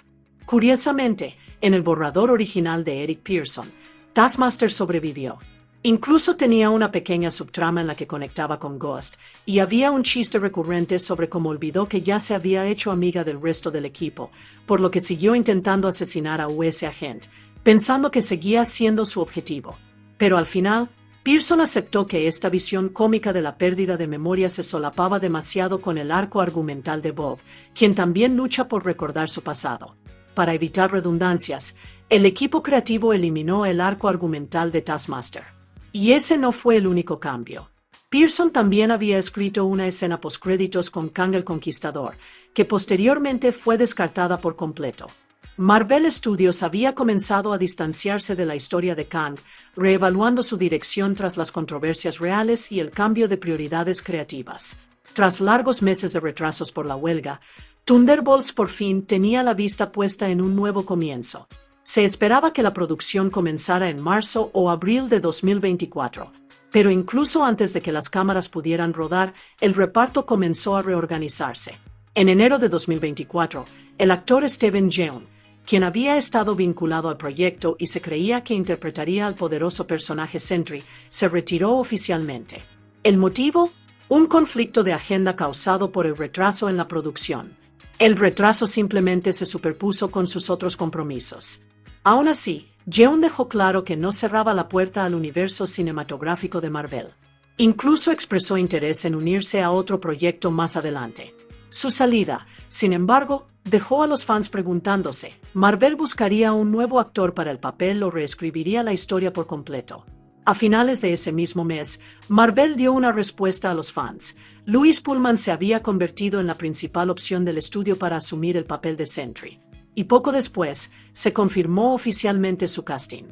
Curiosamente, en el borrador original de Eric Pearson, Taskmaster sobrevivió. Incluso tenía una pequeña subtrama en la que conectaba con Ghost, y había un chiste recurrente sobre cómo olvidó que ya se había hecho amiga del resto del equipo, por lo que siguió intentando asesinar a US Agent, pensando que seguía siendo su objetivo. Pero al final, Pearson aceptó que esta visión cómica de la pérdida de memoria se solapaba demasiado con el arco argumental de Bob, quien también lucha por recordar su pasado. Para evitar redundancias, el equipo creativo eliminó el arco argumental de Taskmaster. Y ese no fue el único cambio. Pearson también había escrito una escena postcréditos con Kang el Conquistador, que posteriormente fue descartada por completo. Marvel Studios había comenzado a distanciarse de la historia de Kang, reevaluando su dirección tras las controversias reales y el cambio de prioridades creativas. Tras largos meses de retrasos por la huelga, Thunderbolts por fin tenía la vista puesta en un nuevo comienzo. Se esperaba que la producción comenzara en marzo o abril de 2024, pero incluso antes de que las cámaras pudieran rodar, el reparto comenzó a reorganizarse. En enero de 2024, el actor Steven Yeun, quien había estado vinculado al proyecto y se creía que interpretaría al poderoso personaje Sentry, se retiró oficialmente. ¿El motivo? Un conflicto de agenda causado por el retraso en la producción. El retraso simplemente se superpuso con sus otros compromisos. Aún así, Yeun dejó claro que no cerraba la puerta al universo cinematográfico de Marvel. Incluso expresó interés en unirse a otro proyecto más adelante. Su salida, sin embargo, dejó a los fans preguntándose, ¿Marvel buscaría un nuevo actor para el papel o reescribiría la historia por completo? A finales de ese mismo mes, Marvel dio una respuesta a los fans. Louis Pullman se había convertido en la principal opción del estudio para asumir el papel de Sentry. Y poco después, se confirmó oficialmente su casting.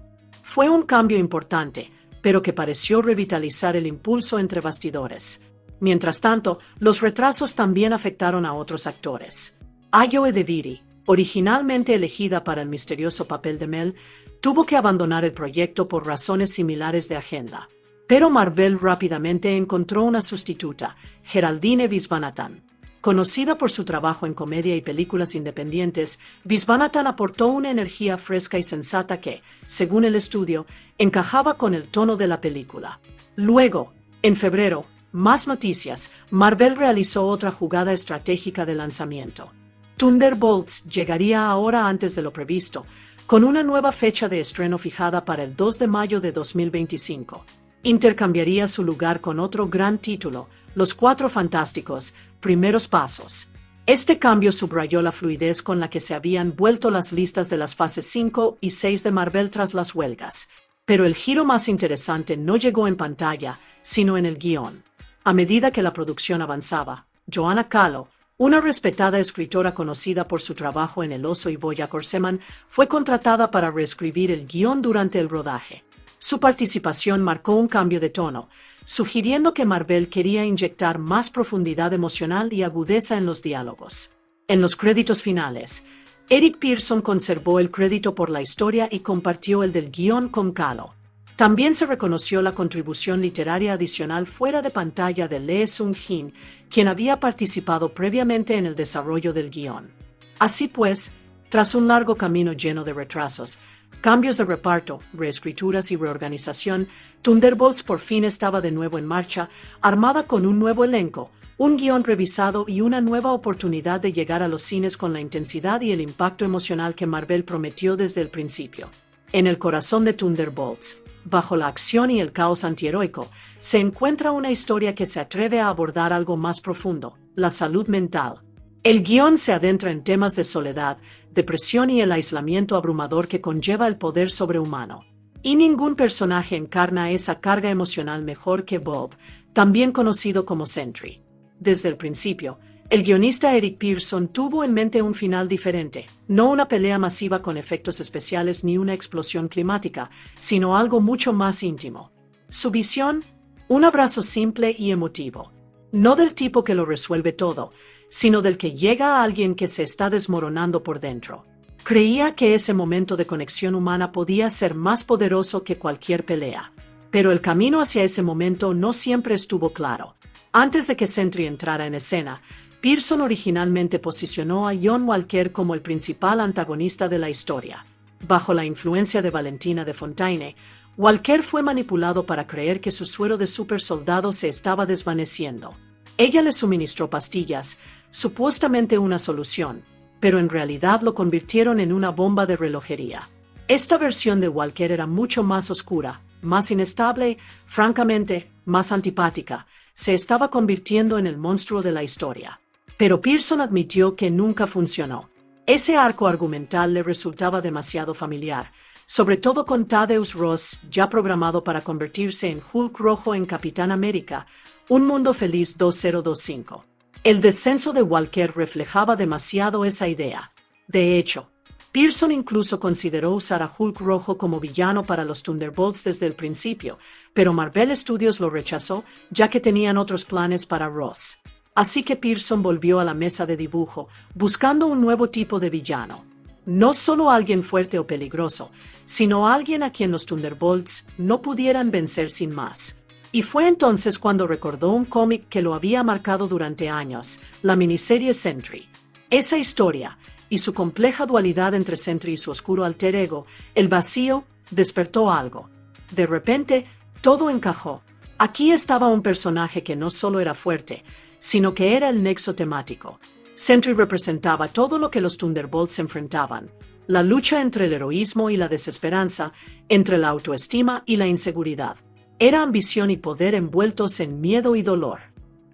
Fue un cambio importante, pero que pareció revitalizar el impulso entre bastidores. Mientras tanto, los retrasos también afectaron a otros actores. Ayo Edebiri, originalmente elegida para el misterioso papel de Mel, tuvo que abandonar el proyecto por razones similares de agenda. Pero Marvel rápidamente encontró una sustituta, Geraldine Viswanathan. Conocida por su trabajo en comedia y películas independientes, Viswanathan aportó una energía fresca y sensata que, según el estudio, encajaba con el tono de la película. Luego, en febrero, más noticias, Marvel realizó otra jugada estratégica de lanzamiento. Thunderbolts llegaría ahora antes de lo previsto, con una nueva fecha de estreno fijada para el 2 de mayo de 2025. Intercambiaría su lugar con otro gran título, Los Cuatro Fantásticos, Primeros Pasos. Este cambio subrayó la fluidez con la que se habían vuelto las listas de las fases 5 y 6 de Marvel tras las huelgas. Pero el giro más interesante no llegó en pantalla, sino en el guión. A medida que la producción avanzaba, Joanna Calo, una respetada escritora conocida por su trabajo en El Oso y Bojack Horseman, fue contratada para reescribir el guión durante el rodaje. Su participación marcó un cambio de tono, sugiriendo que Marvel quería inyectar más profundidad emocional y agudeza en los diálogos. En los créditos finales, Eric Pearson conservó el crédito por la historia y compartió el del guión con Calo. También se reconoció la contribución literaria adicional fuera de pantalla de Lee Sung-jin, quien había participado previamente en el desarrollo del guión. Así pues, tras un largo camino lleno de retrasos, cambios de reparto, reescrituras y reorganización, Thunderbolts por fin estaba de nuevo en marcha, armada con un nuevo elenco, un guión revisado y una nueva oportunidad de llegar a los cines con la intensidad y el impacto emocional que Marvel prometió desde el principio. En el corazón de Thunderbolts, bajo la acción y el caos antiheroico, se encuentra una historia que se atreve a abordar algo más profundo, la salud mental. El guión se adentra en temas de soledad, depresión y el aislamiento abrumador que conlleva el poder sobrehumano. Y ningún personaje encarna esa carga emocional mejor que Bob, también conocido como Sentry. Desde el principio, el guionista Eric Pearson tuvo en mente un final diferente, no una pelea masiva con efectos especiales ni una explosión climática, sino algo mucho más íntimo. Su visión, un abrazo simple y emotivo. No del tipo que lo resuelve todo, sino del que llega a alguien que se está desmoronando por dentro. Creía que ese momento de conexión humana podía ser más poderoso que cualquier pelea. Pero el camino hacia ese momento no siempre estuvo claro. Antes de que Sentry entrara en escena, Pearson originalmente posicionó a John Walker como el principal antagonista de la historia. Bajo la influencia de Valentina de Fontaine, Walker fue manipulado para creer que su suero de supersoldado se estaba desvaneciendo. Ella le suministró pastillas, supuestamente una solución, pero en realidad lo convirtieron en una bomba de relojería. Esta versión de Walker era mucho más oscura, más inestable, francamente, más antipática. Se estaba convirtiendo en el monstruo de la historia. Pero Pearson admitió que nunca funcionó. Ese arco argumental le resultaba demasiado familiar, sobre todo con Thaddeus Ross ya programado para convertirse en Hulk rojo en Capitán América, Un Mundo Feliz 2025. El descenso de Walker reflejaba demasiado esa idea. De hecho, Pearson incluso consideró usar a Hulk rojo como villano para los Thunderbolts desde el principio, pero Marvel Studios lo rechazó ya que tenían otros planes para Ross. Así que Pearson volvió a la mesa de dibujo, buscando un nuevo tipo de villano. No solo alguien fuerte o peligroso, sino alguien a quien los Thunderbolts no pudieran vencer sin más. Y fue entonces cuando recordó un cómic que lo había marcado durante años, la miniserie Sentry. Esa historia, y su compleja dualidad entre Sentry y su oscuro alter ego, el vacío, despertó algo. De repente, todo encajó. Aquí estaba un personaje que no solo era fuerte, sino que era el nexo temático. Sentry representaba todo lo que los Thunderbolts enfrentaban, la lucha entre el heroísmo y la desesperanza, entre la autoestima y la inseguridad. Era ambición y poder envueltos en miedo y dolor.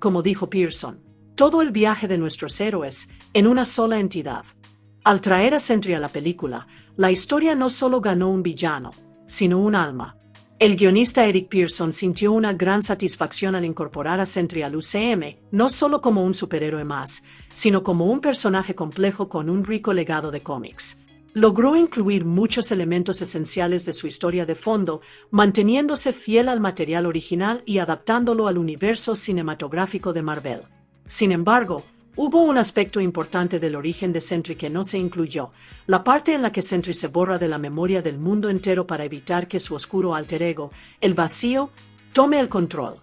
Como dijo Pearson, todo el viaje de nuestros héroes en una sola entidad. Al traer a Sentry a la película, la historia no solo ganó un villano, sino un alma. El guionista Eric Pearson sintió una gran satisfacción al incorporar a Sentry al UCM, no solo como un superhéroe más, sino como un personaje complejo con un rico legado de cómics. Logró incluir muchos elementos esenciales de su historia de fondo, manteniéndose fiel al material original y adaptándolo al universo cinematográfico de Marvel. Sin embargo, hubo un aspecto importante del origen de Sentry que no se incluyó, la parte en la que Sentry se borra de la memoria del mundo entero para evitar que su oscuro alter ego, el vacío, tome el control.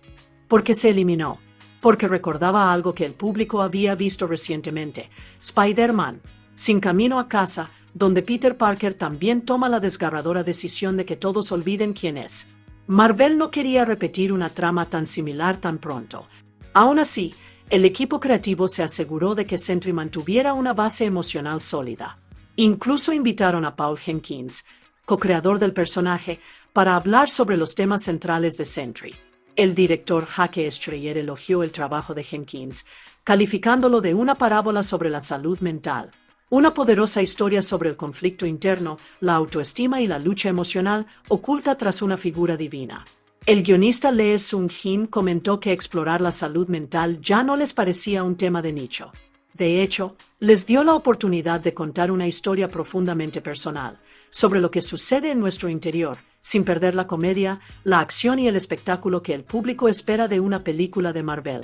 Porque se eliminó. Porque recordaba algo que el público había visto recientemente, Spider-Man, Sin Camino a Casa, donde Peter Parker también toma la desgarradora decisión de que todos olviden quién es. Marvel no quería repetir una trama tan similar tan pronto. Aún así, el equipo creativo se aseguró de que Sentry mantuviera una base emocional sólida. Incluso invitaron a Paul Jenkins, co-creador del personaje, para hablar sobre los temas centrales de Sentry. El director Jake Schreier elogió el trabajo de Jenkins, calificándolo de una parábola sobre la salud mental, una poderosa historia sobre el conflicto interno, la autoestima y la lucha emocional oculta tras una figura divina. El guionista Lee Sung-jin comentó que explorar la salud mental ya no les parecía un tema de nicho. De hecho, les dio la oportunidad de contar una historia profundamente personal, sobre lo que sucede en nuestro interior, sin perder la comedia, la acción y el espectáculo que el público espera de una película de Marvel.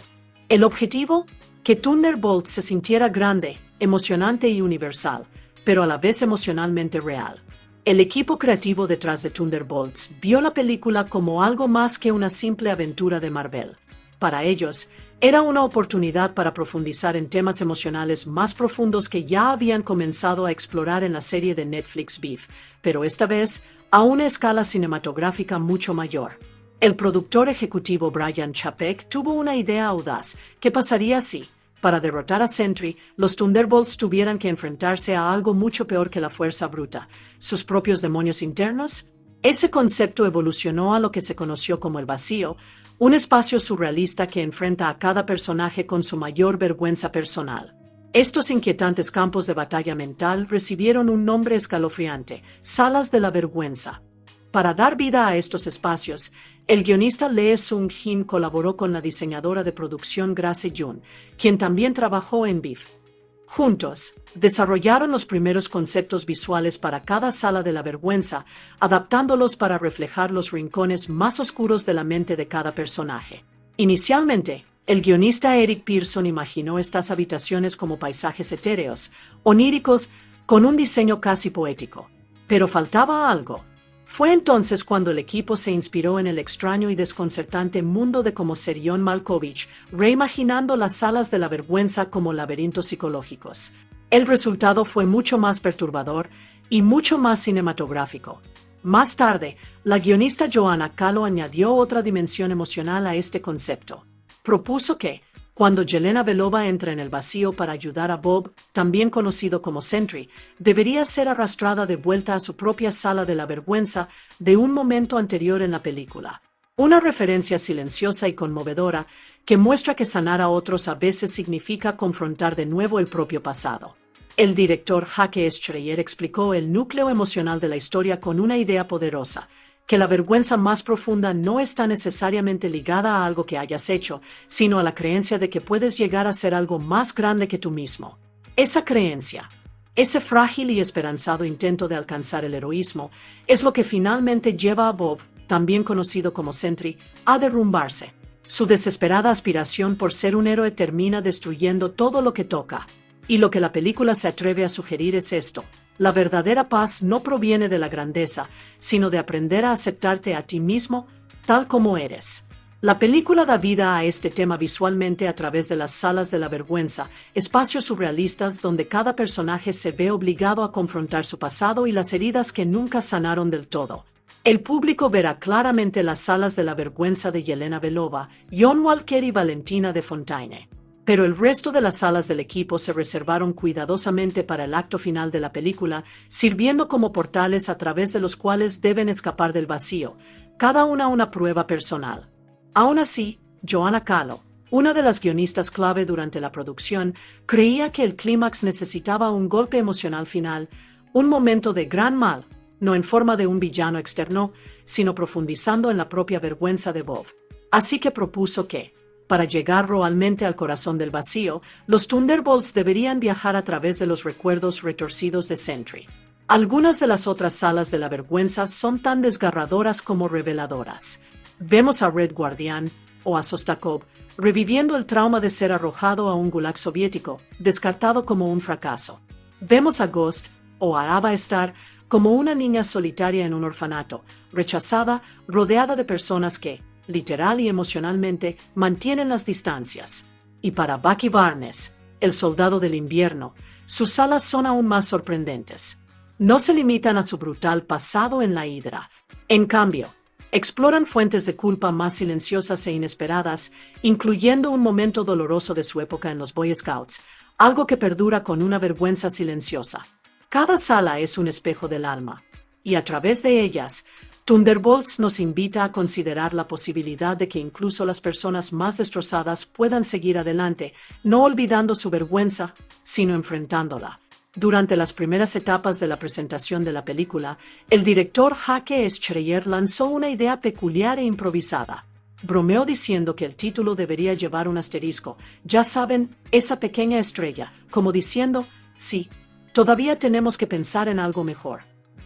¿El objetivo? Que Thunderbolts se sintiera grande, emocionante y universal, pero a la vez emocionalmente real. El equipo creativo detrás de Thunderbolts vio la película como algo más que una simple aventura de Marvel. Para ellos, era una oportunidad para profundizar en temas emocionales más profundos que ya habían comenzado a explorar en la serie de Netflix Beef, pero esta vez a una escala cinematográfica mucho mayor. El productor ejecutivo Brian Chapek tuvo una idea audaz. ¿Qué pasaría si, para derrotar a Sentry, los Thunderbolts tuvieran que enfrentarse a algo mucho peor que la fuerza bruta, sus propios demonios internos? Ese concepto evolucionó a lo que se conoció como el vacío, un espacio surrealista que enfrenta a cada personaje con su mayor vergüenza personal. Estos inquietantes campos de batalla mental recibieron un nombre escalofriante: salas de la vergüenza. Para dar vida a estos espacios, el guionista Lee Sung-jin colaboró con la diseñadora de producción Grace Jun, quien también trabajó en Beef. Juntos, desarrollaron los primeros conceptos visuales para cada sala de la vergüenza, adaptándolos para reflejar los rincones más oscuros de la mente de cada personaje. Inicialmente, el guionista Eric Pearson imaginó estas habitaciones como paisajes etéreos, oníricos, con un diseño casi poético. Pero faltaba algo. Fue entonces cuando el equipo se inspiró en el extraño y desconcertante mundo de Komisarion Malkovich, reimaginando las salas de la vergüenza como laberintos psicológicos. El resultado fue mucho más perturbador y mucho más cinematográfico. Más tarde, la guionista Joanna Kahlo añadió otra dimensión emocional a este concepto. Propuso que, cuando Yelena Belova entra en el vacío para ayudar a Bob, también conocido como Sentry, debería ser arrastrada de vuelta a su propia sala de la vergüenza de un momento anterior en la película. Una referencia silenciosa y conmovedora que muestra que sanar a otros a veces significa confrontar de nuevo el propio pasado. El director Jake Schreier explicó el núcleo emocional de la historia con una idea poderosa: que la vergüenza más profunda no está necesariamente ligada a algo que hayas hecho, sino a la creencia de que puedes llegar a ser algo más grande que tú mismo. Esa creencia, ese frágil y esperanzado intento de alcanzar el heroísmo, es lo que finalmente lleva a Bob, también conocido como Sentry, a derrumbarse. Su desesperada aspiración por ser un héroe termina destruyendo todo lo que toca. Y lo que la película se atreve a sugerir es esto: la verdadera paz no proviene de la grandeza, sino de aprender a aceptarte a ti mismo tal como eres. La película da vida a este tema visualmente a través de las salas de la vergüenza, espacios surrealistas donde cada personaje se ve obligado a confrontar su pasado y las heridas que nunca sanaron del todo. El público verá claramente las salas de la vergüenza de Yelena Belova, John Walker y Valentina de Fontaine. Pero el resto de las salas del equipo se reservaron cuidadosamente para el acto final de la película, sirviendo como portales a través de los cuales deben escapar del vacío, cada una prueba personal. Aún así, Joanna Kahlo, una de las guionistas clave durante la producción, creía que el clímax necesitaba un golpe emocional final, un momento de gran mal, no en forma de un villano externo, sino profundizando en la propia vergüenza de Bob. Así que propuso que, para llegar realmente al corazón del vacío, los Thunderbolts deberían viajar a través de los recuerdos retorcidos de Sentry. Algunas de las otras salas de la vergüenza son tan desgarradoras como reveladoras. Vemos a Red Guardian, o a Sostakov, reviviendo el trauma de ser arrojado a un gulag soviético, descartado como un fracaso. Vemos a Ghost, o a Ava Star, como una niña solitaria en un orfanato, rechazada, rodeada de personas que, literal y emocionalmente, mantienen las distancias. Y para Bucky Barnes, el soldado del invierno, sus salas son aún más sorprendentes. No se limitan a su brutal pasado en la Hydra. En cambio, exploran fuentes de culpa más silenciosas e inesperadas, incluyendo un momento doloroso de su época en los Boy Scouts, algo que perdura con una vergüenza silenciosa. Cada sala es un espejo del alma, y a través de ellas, Thunderbolts nos invita a considerar la posibilidad de que incluso las personas más destrozadas puedan seguir adelante, no olvidando su vergüenza, sino enfrentándola. Durante las primeras etapas de la presentación de la película, el director Hake Schreier lanzó una idea peculiar e improvisada. Bromeó diciendo que el título debería llevar un asterisco, ya saben, esa pequeña estrella, como diciendo, sí, todavía tenemos que pensar en algo mejor.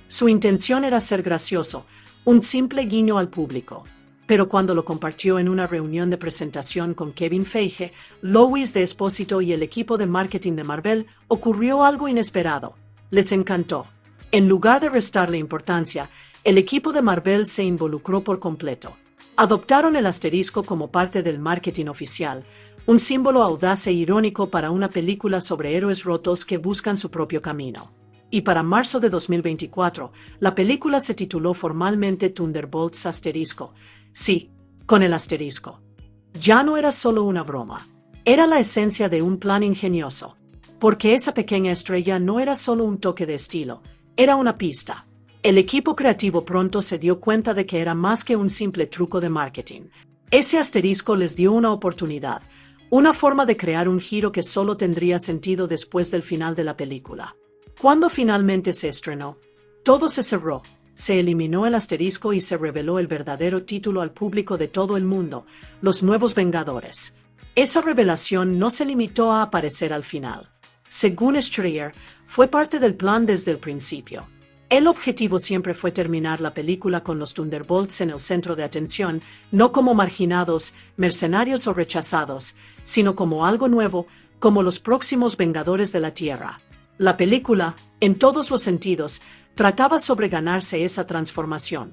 Su intención era ser gracioso, un simple guiño al público. Pero cuando lo compartió en una reunión de presentación con Kevin Feige, Lois de Espósito y el equipo de marketing de Marvel, ocurrió algo inesperado. Les encantó. En lugar de restarle importancia, el equipo de Marvel se involucró por completo. Adoptaron el asterisco como parte del marketing oficial, un símbolo audaz e irónico para una película sobre héroes rotos que buscan su propio camino. Y para marzo de 2024, la película se tituló formalmente Thunderbolts asterisco. Sí, con el asterisco. Ya no era solo una broma. Era la esencia de un plan ingenioso. Porque esa pequeña estrella no era solo un toque de estilo, era una pista. El equipo creativo pronto se dio cuenta de que era más que un simple truco de marketing. Ese asterisco les dio una oportunidad, una forma de crear un giro que solo tendría sentido después del final de la película. Cuando finalmente se estrenó, todo se cerró, se eliminó el asterisco y se reveló el verdadero título al público de todo el mundo, Los Nuevos Vengadores. Esa revelación no se limitó a aparecer al final. Según Schreier, fue parte del plan desde el principio. El objetivo siempre fue terminar la película con los Thunderbolts en el centro de atención, no como marginados, mercenarios o rechazados, sino como algo nuevo, como los próximos Vengadores de la Tierra. La película, en todos los sentidos, trataba sobre ganarse esa transformación.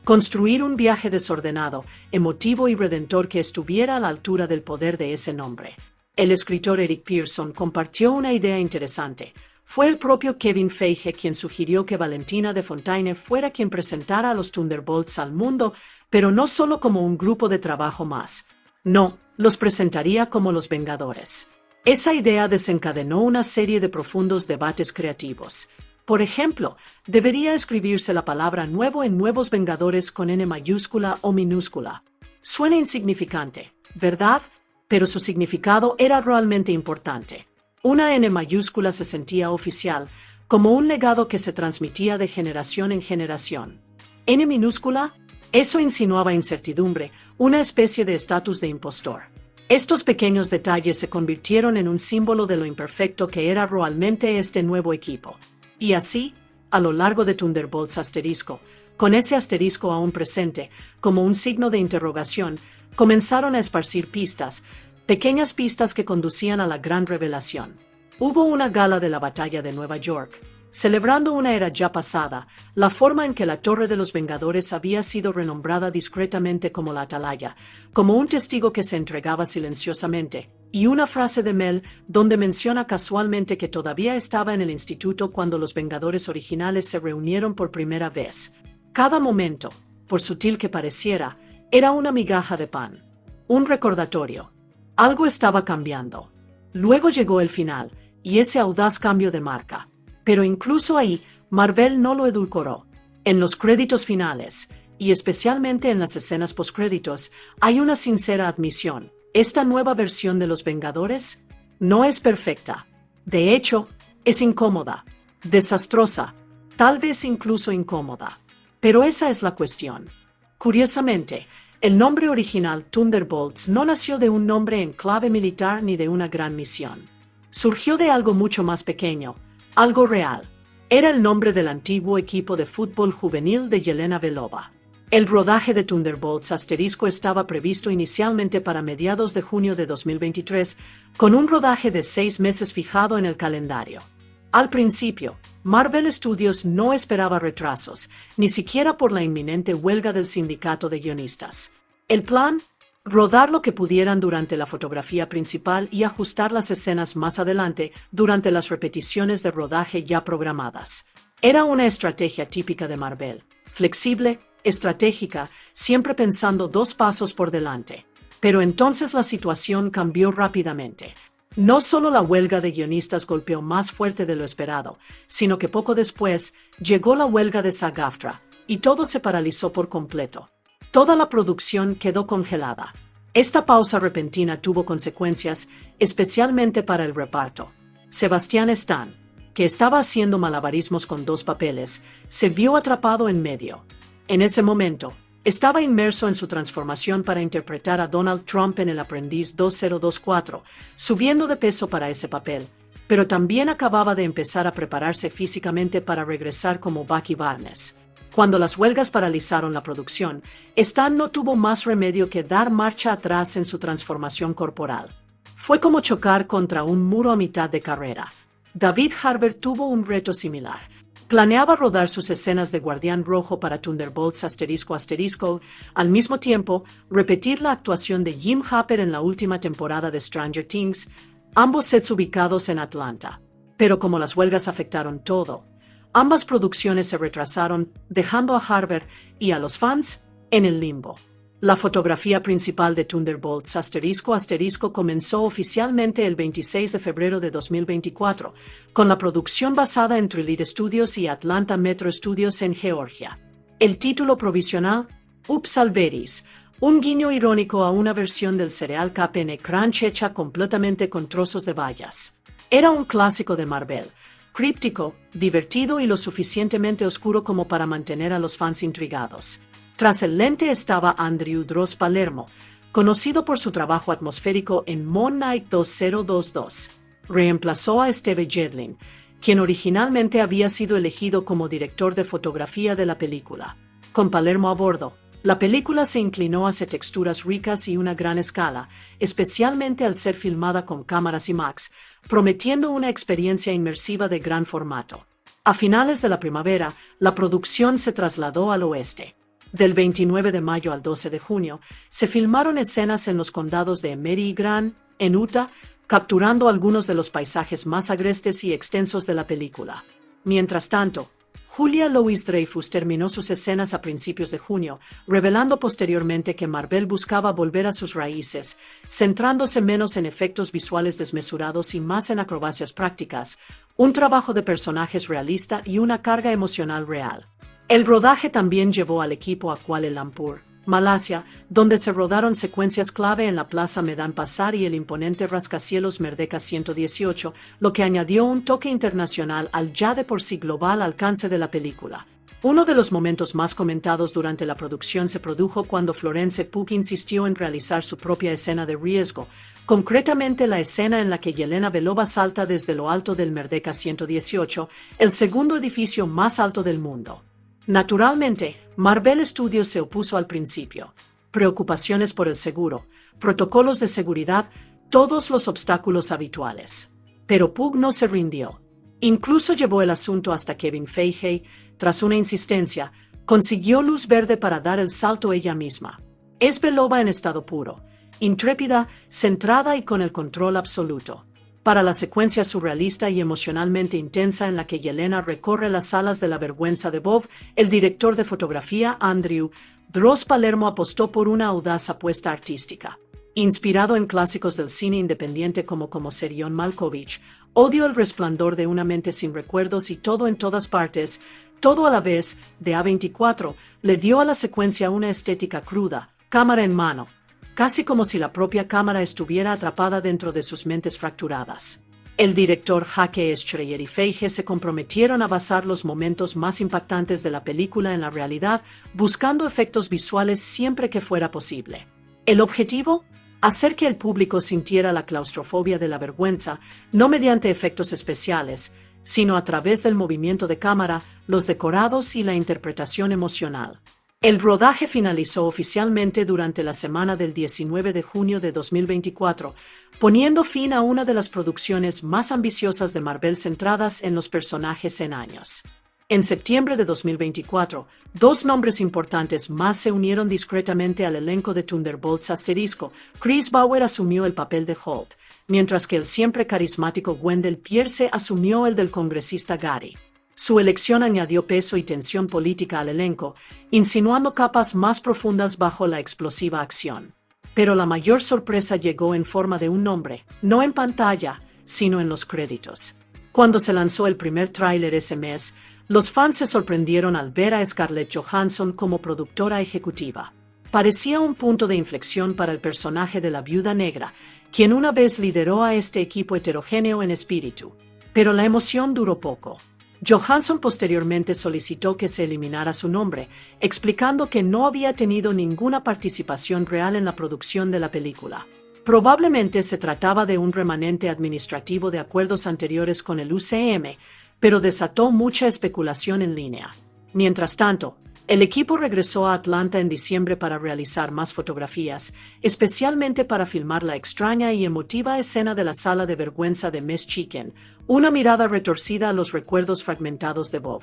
Construir un viaje desordenado, emotivo y redentor que estuviera a la altura del poder de ese nombre. El escritor Eric Pearson compartió una idea interesante. Fue el propio Kevin Feige quien sugirió que Valentina de Fontaine fuera quien presentara a los Thunderbolts al mundo, pero no solo como un grupo de trabajo más. No, los presentaría como los Vengadores. Esa idea desencadenó una serie de profundos debates creativos. Por ejemplo, ¿debería escribirse la palabra nuevo en Nuevos Vengadores con N mayúscula o minúscula? Suena insignificante, ¿verdad? Pero su significado era realmente importante. Una N mayúscula se sentía oficial, como un legado que se transmitía de generación en generación. N minúscula, eso insinuaba incertidumbre, una especie de estatus de impostor. Estos pequeños detalles se convirtieron en un símbolo de lo imperfecto que era realmente este nuevo equipo. Y así, a lo largo de Thunderbolts asterisco, con ese asterisco aún presente, como un signo de interrogación, comenzaron a esparcir pistas, pequeñas pistas que conducían a la gran revelación. Hubo una gala de la Batalla de Nueva York, celebrando una era ya pasada, la forma en que la Torre de los Vengadores había sido renombrada discretamente como la Atalaya, como un testigo que se entregaba silenciosamente, y una frase de Mel donde menciona casualmente que todavía estaba en el instituto cuando los Vengadores originales se reunieron por primera vez. Cada momento, por sutil que pareciera, era una migaja de pan. Un recordatorio. Algo estaba cambiando. Luego llegó el final, y ese audaz cambio de marca. Pero incluso ahí, Marvel no lo edulcoró. En los créditos finales, y especialmente en las escenas postcréditos, hay una sincera admisión. Esta nueva versión de Los Vengadores no es perfecta. De hecho, es incómoda, desastrosa, tal vez incluso incómoda. Pero esa es la cuestión. Curiosamente, el nombre original Thunderbolts no nació de un nombre en clave militar ni de una gran misión. Surgió de algo mucho más pequeño, algo real. Era el nombre del antiguo equipo de fútbol juvenil de Yelena Belova. El rodaje de Thunderbolts * estaba previsto inicialmente para mediados de junio de 2023, con un rodaje de 6 meses fijado en el calendario. Al principio, Marvel Studios no esperaba retrasos, ni siquiera por la inminente huelga del sindicato de guionistas. El plan: rodar lo que pudieran durante la fotografía principal y ajustar las escenas más adelante durante las repeticiones de rodaje ya programadas. Era una estrategia típica de Marvel, flexible, estratégica, siempre pensando 2 pasos por delante. Pero entonces la situación cambió rápidamente. No solo la huelga de guionistas golpeó más fuerte de lo esperado, sino que poco después llegó la huelga de SAG-AFTRA, y todo se paralizó por completo. Toda la producción quedó congelada. Esta pausa repentina tuvo consecuencias, especialmente para el reparto. Sebastián Stan, que estaba haciendo malabarismos con 2 papeles, se vio atrapado en medio. En ese momento, estaba inmerso en su transformación para interpretar a Donald Trump en El Aprendiz 2024, subiendo de peso para ese papel, pero también acababa de empezar a prepararse físicamente para regresar como Bucky Barnes. Cuando las huelgas paralizaron la producción, Stan no tuvo más remedio que dar marcha atrás en su transformación corporal. Fue como chocar contra un muro a mitad de carrera. David Harbour tuvo un reto similar. Planeaba rodar sus escenas de Guardián Rojo para Thunderbolts ***, al mismo tiempo repetir la actuación de Jim Hopper en la última temporada de Stranger Things, ambos sets ubicados en Atlanta. Pero como las huelgas afectaron todo, ambas producciones se retrasaron, dejando a Harbour y a los fans en el limbo. La fotografía principal de Thunderbolts *** comenzó oficialmente el 26 de febrero de 2024, con la producción basada en Trillite Studios y Atlanta Metro Studios en Georgia. El título provisional: Oops Alveris, un guiño irónico a una versión del cereal Cap'n Crunch hecha completamente con trozos de bayas. Era un clásico de Marvel, críptico, divertido y lo suficientemente oscuro como para mantener a los fans intrigados. Tras el lente estaba Andrew Dross Palermo, conocido por su trabajo atmosférico en Moon Knight 2022. Reemplazó a Steve Jedlin, quien originalmente había sido elegido como director de fotografía de la película. Con Palermo a bordo, la película se inclinó hacia texturas ricas y una gran escala, especialmente al ser filmada con cámaras IMAX, prometiendo una experiencia inmersiva de gran formato. A finales de la primavera, la producción se trasladó al oeste. Del 29 de mayo al 12 de junio, se filmaron escenas en los condados de Emery y Grant, en Utah, capturando algunos de los paisajes más agrestes y extensos de la película. Mientras tanto, Julia Louis-Dreyfus terminó sus escenas a principios de junio, revelando posteriormente que Marvel buscaba volver a sus raíces, centrándose menos en efectos visuales desmesurados y más en acrobacias prácticas, un trabajo de personajes realista y una carga emocional real. El rodaje también llevó al equipo a Kuala Lumpur, Malasia, donde se rodaron secuencias clave en la Plaza Medan Pasar y el imponente rascacielos Merdeka 118, lo que añadió un toque internacional al ya de por sí global alcance de la película. Uno de los momentos más comentados durante la producción se produjo cuando Florence Pugh insistió en realizar su propia escena de riesgo, concretamente la escena en la que Yelena Belova salta desde lo alto del Merdeka 118, el segundo edificio más alto del mundo. Naturalmente, Marvel Studios se opuso al principio. Preocupaciones por el seguro, protocolos de seguridad, todos los obstáculos habituales. Pero Pugh no se rindió. Incluso llevó el asunto hasta Kevin Feige. Tras una insistencia, consiguió luz verde para dar el salto ella misma. Es Belova en estado puro, intrépida, centrada y con el control absoluto. Para la secuencia surrealista y emocionalmente intensa en la que Yelena recorre las salas de la vergüenza de Bob, el director de fotografía Andrew Dross Palermo apostó por una audaz apuesta artística. Inspirado en clásicos del cine independiente como ser John Malkovich, Odio el resplandor de una mente sin recuerdos y Todo en todas partes, todo a la vez, de A24, le dio a la secuencia una estética cruda, cámara en mano, casi como si la propia cámara estuviera atrapada dentro de sus mentes fracturadas. El director Jake Schreier y Feige se comprometieron a basar los momentos más impactantes de la película en la realidad, buscando efectos visuales siempre que fuera posible. ¿El objetivo? Hacer que el público sintiera la claustrofobia de la vergüenza, no mediante efectos especiales, sino a través del movimiento de cámara, los decorados y la interpretación emocional. El rodaje finalizó oficialmente durante la semana del 19 de junio de 2024, poniendo fin a una de las producciones más ambiciosas de Marvel centradas en los personajes en años. En septiembre de 2024, dos nombres importantes más se unieron discretamente al elenco de Thunderbolts ***. Chris Bauer asumió el papel de Holt, mientras que el siempre carismático Wendell Pierce asumió el del congresista Gary. Su elección añadió peso y tensión política al elenco, insinuando capas más profundas bajo la explosiva acción. Pero la mayor sorpresa llegó en forma de un nombre, no en pantalla, sino en los créditos. Cuando se lanzó el primer tráiler ese mes, los fans se sorprendieron al ver a Scarlett Johansson como productora ejecutiva. Parecía un punto de inflexión para el personaje de la Viuda Negra, quien una vez lideró a este equipo heterogéneo en espíritu. Pero la emoción duró poco. Johansson posteriormente solicitó que se eliminara su nombre, explicando que no había tenido ninguna participación real en la producción de la película. Probablemente se trataba de un remanente administrativo de acuerdos anteriores con el UCM, pero desató mucha especulación en línea. Mientras tanto, el equipo regresó a Atlanta en diciembre para realizar más fotografías, especialmente para filmar la extraña y emotiva escena de la sala de vergüenza de Miss Chicken, una mirada retorcida a los recuerdos fragmentados de Bob.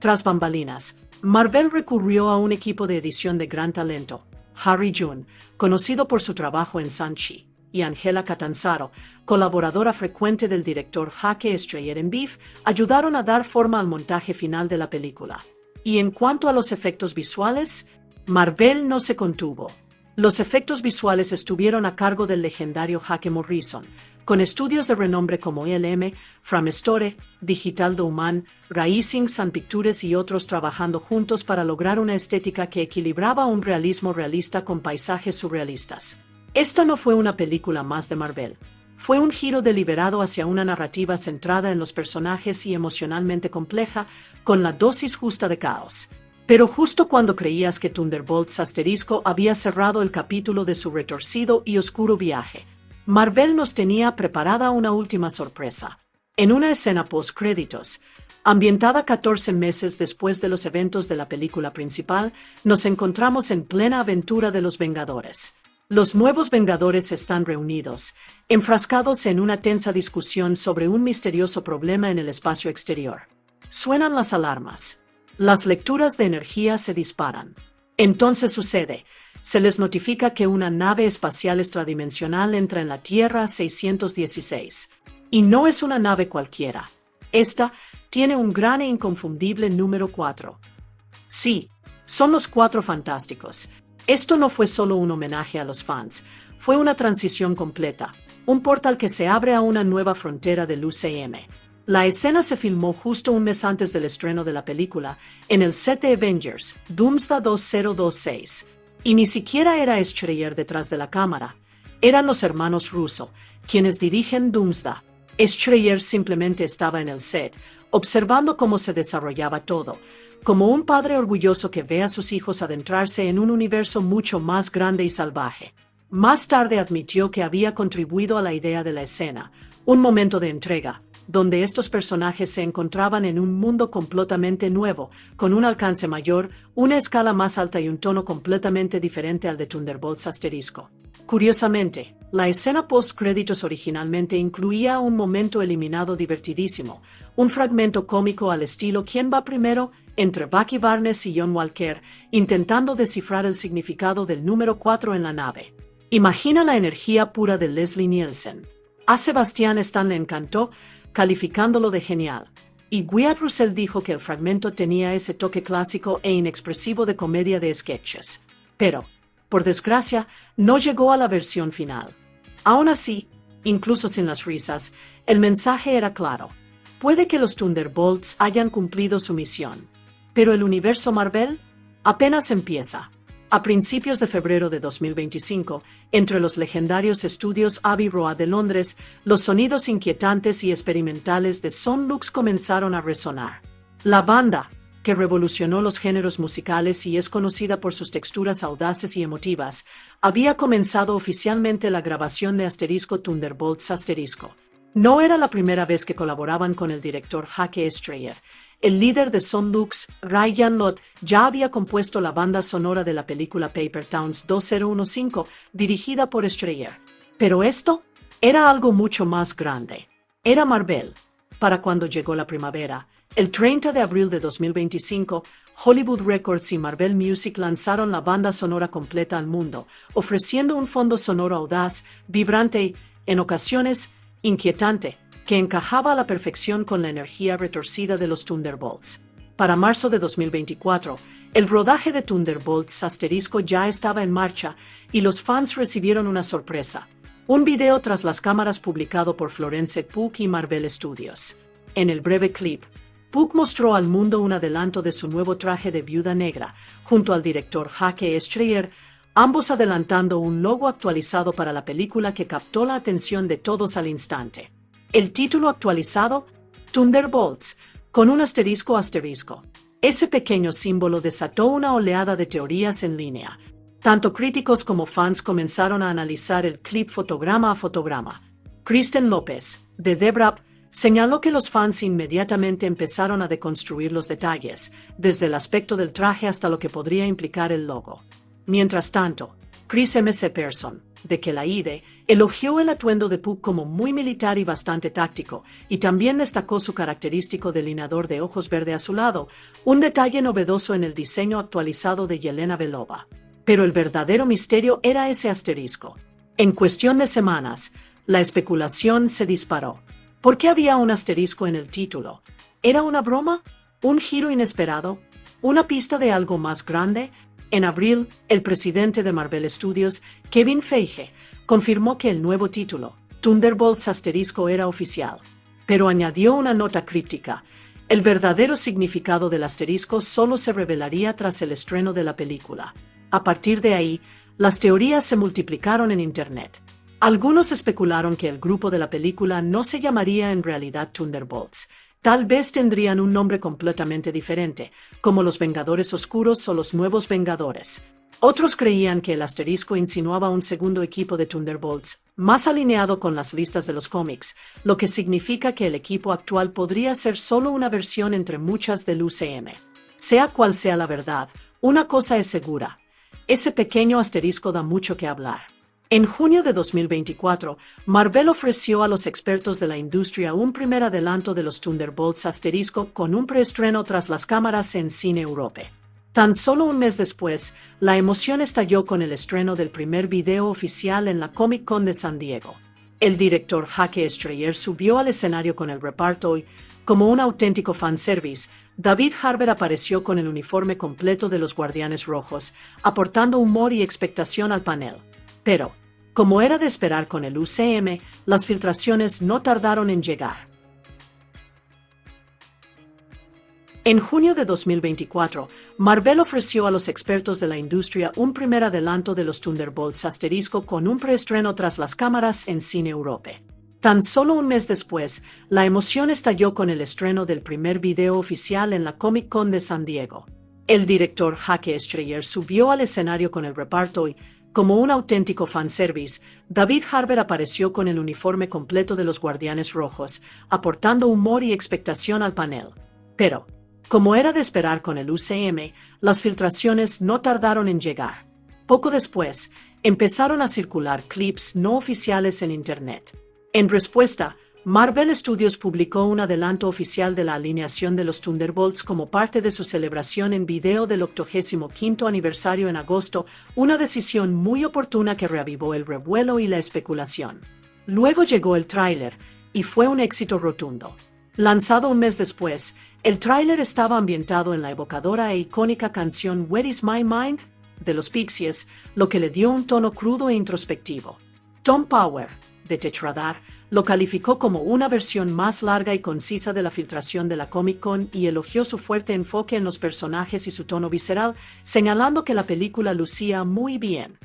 Tras bambalinas, Marvel recurrió a un equipo de edición de gran talento. Harry June, conocido por su trabajo en Shang-Chi, y Angela Catanzaro, colaboradora frecuente del director Jake Schreier en Beef, ayudaron a dar forma al montaje final de la película. Y en cuanto a los efectos visuales, Marvel no se contuvo. Los efectos visuales estuvieron a cargo del legendario Jake Morrison, con estudios de renombre como ELM, Framestore, Digital Douman, Rising Sun Pictures y otros trabajando juntos para lograr una estética que equilibraba un realismo realista con paisajes surrealistas. Esta no fue una película más de Marvel. Fue un giro deliberado hacia una narrativa centrada en los personajes y emocionalmente compleja, con la dosis justa de caos. Pero justo cuando creías que Thunderbolts * había cerrado el capítulo de su retorcido y oscuro viaje, Marvel nos tenía preparada una última sorpresa. En una escena post-créditos, ambientada 14 meses después de los eventos de la película principal, nos encontramos en plena aventura de los Vengadores. Los nuevos Vengadores están reunidos, enfrascados en una tensa discusión sobre un misterioso problema en el espacio exterior. Suenan las alarmas. Las lecturas de energía se disparan. Entonces sucede. Se les notifica que una nave espacial extradimensional entra en la Tierra 616. Y no es una nave cualquiera. Esta tiene un gran e inconfundible número 4. Sí, son los Cuatro Fantásticos. Esto no fue solo un homenaje a los fans, fue una transición completa, un portal que se abre a una nueva frontera del UCM. La escena se filmó justo un mes antes del estreno de la película, en el set de Avengers, Doomsday 2026. Y ni siquiera era Schreier detrás de la cámara, eran los hermanos Russo, quienes dirigen Doomsday. Schreier simplemente estaba en el set, observando cómo se desarrollaba todo, como un padre orgulloso que ve a sus hijos adentrarse en un universo mucho más grande y salvaje. Más tarde admitió que había contribuido a la idea de la escena, un momento de entrega, donde estos personajes se encontraban en un mundo completamente nuevo, con un alcance mayor, una escala más alta y un tono completamente diferente al de Thunderbolts ***. Curiosamente, la escena post-créditos originalmente incluía un momento eliminado divertidísimo, un fragmento cómico al estilo ¿Quién va primero?, entre Bucky Barnes y John Walker, intentando descifrar el significado del número 4 en la nave. Imagina la energía pura de Leslie Nielsen. A Sebastian Stan le encantó, calificándolo de genial. Y Wyatt Russell dijo que el fragmento tenía ese toque clásico e inexpresivo de comedia de sketches. Pero, por desgracia, no llegó a la versión final. Aún así, incluso sin las risas, el mensaje era claro. Puede que los Thunderbolts hayan cumplido su misión, pero el universo Marvel apenas empieza. A principios de febrero de 2025, entre los legendarios estudios Abbey Road de Londres, los sonidos inquietantes y experimentales de Sonlux comenzaron a resonar. La banda, que revolucionó los géneros musicales y es conocida por sus texturas audaces y emotivas, había comenzado oficialmente la grabación de Thunderbolts *. No era la primera vez que colaboraban con el director Hake Strayer. El líder de Sonlux, Ryan Lott, ya había compuesto la banda sonora de la película Paper Towns 2015, dirigida por Strayer. Pero esto era algo mucho más grande. Era Marvel. Para cuando llegó la primavera, el 30 de abril de 2025, Hollywood Records y Marvel Music lanzaron la banda sonora completa al mundo, ofreciendo un fondo sonoro audaz, vibrante y, en ocasiones, inquietante, que encajaba a la perfección con la energía retorcida de los Thunderbolts. Para marzo de 2024, el rodaje de Thunderbolts * ya estaba en marcha y los fans recibieron una sorpresa. Un video tras las cámaras publicado por Florence Pugh y Marvel Studios. En el breve clip, Pugh mostró al mundo un adelanto de su nuevo traje de Viuda Negra, junto al director Hake Strayer, ambos adelantando un logo actualizado para la película que captó la atención de todos al instante. El título actualizado, Thunderbolts, con un asterisco. Ese pequeño símbolo desató una oleada de teorías en línea. Tanto críticos como fans comenzaron a analizar el clip fotograma a fotograma. Kristen López, de Debrap, señaló que los fans inmediatamente empezaron a deconstruir los detalles, desde el aspecto del traje hasta lo que podría implicar el logo. Mientras tanto, Chris M.C. Person, de Kelaide, elogió el atuendo de Pugh como muy militar y bastante táctico, y también destacó su característico delineador de ojos verde azulado, un detalle novedoso en el diseño actualizado de Yelena Belova. Pero el verdadero misterio era ese asterisco. En cuestión de semanas, la especulación se disparó. ¿Por qué había un asterisco en el título? ¿Era una broma? ¿Un giro inesperado? ¿Una pista de algo más grande? En abril, el presidente de Marvel Studios, Kevin Feige, confirmó que el nuevo título, Thunderbolts * era oficial, pero añadió una nota críptica. El verdadero significado del asterisco solo se revelaría tras el estreno de la película. A partir de ahí, las teorías se multiplicaron en Internet. Algunos especularon que el grupo de la película no se llamaría en realidad Thunderbolts. Tal vez tendrían un nombre completamente diferente, como los Vengadores Oscuros o los Nuevos Vengadores. Otros creían que el asterisco insinuaba un segundo equipo de Thunderbolts, más alineado con las listas de los cómics, lo que significa que el equipo actual podría ser solo una versión entre muchas del UCM. Sea cual sea la verdad, una cosa es segura. Ese pequeño asterisco da mucho que hablar. En junio de 2024, Marvel ofreció a los expertos de la industria un primer adelanto de los Thunderbolts * con un preestreno tras las cámaras en Cine Europe. Tan solo un mes después, la emoción estalló con el estreno del primer video oficial en la Comic Con de San Diego. El director Hake Strayer subió al escenario con el reparto y, como un auténtico fanservice, David Harbour apareció con el uniforme completo de los Guardianes Rojos, aportando humor y expectación al panel. Pero, como era de esperar con el UCM, las filtraciones no tardaron en llegar. En junio de 2024, Marvel ofreció a los expertos de la industria un primer adelanto de los Thunderbolts * con un preestreno tras las cámaras en Cine Europe. Tan solo un mes después, la emoción estalló con el estreno del primer video oficial en la Comic Con de San Diego. El director Hake Strayer subió al escenario con el reparto y, como un auténtico fanservice, David Harbour apareció con el uniforme completo de los Guardianes Rojos, aportando humor y expectación al panel. Pero, como era de esperar con el UCM, las filtraciones no tardaron en llegar. Poco después, empezaron a circular clips no oficiales en Internet. En respuesta, Marvel Studios publicó un adelanto oficial de la alineación de los Thunderbolts como parte de su celebración en video del 85º aniversario en agosto, una decisión muy oportuna que reavivó el revuelo y la especulación. Luego llegó el tráiler, y fue un éxito rotundo. Lanzado un mes después, el tráiler estaba ambientado en la evocadora e icónica canción Where Is My Mind? De los Pixies, lo que le dio un tono crudo e introspectivo. Tom Power, de Techradar, lo calificó como una versión más larga y concisa de la filtración de la Comic-Con y elogió su fuerte enfoque en los personajes y su tono visceral, señalando que la película lucía muy bien.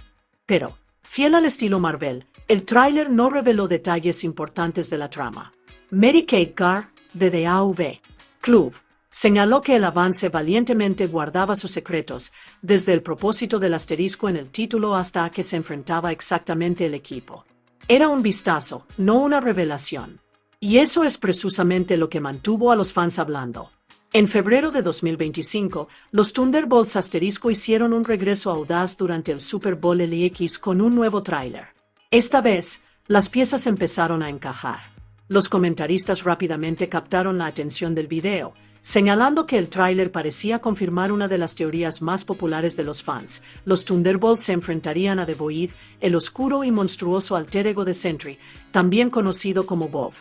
Pero, fiel al estilo Marvel, el tráiler no reveló detalles importantes de la trama. Mary Kate Carr, de The AV Club, señaló que el avance valientemente guardaba sus secretos, desde el propósito del asterisco en el título hasta a que se enfrentaba exactamente el equipo. Era un vistazo, no una revelación. Y eso es precisamente lo que mantuvo a los fans hablando. En febrero de 2025, los Thunderbolts asterisco hicieron un regreso audaz durante el Super Bowl LX con un nuevo tráiler. Esta vez, las piezas empezaron a encajar. Los comentaristas rápidamente captaron la atención del video, señalando que el tráiler parecía confirmar una de las teorías más populares de los fans. Los Thunderbolts se enfrentarían a The Void, el oscuro y monstruoso alter ego de Sentry, también conocido como Bob.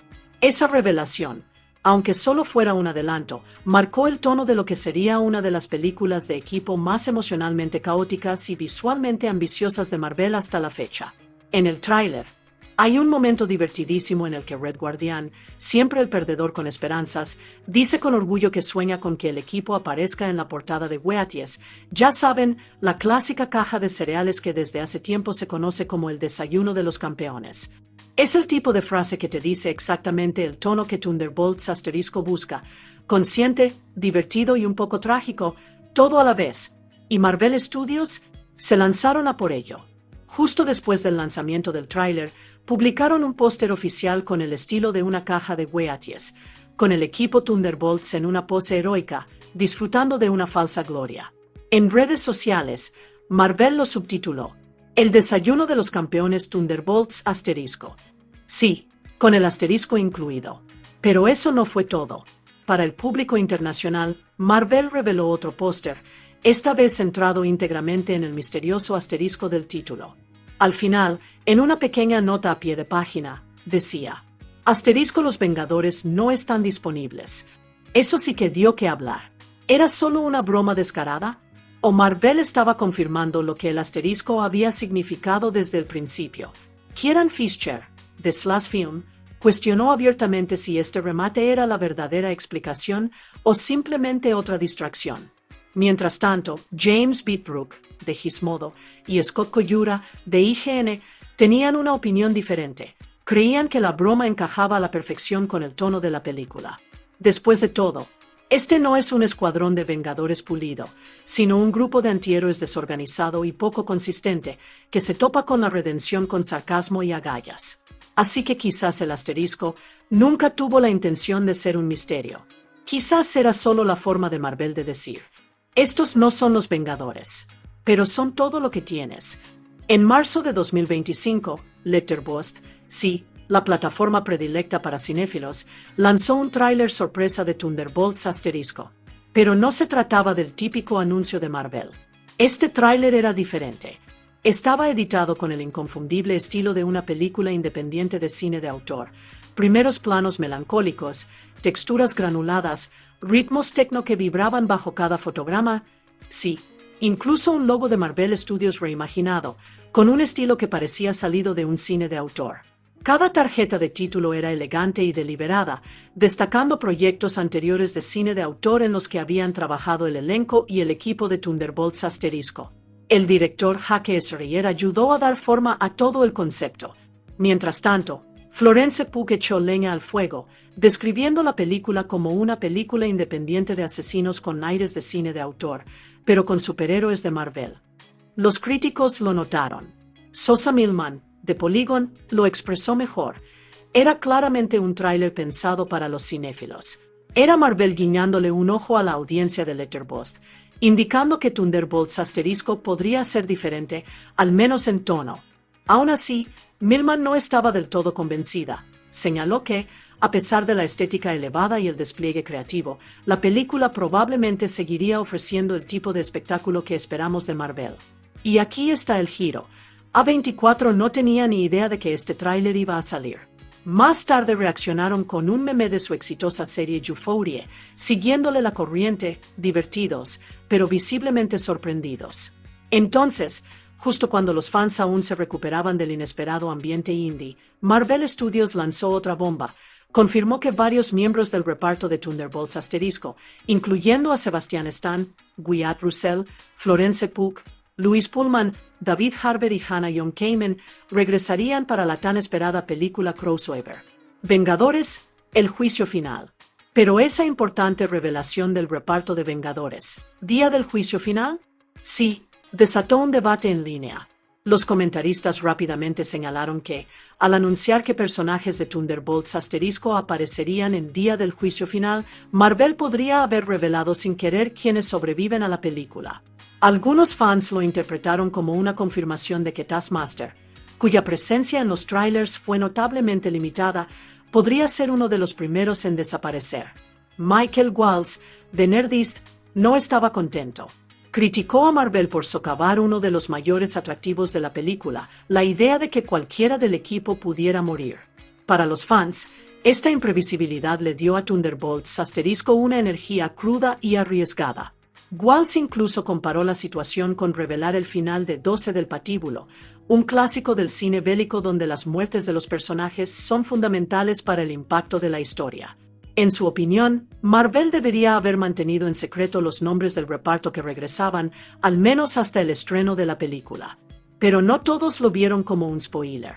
Esa revelación, aunque solo fuera un adelanto, marcó el tono de lo que sería una de las películas de equipo más emocionalmente caóticas y visualmente ambiciosas de Marvel hasta la fecha. En el tráiler, hay un momento divertidísimo en el que Red Guardian, siempre el perdedor con esperanzas, dice con orgullo que sueña con que el equipo aparezca en la portada de Wheaties, ya saben, la clásica caja de cereales que desde hace tiempo se conoce como el desayuno de los campeones. Es el tipo de frase que te dice exactamente el tono que Thunderbolts asterisco busca, consciente, divertido y un poco trágico, todo a la vez, y Marvel Studios se lanzaron a por ello. Justo después del lanzamiento del tráiler, publicaron un póster oficial con el estilo de una caja de Wheaties, con el equipo Thunderbolts en una pose heroica, disfrutando de una falsa gloria. En redes sociales, Marvel lo subtituló: El desayuno de los campeones Thunderbolts asterisco. Sí, con el asterisco incluido. Pero eso no fue todo. Para el público internacional, Marvel reveló otro póster, esta vez centrado íntegramente en el misterioso asterisco del título. Al final, en una pequeña nota a pie de página, decía: asterisco, los Vengadores no están disponibles. Eso sí que dio que hablar. ¿Era solo una broma descarada? ¿O Marvel estaba confirmando lo que el asterisco había significado desde el principio? Kieran Fisher, de Slash Film, cuestionó abiertamente si este remate era la verdadera explicación o simplemente otra distracción. Mientras tanto, James Bitbrook, de Gizmodo, y Scott Koyura, de IGN, tenían una opinión diferente. Creían que la broma encajaba a la perfección con el tono de la película. Después de todo, este no es un escuadrón de Vengadores pulido, sino un grupo de antihéroes desorganizado y poco consistente, que se topa con la redención con sarcasmo y agallas. Así que quizás el asterisco nunca tuvo la intención de ser un misterio. Quizás era solo la forma de Marvel de decir: estos no son los Vengadores, pero son todo lo que tienes. En marzo de 2025, Letterboxd, sí, la plataforma predilecta para cinéfilos, lanzó un tráiler sorpresa de Thunderbolts asterisco. Pero no se trataba del típico anuncio de Marvel. Este tráiler era diferente. Estaba editado con el inconfundible estilo de una película independiente de cine de autor. Primeros planos melancólicos, texturas granuladas, ritmos techno que vibraban bajo cada fotograma. Sí, incluso un logo de Marvel Studios reimaginado, con un estilo que parecía salido de un cine de autor. Cada tarjeta de título era elegante y deliberada, destacando proyectos anteriores de cine de autor en los que habían trabajado el elenco y el equipo de Thunderbolts asterisco. El director Hake Esrier ayudó a dar forma a todo el concepto. Mientras tanto, Florence Pugh echó leña al fuego, describiendo la película como una película independiente de asesinos con aires de cine de autor, pero con superhéroes de Marvel. Los críticos lo notaron. Sosa Millman, de Polygon, lo expresó mejor. Era claramente un tráiler pensado para los cinéfilos. Era Marvel guiñándole un ojo a la audiencia de Letterboxd, indicando que Thunderbolts asterisco podría ser diferente, al menos en tono. Aún así, Millman no estaba del todo convencida. Señaló que, a pesar de la estética elevada y el despliegue creativo, la película probablemente seguiría ofreciendo el tipo de espectáculo que esperamos de Marvel. Y aquí está el giro. A24 no tenía ni idea de que este tráiler iba a salir. Más tarde reaccionaron con un meme de su exitosa serie Euphoria, siguiéndole la corriente, divertidos, pero visiblemente sorprendidos. Entonces, justo cuando los fans aún se recuperaban del inesperado ambiente indie, Marvel Studios lanzó otra bomba. Confirmó que varios miembros del reparto de Thunderbolts *, incluyendo a Sebastian Stan, Wyatt Russell, Florence Pugh, Louis Pullman, David Harbour y Hannah Young Kamen, regresarían para la tan esperada película crossover Vengadores, el juicio final. Pero esa importante revelación del reparto de Vengadores, ¿día del juicio final? Sí, desató un debate en línea. Los comentaristas rápidamente señalaron que, al anunciar que personajes de Thunderbolts * aparecerían en Día del Juicio Final, Marvel podría haber revelado sin querer quiénes sobreviven a la película. Algunos fans lo interpretaron como una confirmación de que Taskmaster, cuya presencia en los trailers fue notablemente limitada, podría ser uno de los primeros en desaparecer. Michael Walls, de Nerdist, no estaba contento. Criticó a Marvel por socavar uno de los mayores atractivos de la película, la idea de que cualquiera del equipo pudiera morir. Para los fans, esta imprevisibilidad le dio a Thunderbolts * una energía cruda y arriesgada. Walls incluso comparó la situación con revelar el final de 12 del Patíbulo, un clásico del cine bélico donde las muertes de los personajes son fundamentales para el impacto de la historia. En su opinión, Marvel debería haber mantenido en secreto los nombres del reparto que regresaban, al menos hasta el estreno de la película. Pero no todos lo vieron como un spoiler.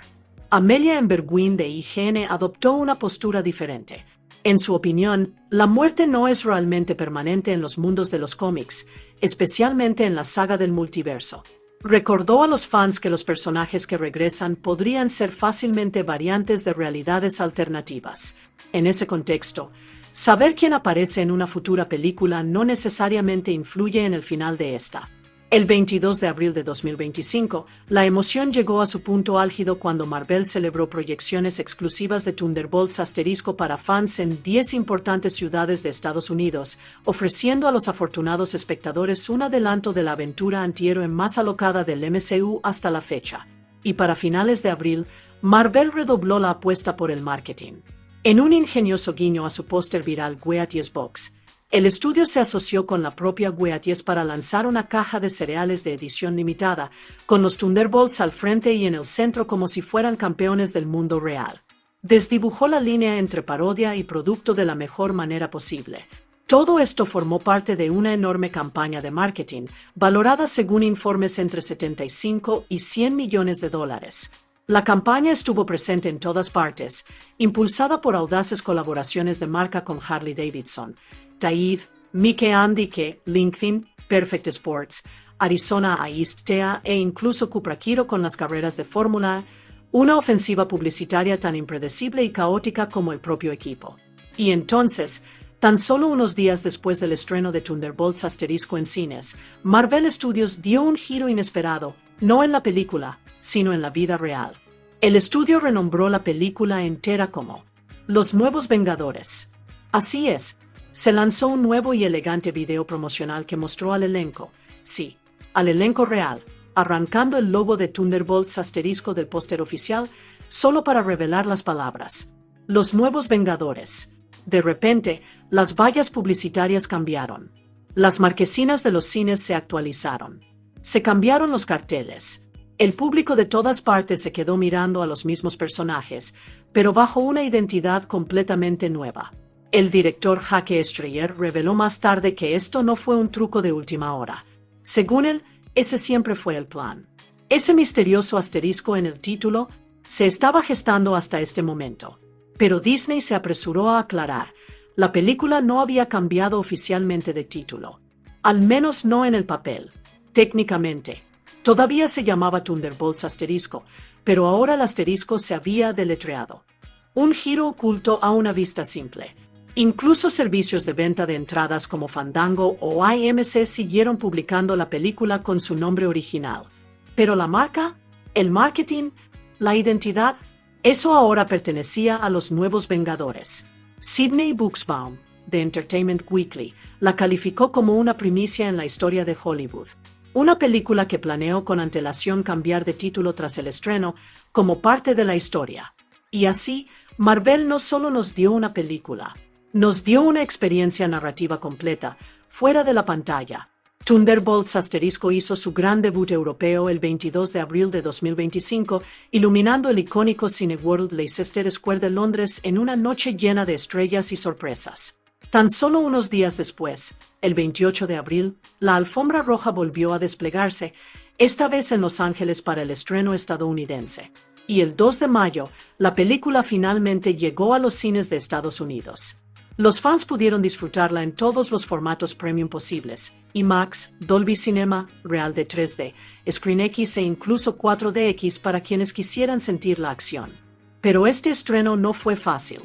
Amelia Emberguin de IGN adoptó una postura diferente. En su opinión, la muerte no es realmente permanente en los mundos de los cómics, especialmente en la saga del multiverso. Recordó a los fans que los personajes que regresan podrían ser fácilmente variantes de realidades alternativas. En ese contexto, saber quién aparece en una futura película no necesariamente influye en el final de esta. El 22 de abril de 2025, la emoción llegó a su punto álgido cuando Marvel celebró proyecciones exclusivas de Thunderbolts * para fans en 10 importantes ciudades de Estados Unidos, ofreciendo a los afortunados espectadores un adelanto de la aventura antihéroe más alocada del MCU hasta la fecha. Y para finales de abril, Marvel redobló la apuesta por el marketing. En un ingenioso guiño a su póster viral Wheaties Box, el estudio se asoció con la propia Wheaties para lanzar una caja de cereales de edición limitada, con los Thunderbolts al frente y en el centro como si fueran campeones del mundo real. Desdibujó la línea entre parodia y producto de la mejor manera posible. Todo esto formó parte de una enorme campaña de marketing, valorada según informes entre 75 y 100 millones de dólares. La campaña estuvo presente en todas partes, impulsada por audaces colaboraciones de marca con Harley Davidson, Taid, Mike Andike, LinkedIn, Perfect Sports, Arizona Tea e incluso Cupra-Kiro con las carreras de Fórmula, una ofensiva publicitaria tan impredecible y caótica como el propio equipo. Y entonces, tan solo unos días después del estreno de Thunderbolts * en cines, Marvel Studios dio un giro inesperado, no en la película, sino en la vida real. El estudio renombró la película entera como Los Nuevos Vengadores. Así es, se lanzó un nuevo y elegante video promocional que mostró al elenco, sí, al elenco real, arrancando el logo de Thunderbolts * del póster oficial, solo para revelar las palabras Los Nuevos Vengadores. De repente, las vallas publicitarias cambiaron. Las marquesinas de los cines se actualizaron. Se cambiaron los carteles. El público de todas partes se quedó mirando a los mismos personajes, pero bajo una identidad completamente nueva. El director Jake Schreier reveló más tarde que esto no fue un truco de última hora. Según él, ese siempre fue el plan. Ese misterioso asterisco en el título se estaba gestando hasta este momento. Pero Disney se apresuró a aclarar, la película no había cambiado oficialmente de título. Al menos no en el papel. Técnicamente, todavía se llamaba Thunderbolts *, pero ahora el asterisco se había deletreado. Un giro oculto a una vista simple. Incluso servicios de venta de entradas como Fandango o IMC siguieron publicando la película con su nombre original. Pero la marca, el marketing, la identidad, eso ahora pertenecía a los Nuevos Vengadores. Sidney Buxbaum, de Entertainment Weekly, la calificó como una primicia en la historia de Hollywood. Una película que planeó con antelación cambiar de título tras el estreno, como parte de la historia. Y así, Marvel no solo nos dio una película, nos dio una experiencia narrativa completa, fuera de la pantalla. Thunderbolts asterisco hizo su gran debut europeo el 22 de abril de 2025, iluminando el icónico Cineworld Leicester Square de Londres en una noche llena de estrellas y sorpresas. Tan solo unos días después, el 28 de abril, la alfombra roja volvió a desplegarse, esta vez en Los Ángeles para el estreno estadounidense. Y el 2 de mayo, la película finalmente llegó a los cines de Estados Unidos. Los fans pudieron disfrutarla en todos los formatos premium posibles: IMAX, Dolby Cinema, Real de 3D, ScreenX e incluso 4DX para quienes quisieran sentir la acción. Pero este estreno no fue fácil.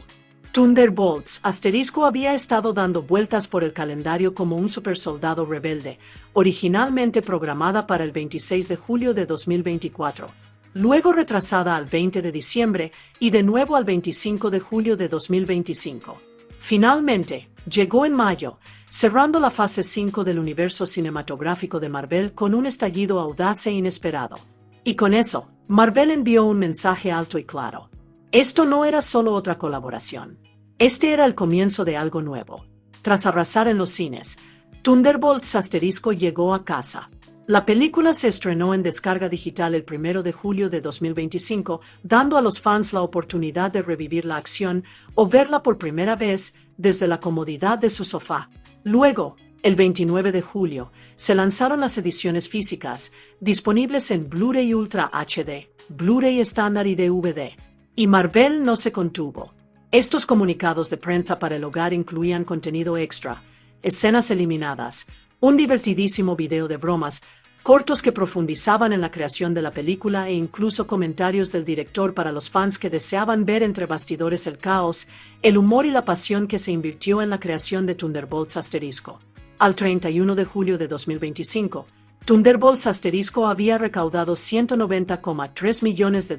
Thunderbolts asterisco había estado dando vueltas por el calendario como un supersoldado rebelde, originalmente programada para el 26 de julio de 2024, luego retrasada al 20 de diciembre y de nuevo al 25 de julio de 2025. Finalmente, llegó en mayo, cerrando la fase 5 del universo cinematográfico de Marvel con un estallido audaz e inesperado. Y con eso, Marvel envió un mensaje alto y claro. Esto no era solo otra colaboración. Este era el comienzo de algo nuevo. Tras arrasar en los cines, Thunderbolts asterisco llegó a casa. La película se estrenó en descarga digital el 1 de julio de 2025, dando a los fans la oportunidad de revivir la acción o verla por primera vez desde la comodidad de su sofá. Luego, el 29 de julio, se lanzaron las ediciones físicas, disponibles en Blu-ray Ultra HD, Blu-ray estándar y DVD. Y Marvel no se contuvo. Estos comunicados de prensa para el hogar incluían contenido extra, escenas eliminadas, un divertidísimo video de bromas, cortos que profundizaban en la creación de la película e incluso comentarios del director para los fans que deseaban ver entre bastidores el caos, el humor y la pasión que se invirtió en la creación de Thunderbolts asterisco. Al 31 de julio de 2025, Thunderbolts asterisco había recaudado $190,3 millones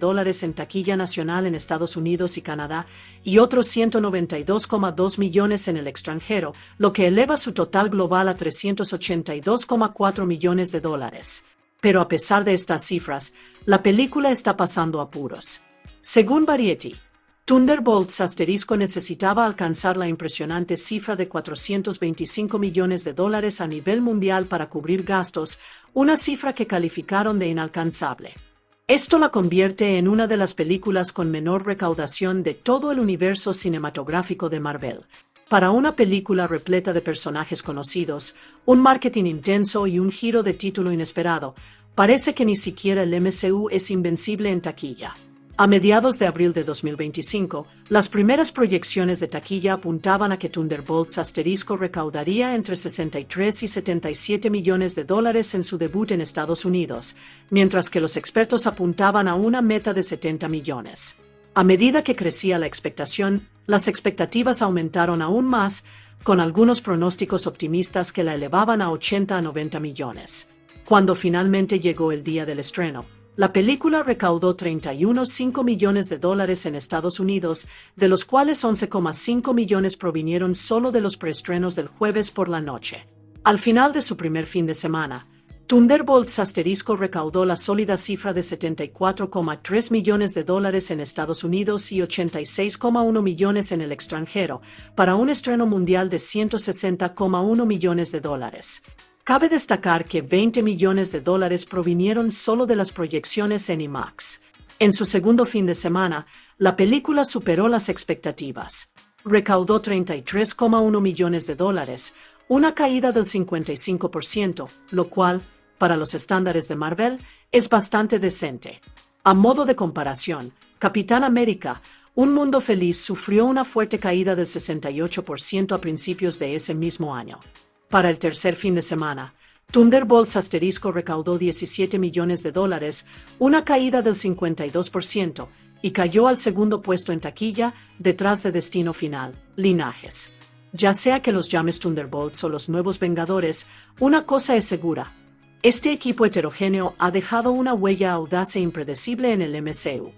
en taquilla nacional en Estados Unidos y Canadá y otros $192,2 millones en el extranjero, lo que eleva su total global a $382,4 millones. Pero a pesar de estas cifras, la película está pasando apuros. Según Variety, Thunderbolts asterisco necesitaba alcanzar la impresionante cifra de $425 millones a nivel mundial para cubrir gastos, una cifra que calificaron de inalcanzable. Esto la convierte en una de las películas con menor recaudación de todo el universo cinematográfico de Marvel. Para una película repleta de personajes conocidos, un marketing intenso y un giro de título inesperado, parece que ni siquiera el MCU es invencible en taquilla. A mediados de abril de 2025, las primeras proyecciones de taquilla apuntaban a que Thunderbolts asterisco recaudaría entre 63 y 77 millones de dólares en su debut en Estados Unidos, mientras que los expertos apuntaban a una meta de 70 millones. A medida que crecía la expectación, las expectativas aumentaron aún más, con algunos pronósticos optimistas que la elevaban a 80 a 90 millones. Cuando finalmente llegó el día del estreno, la película recaudó $31,5 millones en Estados Unidos, de los cuales 11,5 millones provinieron solo de los preestrenos del jueves por la noche. Al final de su primer fin de semana, Thunderbolts asterisco recaudó la sólida cifra de $74,3 millones en Estados Unidos y 86,1 millones en el extranjero, para un estreno mundial de $160,1 millones. Cabe destacar que $20 millones provinieron solo de las proyecciones en IMAX. En su segundo fin de semana, la película superó las expectativas. Recaudó $33,1 millones, una caída del 55%, lo cual, para los estándares de Marvel, es bastante decente. A modo de comparación, Capitán América, Un Mundo Feliz sufrió una fuerte caída del 68% a principios de ese mismo año. Para el tercer fin de semana, Thunderbolts asterisco recaudó $17 millones, una caída del 52%, y cayó al segundo puesto en taquilla, detrás de Destino Final, Linajes. Ya sea que los llames Thunderbolts o los Nuevos Vengadores, una cosa es segura: este equipo heterogéneo ha dejado una huella audaz e impredecible en el MCU.